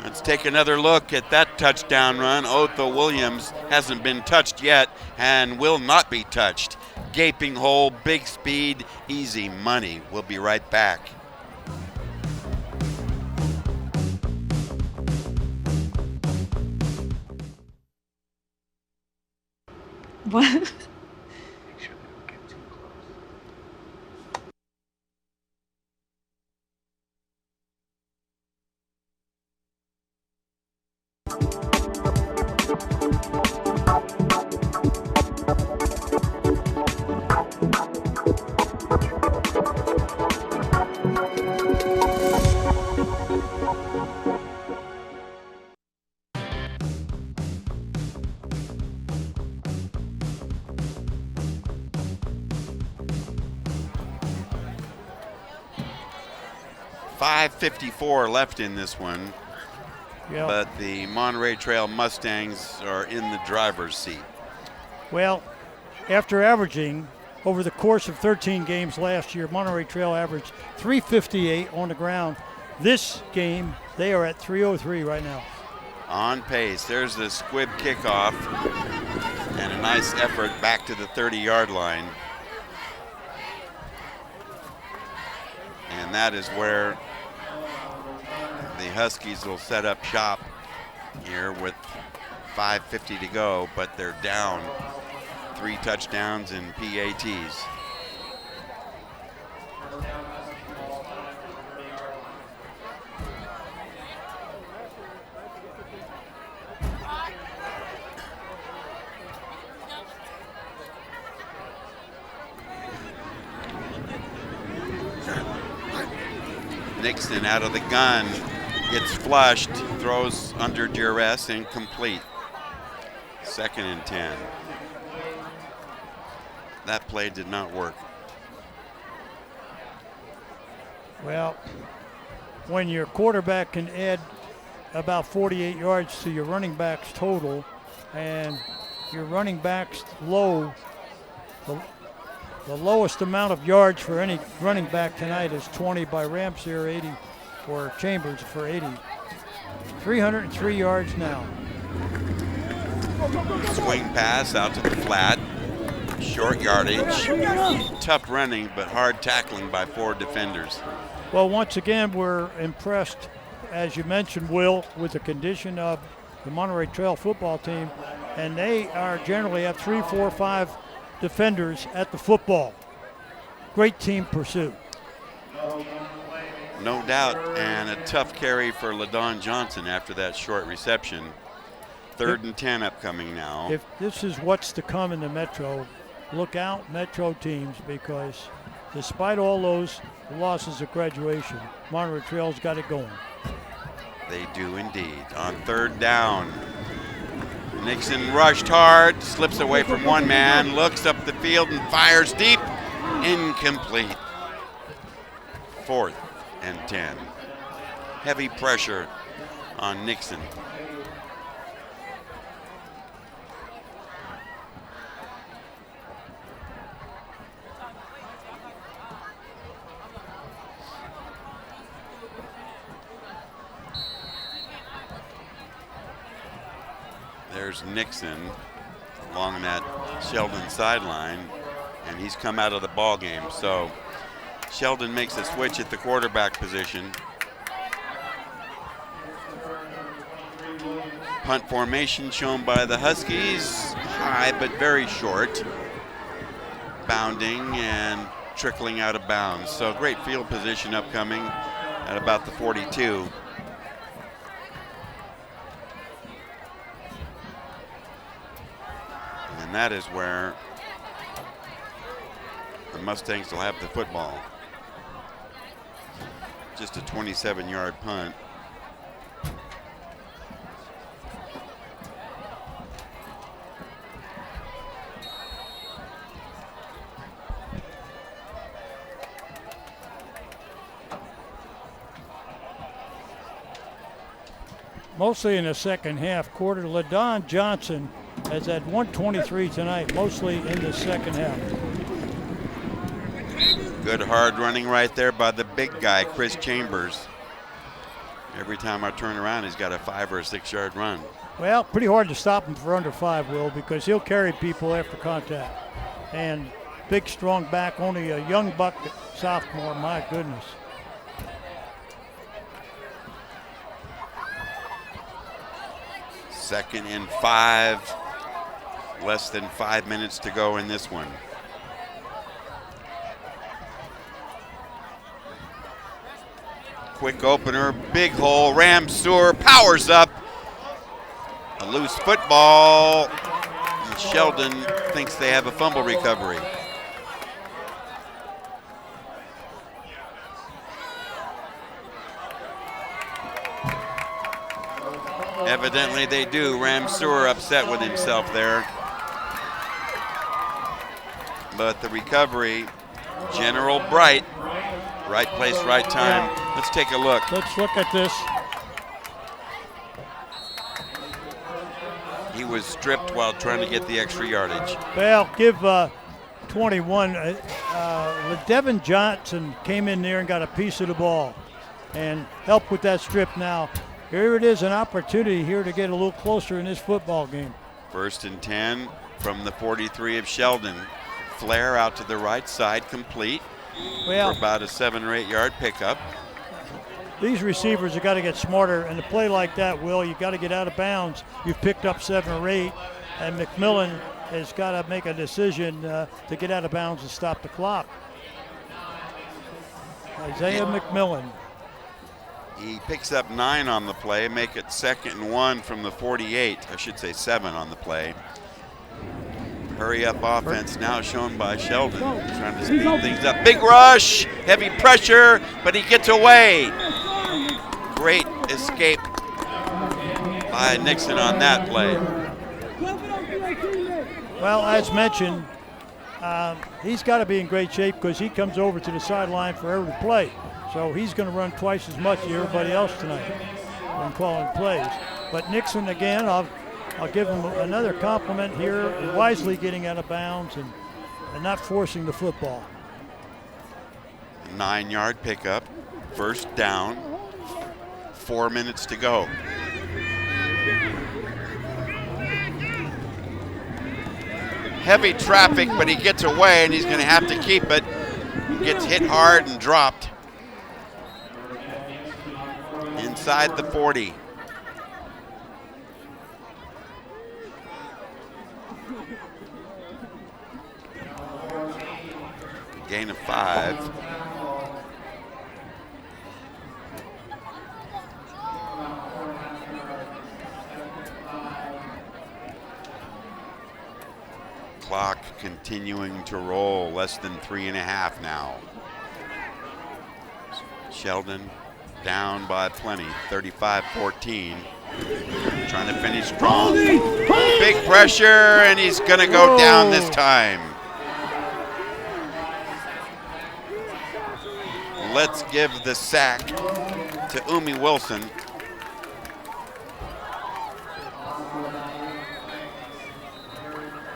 Let's take another look at that touchdown run. Otha Williams hasn't been touched yet and will not be touched. Gaping hole, big speed, easy money. We'll be right back. What? 5:54 left in this one, Yep. but the Monterey Trail Mustangs are in the driver's seat. Well, after averaging over the course of 13 games last year, Monterey Trail averaged 358 on the ground. This game, they are at 303 right now. On pace. There's the squib kickoff and a nice effort back to the 30-yard line. And that is where the Huskies will set up shop here with 5:50 to go, but they're down 3 touchdowns and PATs. Nixon out of the gun, gets flushed, throws under duress, incomplete. 2nd and 10. That play did not work. Well, when your quarterback can add about 48 yards to your running backs total, and your running backs low, the lowest amount of yards for any running back tonight is 20 by Ramsier, 80 for Chambers for 80. 303 yards now. Swing pass out to the flat. Short yardage. Tough running, but hard tackling by 4 defenders. Well, once again, we're impressed, as you mentioned, Will, with the condition of the Monterey Trail football team, and they are generally have 3, 4, 5 defenders at the football. Great team pursuit. No doubt, and a tough carry for LaDon Johnson after that short reception. 3rd and 10 upcoming now. If this is what's to come in the Metro, look out, Metro teams, because despite all those losses at graduation, Monterey Trail's got it going. They do indeed. On 3rd down, Nixon rushed hard, slips away from one man, looks up the field and fires deep. Incomplete. 4th and 10. Heavy pressure on Nixon. There's Nixon along that Sheldon sideline, and he's come out of the ball game. So Sheldon makes a switch at the quarterback position. Punt formation shown by the Huskies, high but very short, bounding and trickling out of bounds. So great field position upcoming at about the 42. And that is where the Mustangs will have the football. Just a 27-yard punt. Mostly in the second half quarter. LaDon Johnson has had 123 tonight, mostly in the second half. Good hard running right there by the big guy, Chris Chambers. Every time I turn around, he's got a 5 or a 6 yard run. Well, pretty hard to stop him for under 5, Will, because he'll carry people after contact. And big, strong back, only a young buck sophomore, my goodness. Second and 5, less than 5 minutes to go in this one. Quick opener, big hole, Ramseur powers up. A loose football, and Sheldon thinks they have a fumble recovery. Evidently they do. Ramseur upset with himself there. But the recovery, General Bright, right place, right time. Let's take a look. Let's look at this. He was stripped while trying to get the extra yardage. Well, give 21. Devin Johnson came in there and got a piece of the ball and helped with that strip now. Here it is, an opportunity here to get a little closer in this football game. 1st and 10 from the 43 of Sheldon. Flare out to the right side, complete for about a 7 or 8 yard pickup. These receivers have got to get smarter, and to play like that, Will, you've got to get out of bounds. You've picked up 7 or 8, and McMillan has got to make a decision to get out of bounds and stop the clock. Isaiah McMillan. He picks up 9 on the play, make it 2nd and 1 from the 48. I should say 7 on the play. Hurry up offense now shown by Sheldon. Trying to speed things up. Big rush, heavy pressure, but he gets away. Great escape by Nixon on that play. Well, as mentioned, he's got to be in great shape because he comes over to the sideline for every play. So he's going to run twice as much as everybody else tonight when calling plays. But Nixon, again, I'll give him another compliment here, wisely getting out of bounds and not forcing the football. 9 yard pickup, 1st down, 4 minutes to go. Heavy traffic, but he gets away and he's going to have to keep it. Gets hit hard and dropped. Inside the 40. Gain of 5. Clock continuing to roll, less than 3.5 now. Sheldon down by plenty, 35-14. Trying to finish strong. Big pressure, and he's going to go down this time. Let's give the sack to Umi Wilson.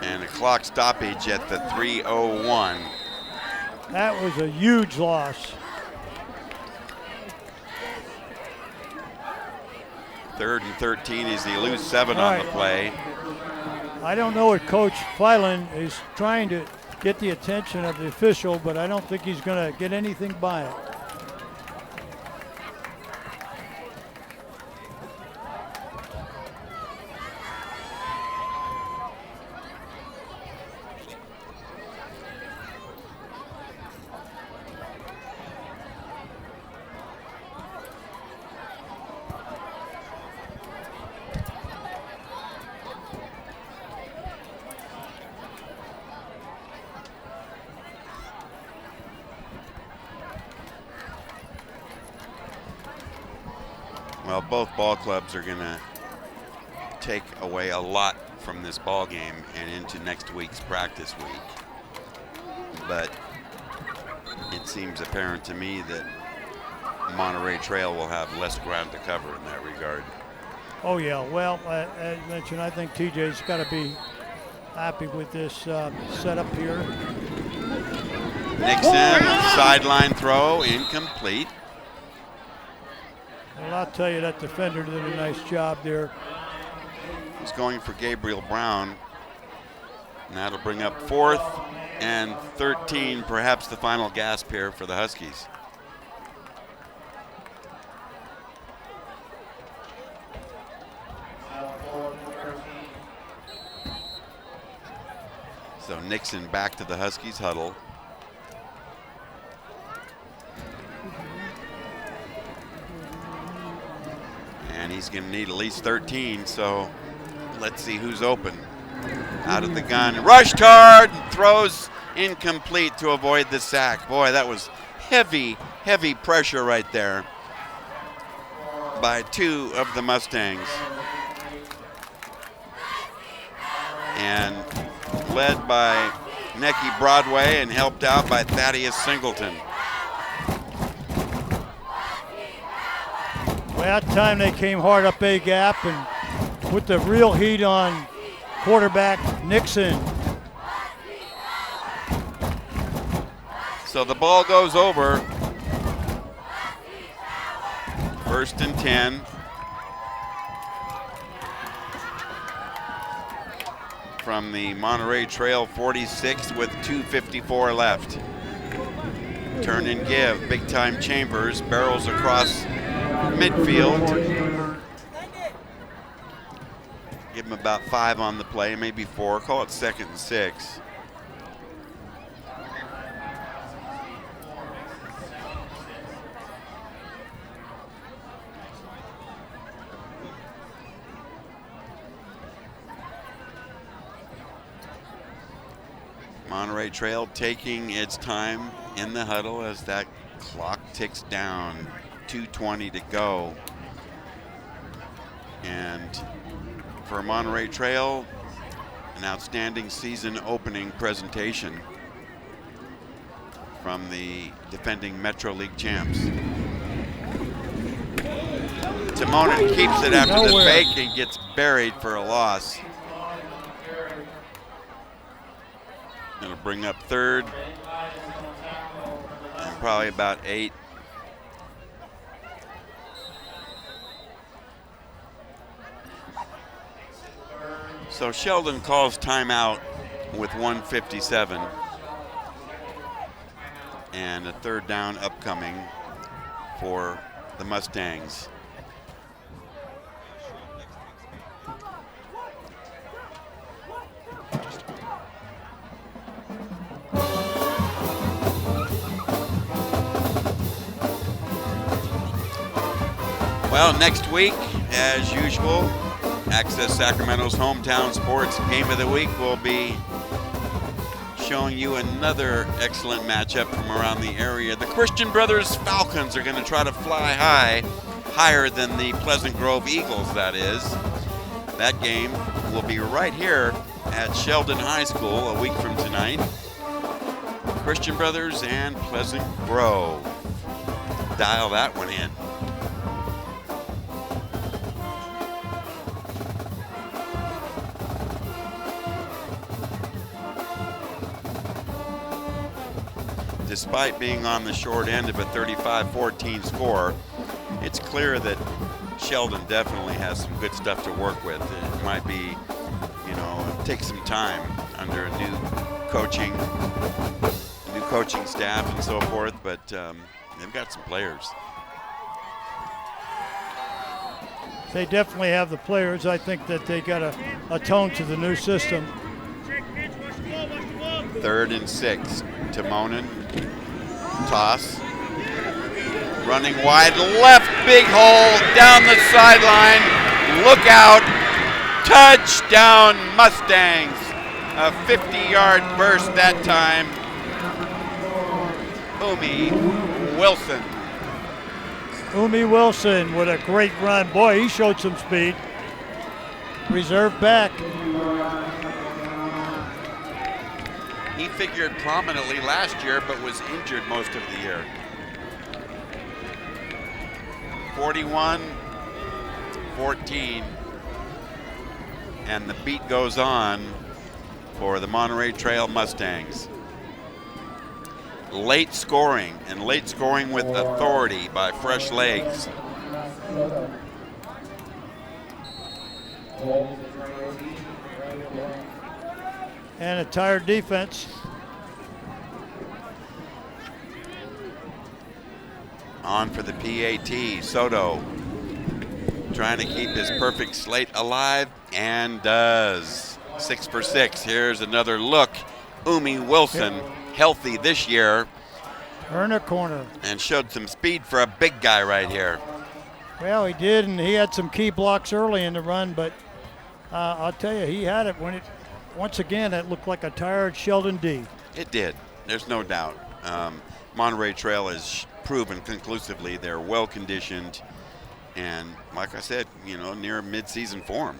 And a clock stoppage at the 3:01. That was a huge loss. 3rd and 13 as they lose 7 on the play. I don't know what Coach Filan is trying to get the attention of the official, but I don't think he's going to get anything by it. Well, both ball clubs are going to take away a lot from this ball game and into next week's practice week. But it seems apparent to me that Monterey Trail will have less ground to cover in that regard. Oh, yeah. Well, as mentioned, I think TJ's got to be happy with this setup here. Nixon, sideline throw, incomplete. Well, I'll tell you, that defender did a nice job there. He's going for Gabriel Brown. And that'll bring up 4th and 13, perhaps the final gasp here for the Huskies. So Nixon back to the Huskies huddle. And he's going to need at least 13, so let's see who's open. Out of the gun, rushed hard, throws incomplete to avoid the sack. Boy, that was heavy, heavy pressure right there by 2 of the Mustangs. And led by Necky Broadway and helped out by Thaddeus Singleton. Well, that time they came hard up A gap and put the real heat on quarterback Nixon. So the ball goes over. 1st and 10. From the Monterey Trail 46 with 2:54 left. Turn and give, big time Chambers, barrels across midfield. Give him about 5 on the play, maybe 4, call it 2nd and 6. Monterey Trail taking its time in the huddle as that clock ticks down. 2:20 to go. And for Monterey Trail, an outstanding season opening presentation from the defending Metro League champs. Timonen keeps it after the fake and gets buried for a loss. It'll bring up 3rd and probably about 8. So Sheldon calls timeout with 1:57 and a 3rd down upcoming for the Mustangs. Well, next week, as usual, Access Sacramento's Hometown Sports Game of the Week will be showing you another excellent matchup from around the area. The Christian Brothers Falcons are going to try to fly high, higher than the Pleasant Grove Eagles, that is. That game will be right here at Sheldon High School a week from tonight. Christian Brothers and Pleasant Grove. Dial that one in. Despite being on the short end of a 35-14 score, it's clear that Sheldon definitely has some good stuff to work with. It might be you know, it takes some time under a new coaching staff and so forth, but they've got some players. They definitely have the players. I think that they got to atone to the new system. 3rd and 6. Timonen. Toss. Running wide left, big hole down the sideline. Look out. Touchdown Mustangs. A 50-yard burst that time. Umi Wilson. Umi Wilson with a great run. Boy, he showed some speed. Reserve back. He figured prominently last year, but was injured most of the year. 41-14. And the beat goes on for the Monterey Trail Mustangs. Late scoring with authority by fresh legs. And a tired defense. On for the PAT, Soto trying to keep his perfect slate alive, and does. 6 for 6. Here's another look. Umi Wilson, healthy this year. Turn a corner. And showed some speed for a big guy right here. Well, he did, and he had some key blocks early in the run, but I'll tell you, he had it when it, once again, it looked like a tired Sheldon D. It did. There's no doubt. Monterey Trail has proven conclusively they're well conditioned, and like I said, you know, near mid-season form.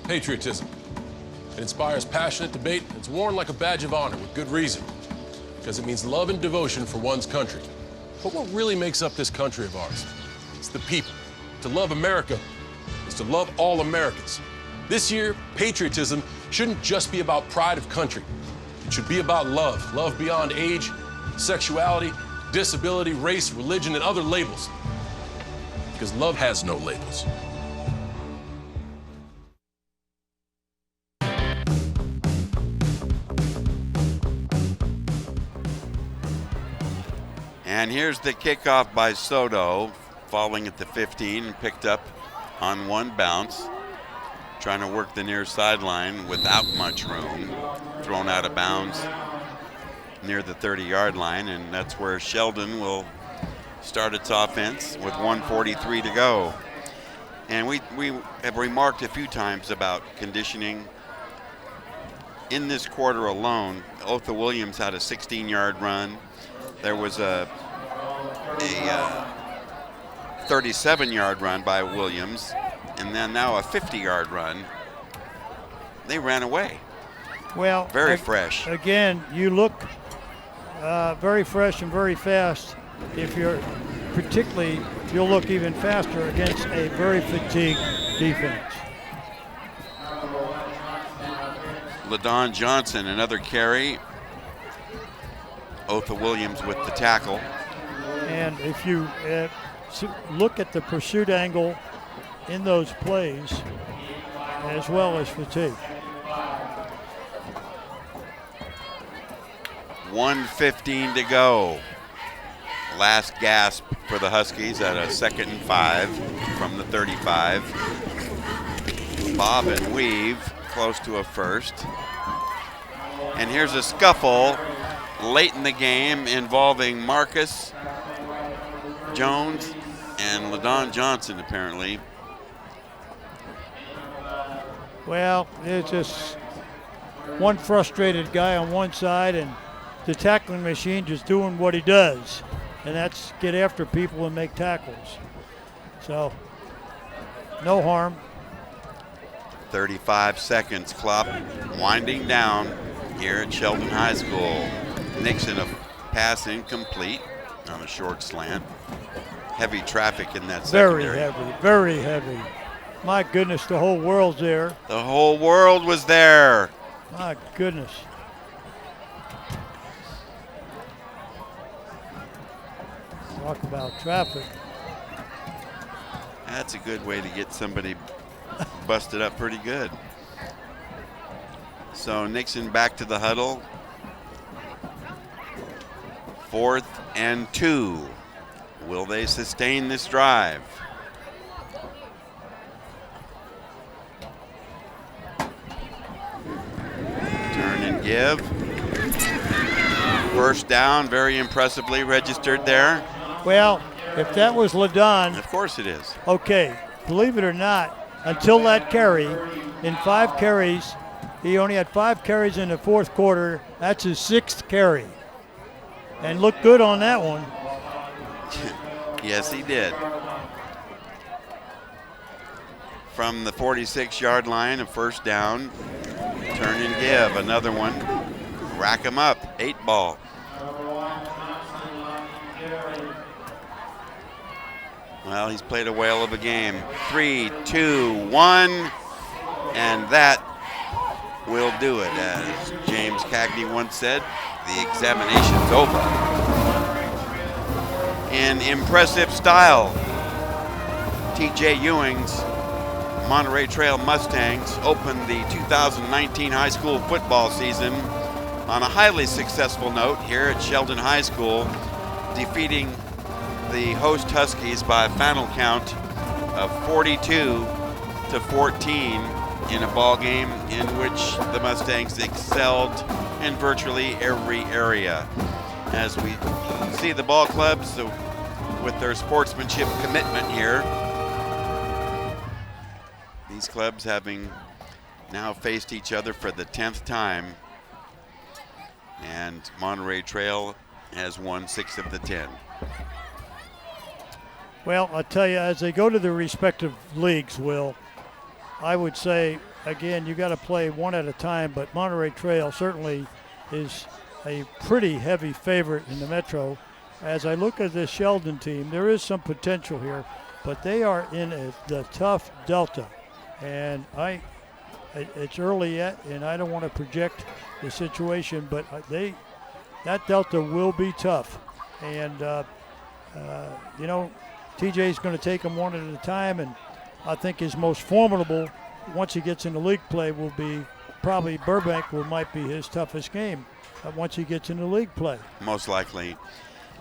Patriotism. It inspires passionate debate. It's worn like a badge of honor with good reason, because it means love and devotion for one's country. But what really makes up this country of ours? It's the people. To love America is to love all Americans. This year, patriotism shouldn't just be about pride of country. It should be about love. Love beyond age, sexuality, disability, race, religion, and other labels. Because love has no labels. And here's the kickoff by Soto, falling at the 15 and picked up on one bounce. Trying to work the near sideline without much room. Thrown out of bounds near the 30-yard line, and that's where Sheldon will start its offense with 1:43 to go. And we have remarked a few times about conditioning. In this quarter alone, Otha Williams had a 16-yard run. There was a 37-yard run by Williams, and then now a 50-yard run. They ran away. Well, very fresh. Again, you look very fresh and very fast. If you're particularly, you'll look even faster against a very fatigued defense. LaDon Johnson, another carry. Otha Williams with the tackle. And if you look at the pursuit angle in those plays, as well as fatigue. 1:15 to go. Last gasp for the Huskies at a 2nd and 5 from the 35. Bob and weave, close to a first. And here's a scuffle late in the game involving Marcus Jones and LaDon Johnson, apparently. Well, it's just one frustrated guy on one side and the tackling machine just doing what he does, and that's get after people and make tackles. So, no harm. 35 seconds, clock winding down here at Sheldon High School. Nixon, a pass incomplete on a short slant. Heavy traffic in that secondary. Very heavy, very heavy. My goodness, the whole world's there. The whole world was there. My goodness. Talk about traffic. That's a good way to get somebody busted up pretty good. So Nixon back to the huddle. 4th and 2. Will they sustain this drive? Turn and give. First down, very impressively registered there. Well, if that was LaDon. Of course it is. Okay, believe it or not, until that carry, in 5 carries, he only had 5 carries in the 4th quarter. That's his 6th carry. And looked good on that one. Yes, he did. From the 46-yard line, a first down. Turn and give, another one. Rack him up, 8 ball. Well, he's played a whale of a game. 3, 2, 1, and that will do it. As James Cagney once said, the examination's over. In impressive style, TJ Ewing's Monterey Trail Mustangs opened the 2019 high school football season on a highly successful note here at Sheldon High School, defeating the host Huskies by a final count of 42-14 in a ball game in which the Mustangs excelled in virtually every area. As we see the ball clubs with their sportsmanship commitment here, these clubs having now faced each other for the 10th time, and Monterey Trail has won 6 of the 10. Well, I'll tell you, as they go to their respective leagues, Will, I would say, again, you got to play one at a time, but Monterey Trail certainly is a pretty heavy favorite in the Metro. As I look at this Sheldon team, there is some potential here, but they are in the tough Delta. And it's early yet, and I don't want to project the situation, but that Delta will be tough. And, TJ's going to take them one at a time, and I think his most formidable, once he gets into league play, will be probably Burbank might be his toughest game once he gets into league play. Most likely.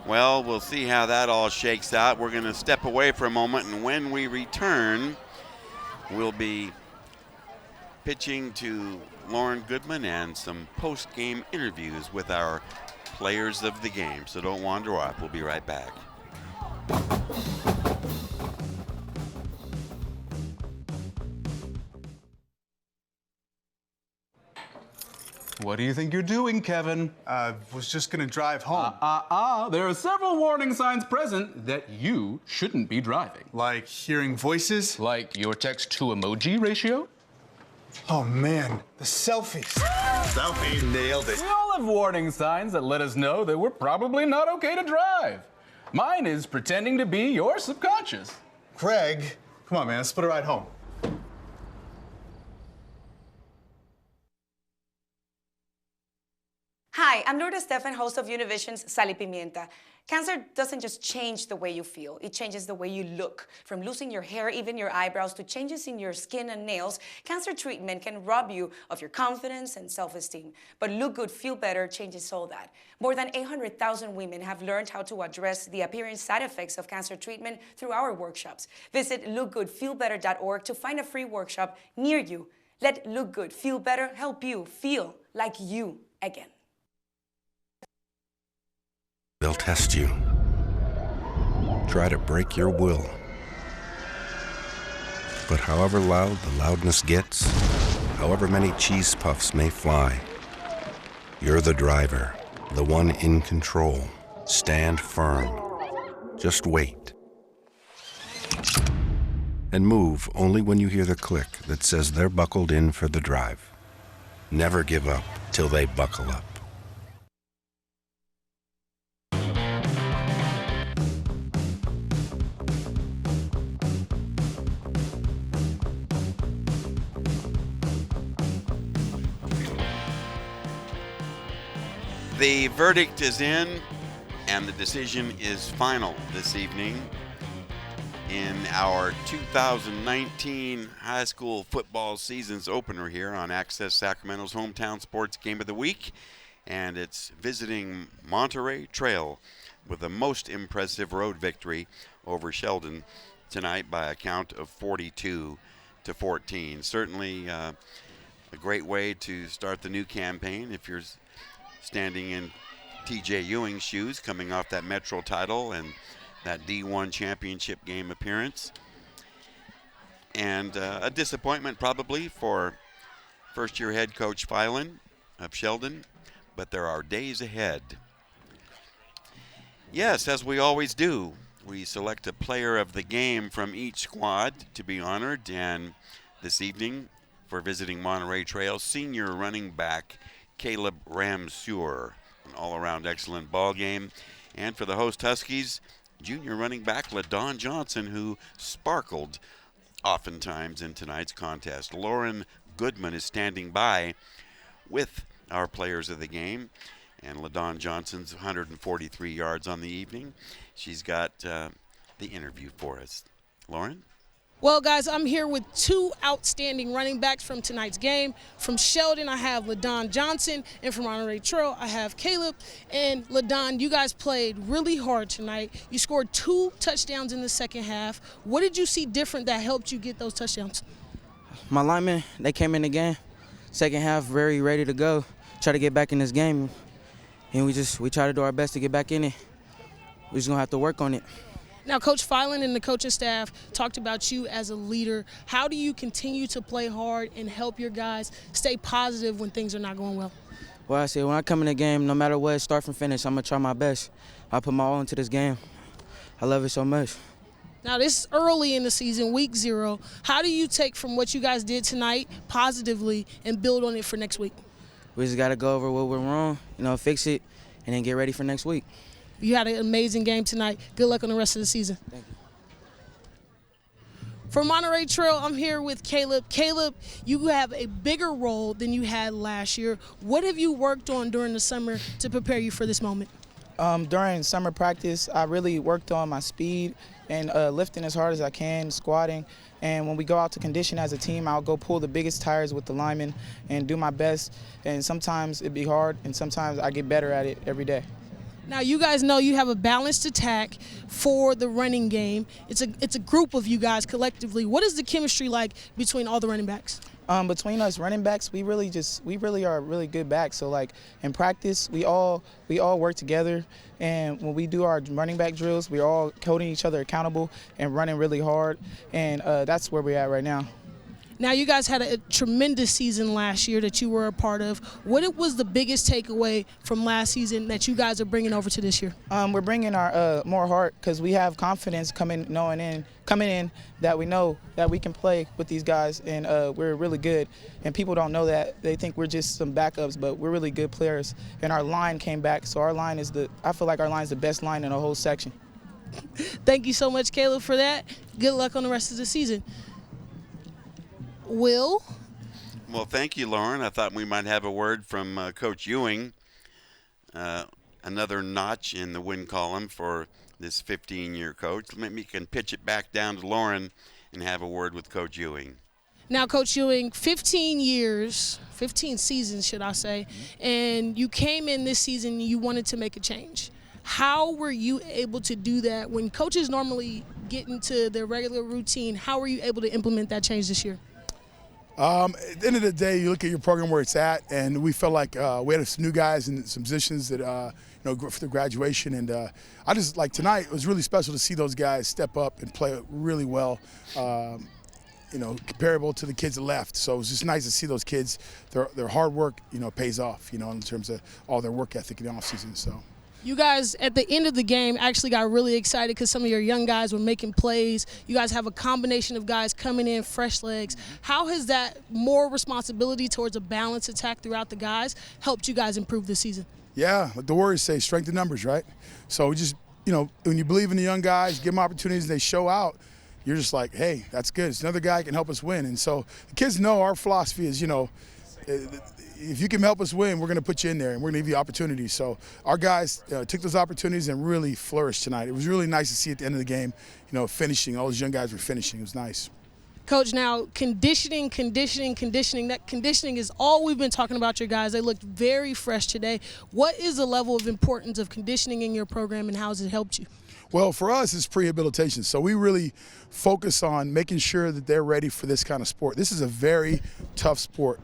Well, we'll see how that all shakes out. We're going to step away for a moment, and when we return, we'll be pitching to Lauren Goodman and some post-game interviews with our players of the game. So don't wander off. We'll be right back. What do you think you're doing, Kevin? Was just gonna drive home. There are several warning signs present that you shouldn't be driving. Like hearing voices? Like your text-to-emoji ratio? Oh man, the selfies. Selfie, nailed it. We all have warning signs that let us know that we're probably not okay to drive. Mine is pretending to be your subconscious. Craig, come on man, let's put a ride home. Hi, I'm Lourdes Stefan, host of Univision's Sal y Pimienta. Cancer doesn't just change the way you feel, it changes the way you look. From losing your hair, even your eyebrows, to changes in your skin and nails, cancer treatment can rob you of your confidence and self-esteem. But Look Good, Feel Better changes all that. More than 800,000 women have learned how to address the appearance side effects of cancer treatment through our workshops. Visit lookgoodfeelbetter.org to find a free workshop near you. Let Look Good, Feel Better help you feel like you again. They'll test you. Try to break your will. But however loud the loudness gets, however many cheese puffs may fly, you're the driver, the one in control. Stand firm. Just wait. And move only when you hear the click that says they're buckled in for the drive. Never give up till they buckle up. The verdict is in, And the decision is final this evening in our 2019 high school football season's opener here on Access Sacramento's hometown sports game of the week. And it's visiting Monterey Trail with a most impressive road victory over Sheldon tonight by a count of 42-14. Certainly a great way to start the new campaign if you're standing in T.J. Ewing's shoes, coming off that Metro title and that D1 championship game appearance. And a disappointment probably for first-year head coach Filan of Sheldon, but there are days ahead. Yes, as we always do, we select a player of the game from each squad to be honored, and this evening, for visiting Monterey Trail, senior running back Caleb Ramseur. An all-around excellent ball game. And for the host Huskies, junior running back LaDon Johnson, who sparkled oftentimes in tonight's contest. Lauren Goodman is standing by with our players of the game. And LaDon Johnson's 143 yards on the evening. She's got the interview for us. Lauren? Well, guys, I'm here with two outstanding running backs from tonight's game. From Sheldon, I have LaDon Johnson, and from Monterey Trail, I have Caleb. And LaDon, you guys played really hard tonight. You scored 2 touchdowns in the second half. What did you see different that helped you get those touchdowns? My linemen, they came in the game. Second half, very ready to go. Try to get back in this game. And we try to do our best to get back in it. We're just going to have to work on it. Now, Coach Filan and the coaching staff talked about you as a leader. How do you continue to play hard and help your guys stay positive when things are not going well? Well, I say when I come in the game, no matter what, start from finish, I'm going to try my best. I put my all into this game. I love it so much. Now, this is early in the season, week 0. How do you take from what you guys did tonight positively and build on it for next week? We just got to go over what went wrong, fix it, and then get ready for next week. You had an amazing game tonight. Good luck on the rest of the season. Thank you. For Monterey Trail, I'm here with Caleb. Caleb, you have a bigger role than you had last year. What have you worked on during the summer to prepare you for this moment? During summer practice, I really worked on my speed and lifting as hard as I can, squatting. And when we go out to condition as a team, I'll go pull the biggest tires with the linemen and do my best. And sometimes it'd be hard, and sometimes I get better at it every day. Now, you guys know you have a balanced attack for the running game. It's a group of you guys collectively. What is the chemistry like between all the running backs? Between us running backs, we really are really good backs. So like in practice, we all work together, and when we do our running back drills, we're all holding each other accountable and running really hard, and that's where we're at right now. Now, you guys had a tremendous season last year that you were a part of. What was the biggest takeaway from last season that you guys are bringing over to this year? We're bringing our more heart because we have confidence coming in that we know that we can play with these guys, and we're really good. And people don't know that. They think we're just some backups, but we're really good players. And our line came back, so our line I feel like our line is the best line in the whole section. Thank you so much, Caleb, for that. Good luck on the rest of the season. Will? Well, thank you, Lauren. I thought we might have a word from Coach Ewing. Another notch in the win column for this 15-year coach. Maybe you can pitch it back down to Lauren and have a word with Coach Ewing. Now, Coach Ewing, 15 seasons, should I say, and you came in this season, you wanted to make a change. How were you able to do that when coaches normally get into their regular routine? How were you able to implement that change this year? At the end of the day, you look at your program where it's at, and we felt like we had some new guys in some positions that, for the graduation. And I just, like tonight, it was really special to see those guys step up and play really well, comparable to the kids that left. So it was just nice to see those kids, their hard work, pays off, in terms of all their work ethic in the offseason. So. You guys, at the end of the game, actually got really excited because some of your young guys were making plays. You guys have a combination of guys coming in, fresh legs. How has that more responsibility towards a balanced attack throughout the guys helped you guys improve this season? Yeah, like the Warriors say, strength in numbers, right? So we just, when you believe in the young guys, give them opportunities, they show out, you're just like, hey, that's good. It's another guy who can help us win. And so the kids know our philosophy is, if you can help us win, we're going to put you in there, and we're going to give you opportunities. So our guys took those opportunities and really flourished tonight. It was really nice to see at the end of the game, finishing. All those young guys were finishing. It was nice. Coach, now conditioning. That conditioning is all we've been talking about your guys. They looked very fresh today. What is the level of importance of conditioning in your program, and how has it helped you? Well, for us, it's prehabilitation. So we really focus on making sure that they're ready for this kind of sport. This is a very tough sport.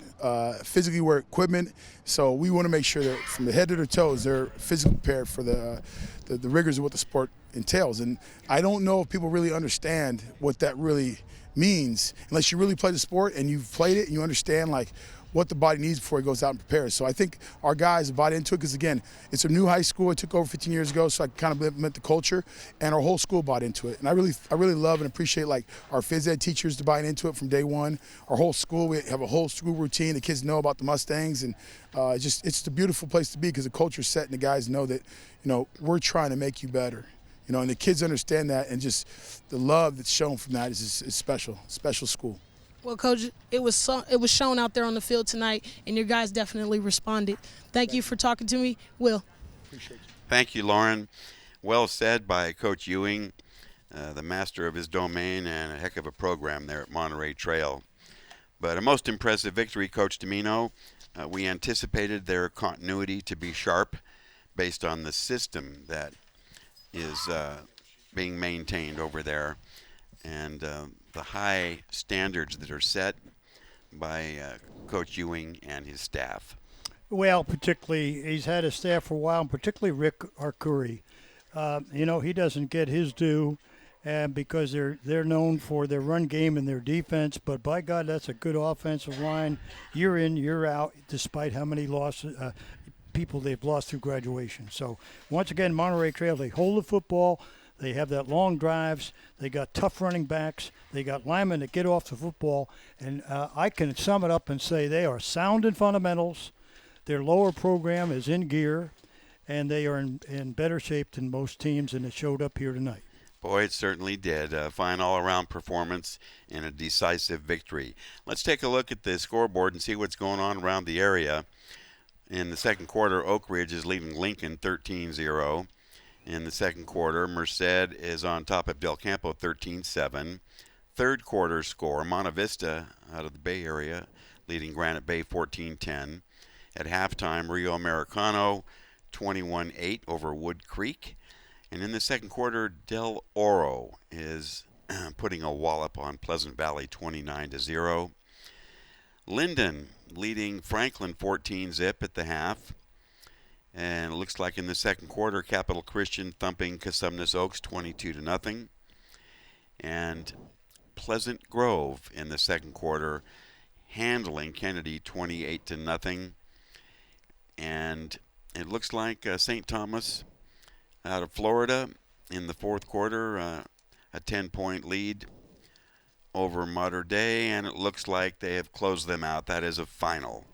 Physically wear equipment, so we want to make sure that from the head to their toes, they're physically prepared for the rigors of what the sport entails. And I don't know if people really understand what that really means unless you really play the sport and you've played it and you understand like what the body needs before it goes out and prepares. So I think our guys have bought into it because, again, it's a new high school. It took over 15 years ago, so I kind of implement the culture, and our whole school bought into it. And I really love and appreciate like our phys ed teachers to buying into it from day one. Our whole school, we have a whole school routine. The kids know about the Mustangs, and it's a beautiful place to be because the culture's set and the guys know that, we're trying to make you better. And the kids understand that, and just the love that's shown from that is special school. Well, Coach, it was shown out there on the field tonight, and your guys definitely responded. Thank you for talking to me, Will. Appreciate you. Thank you, Lauren. Well said by Coach Ewing, the master of his domain, and a heck of a program there at Monterey Trail. But a most impressive victory, Coach Domino. We anticipated their continuity to be sharp based on the system that is being maintained over there, and the high standards that are set by Coach Ewing and his staff. Well, particularly, he's had his staff for a while, and particularly Rick Arcuri. He doesn't get his due, and because they're known for their run game and their defense, but by God, that's a good offensive line, year in, year out, despite how many losses. People they've lost through graduation. So once again, Monterey Trail, they hold the football. They have that long drives. They got tough running backs. They got linemen that get off the football. And I can sum it up and say they are sound in fundamentals. Their lower program is in gear, and they are in better shape than most teams, and it showed up here tonight. Boy, it certainly did. A fine all-around performance and a decisive victory. Let's take a look at the scoreboard and see what's going on around the area. In the second quarter, Oak Ridge is leading Lincoln 13-0. In the second quarter, Merced is on top of Del Campo 13-7. Third quarter score, Monte Vista out of the Bay Area leading Granite Bay 14-10. At halftime, Rio Americano 21-8 over Wood Creek. And in the second quarter, Del Oro is putting a wallop on Pleasant Valley 29-0. Linden leading Franklin 14-zip at the half. And it looks like in the second quarter, Capital Christian thumping Casumnas Oaks 22-0. And Pleasant Grove in the second quarter handling Kennedy 28-0. And it looks like St. Thomas out of Florida in the fourth quarter, a 10-point lead over Mater Dei, and it looks like they have closed them out. That is a final.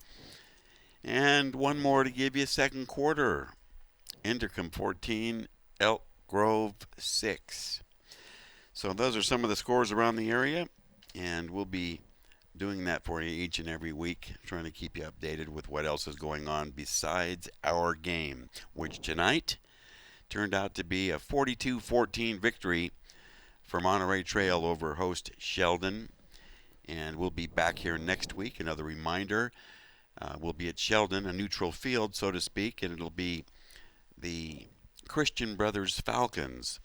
And one more to give you, second quarter. Intercom 14, Elk Grove 6. So those are some of the scores around the area, and we'll be doing that for you each and every week, trying to keep you updated with what else is going on besides our game, which tonight turned out to be a 42-14 victory for Monterey Trail over host Sheldon. And we'll be back here next week. Another reminder, we'll be at Sheldon, a neutral field, so to speak, and it'll be the Christian Brothers Falcons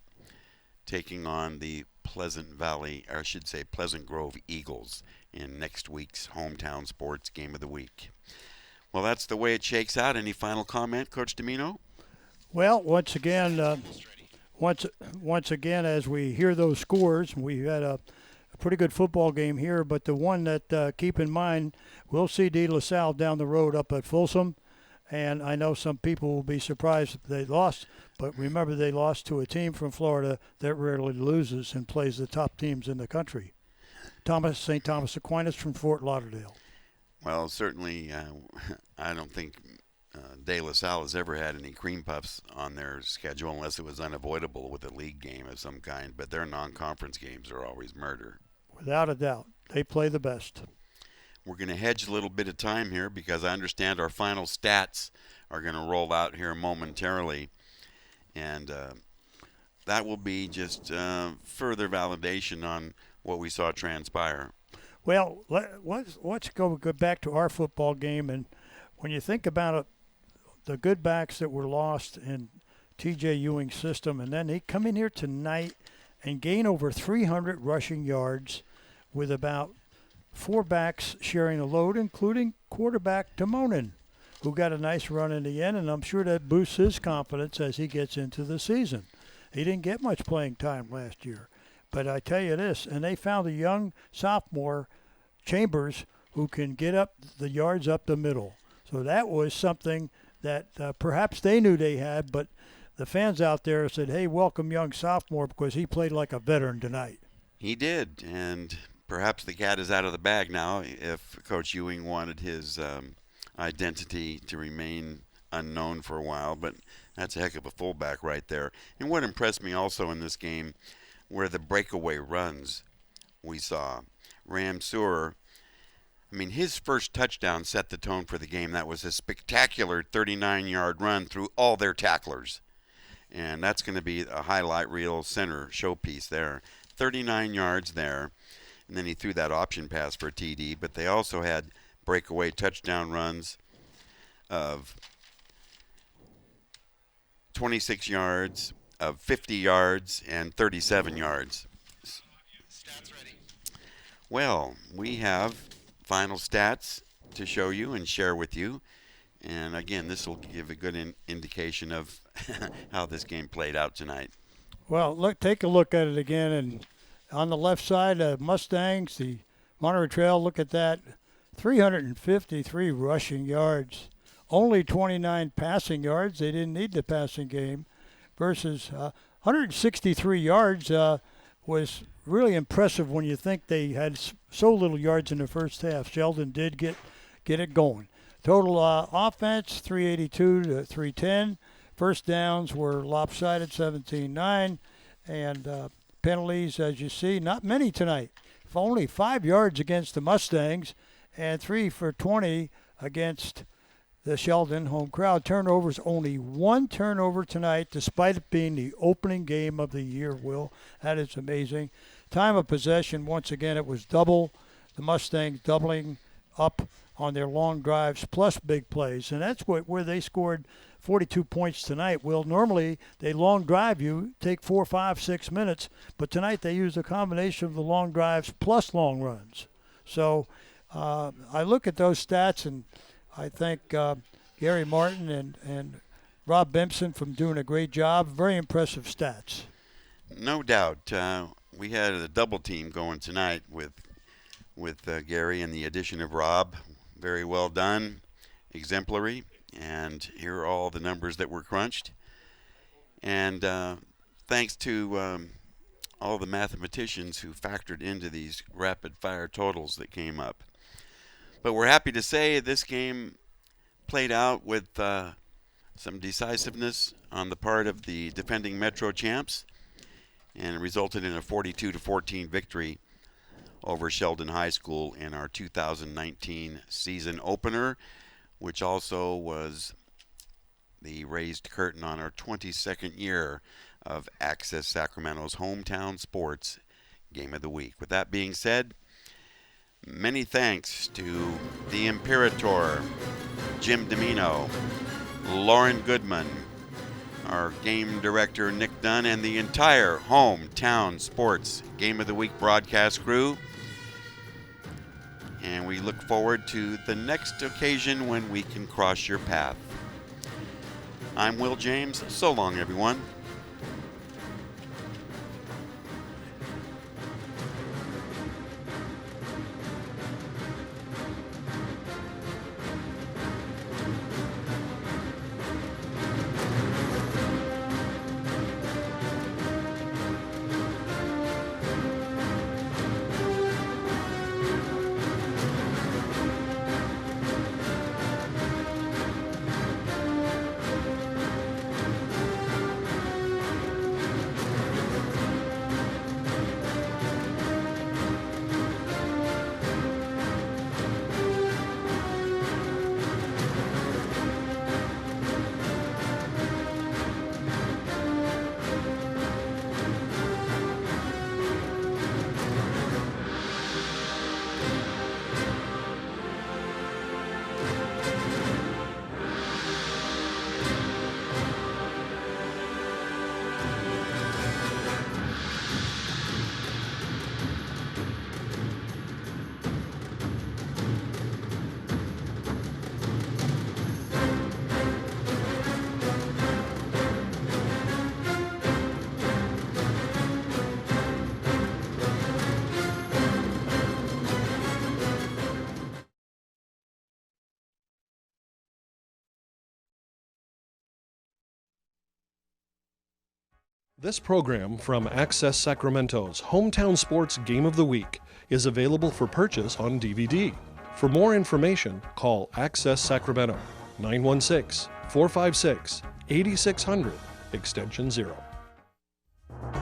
taking on the Pleasant Grove Eagles in next week's Hometown Sports Game of the Week. Well, that's the way it shakes out. Any final comment, Coach Domino? Well, once again, as we hear those scores, we had a pretty good football game here, but the one that keep in mind, we'll see De La Salle down the road up at Folsom, and I know some people will be surprised if they lost, but remember they lost to a team from Florida that rarely loses and plays the top teams in the country. St. Thomas Aquinas from Fort Lauderdale. Well, certainly I don't think De La Salle has ever had any cream puffs on their schedule unless it was unavoidable with a league game of some kind, but their non-conference games are always murder. Without a doubt. They play the best. We're going to hedge a little bit of time here because I understand our final stats are going to roll out here momentarily. And that will be just further validation on what we saw transpire. Well, let's go back to our football game. And when you think about it, the good backs that were lost in T.J. Ewing's system, and then they come in here tonight and gain over 300 rushing yards with about 4 backs sharing the load, including quarterback Timonen, who got a nice run in the end, and I'm sure that boosts his confidence as he gets into the season. He didn't get much playing time last year. But I tell you this, and they found a young sophomore, Chambers, who can get up the yards up the middle. So that was something that perhaps they knew they had, but the fans out there said, hey, welcome young sophomore, because he played like a veteran tonight. He did, and perhaps the cat is out of the bag now if Coach Ewing wanted his identity to remain unknown for a while, but that's a heck of a fullback right there. And what impressed me also in this game were the breakaway runs we saw. Ramseur, I mean, his first touchdown set the tone for the game. That was a spectacular 39-yard run through all their tacklers. And that's going to be a highlight reel center showpiece there. 39 yards there. And then he threw that option pass for a TD. But they also had breakaway touchdown runs of 26 yards, of 50 yards, and 37 yards. Stats ready. Well, we have final stats to show you and share with you. And again, this will give a good indication of how this game played out tonight. Well, take a look at it again. And on the left side, Mustangs, the Monterey Trail, look at that. 353 rushing yards. Only 29 passing yards. They didn't need the passing game. Versus 163 yards was really impressive when you think they had so little yards in the first half. Sheldon did get it going. Total offense, 382 to 310. First downs were lopsided, 17-9. And penalties, as you see, not many tonight. Only 5 yards against the Mustangs and 3 for 20 against the Sheldon home crowd. Turnovers, only 1 turnover tonight, despite it being the opening game of the year, Will. That is amazing. Time of possession, once again, it was double. The Mustangs doubling up on their long drives plus big plays. And that's where they scored 42 points tonight. Will, normally they long drive you, take 4, 5, 6 minutes. But tonight they used a combination of the long drives plus long runs. So I look at those stats, and I thank Gary Martin and Rob Bempson from doing a great job. Very impressive stats. No doubt. We had a double team going tonight with Gary and the addition of Rob. Very well done, exemplary, and here are all the numbers that were crunched. And thanks to all the mathematicians who factored into these rapid-fire totals that came up. But we're happy to say this game played out with some decisiveness on the part of the defending Metro champs, and it resulted in a 42-14 victory over Sheldon High School in our 2019 season opener, which also was the raised curtain on our 22nd year of Access Sacramento's Hometown Sports Game of the Week. With that being said, many thanks to the Imperator, Jim Domino, Lauren Goodman, our game director Nick Dunn, and the entire Hometown Sports Game of the Week broadcast crew. And we look forward to the next occasion when we can cross your path. I'm Will James. So long, everyone. This program from Access Sacramento's Hometown Sports Game of the Week is available for purchase on DVD. For more information, call Access Sacramento, 916-456-8600, extension 0.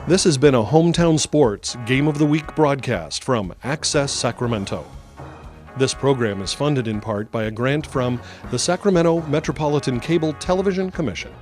This has been a Hometown Sports Game of the Week broadcast from Access Sacramento. This program is funded in part by a grant from the Sacramento Metropolitan Cable Television Commission.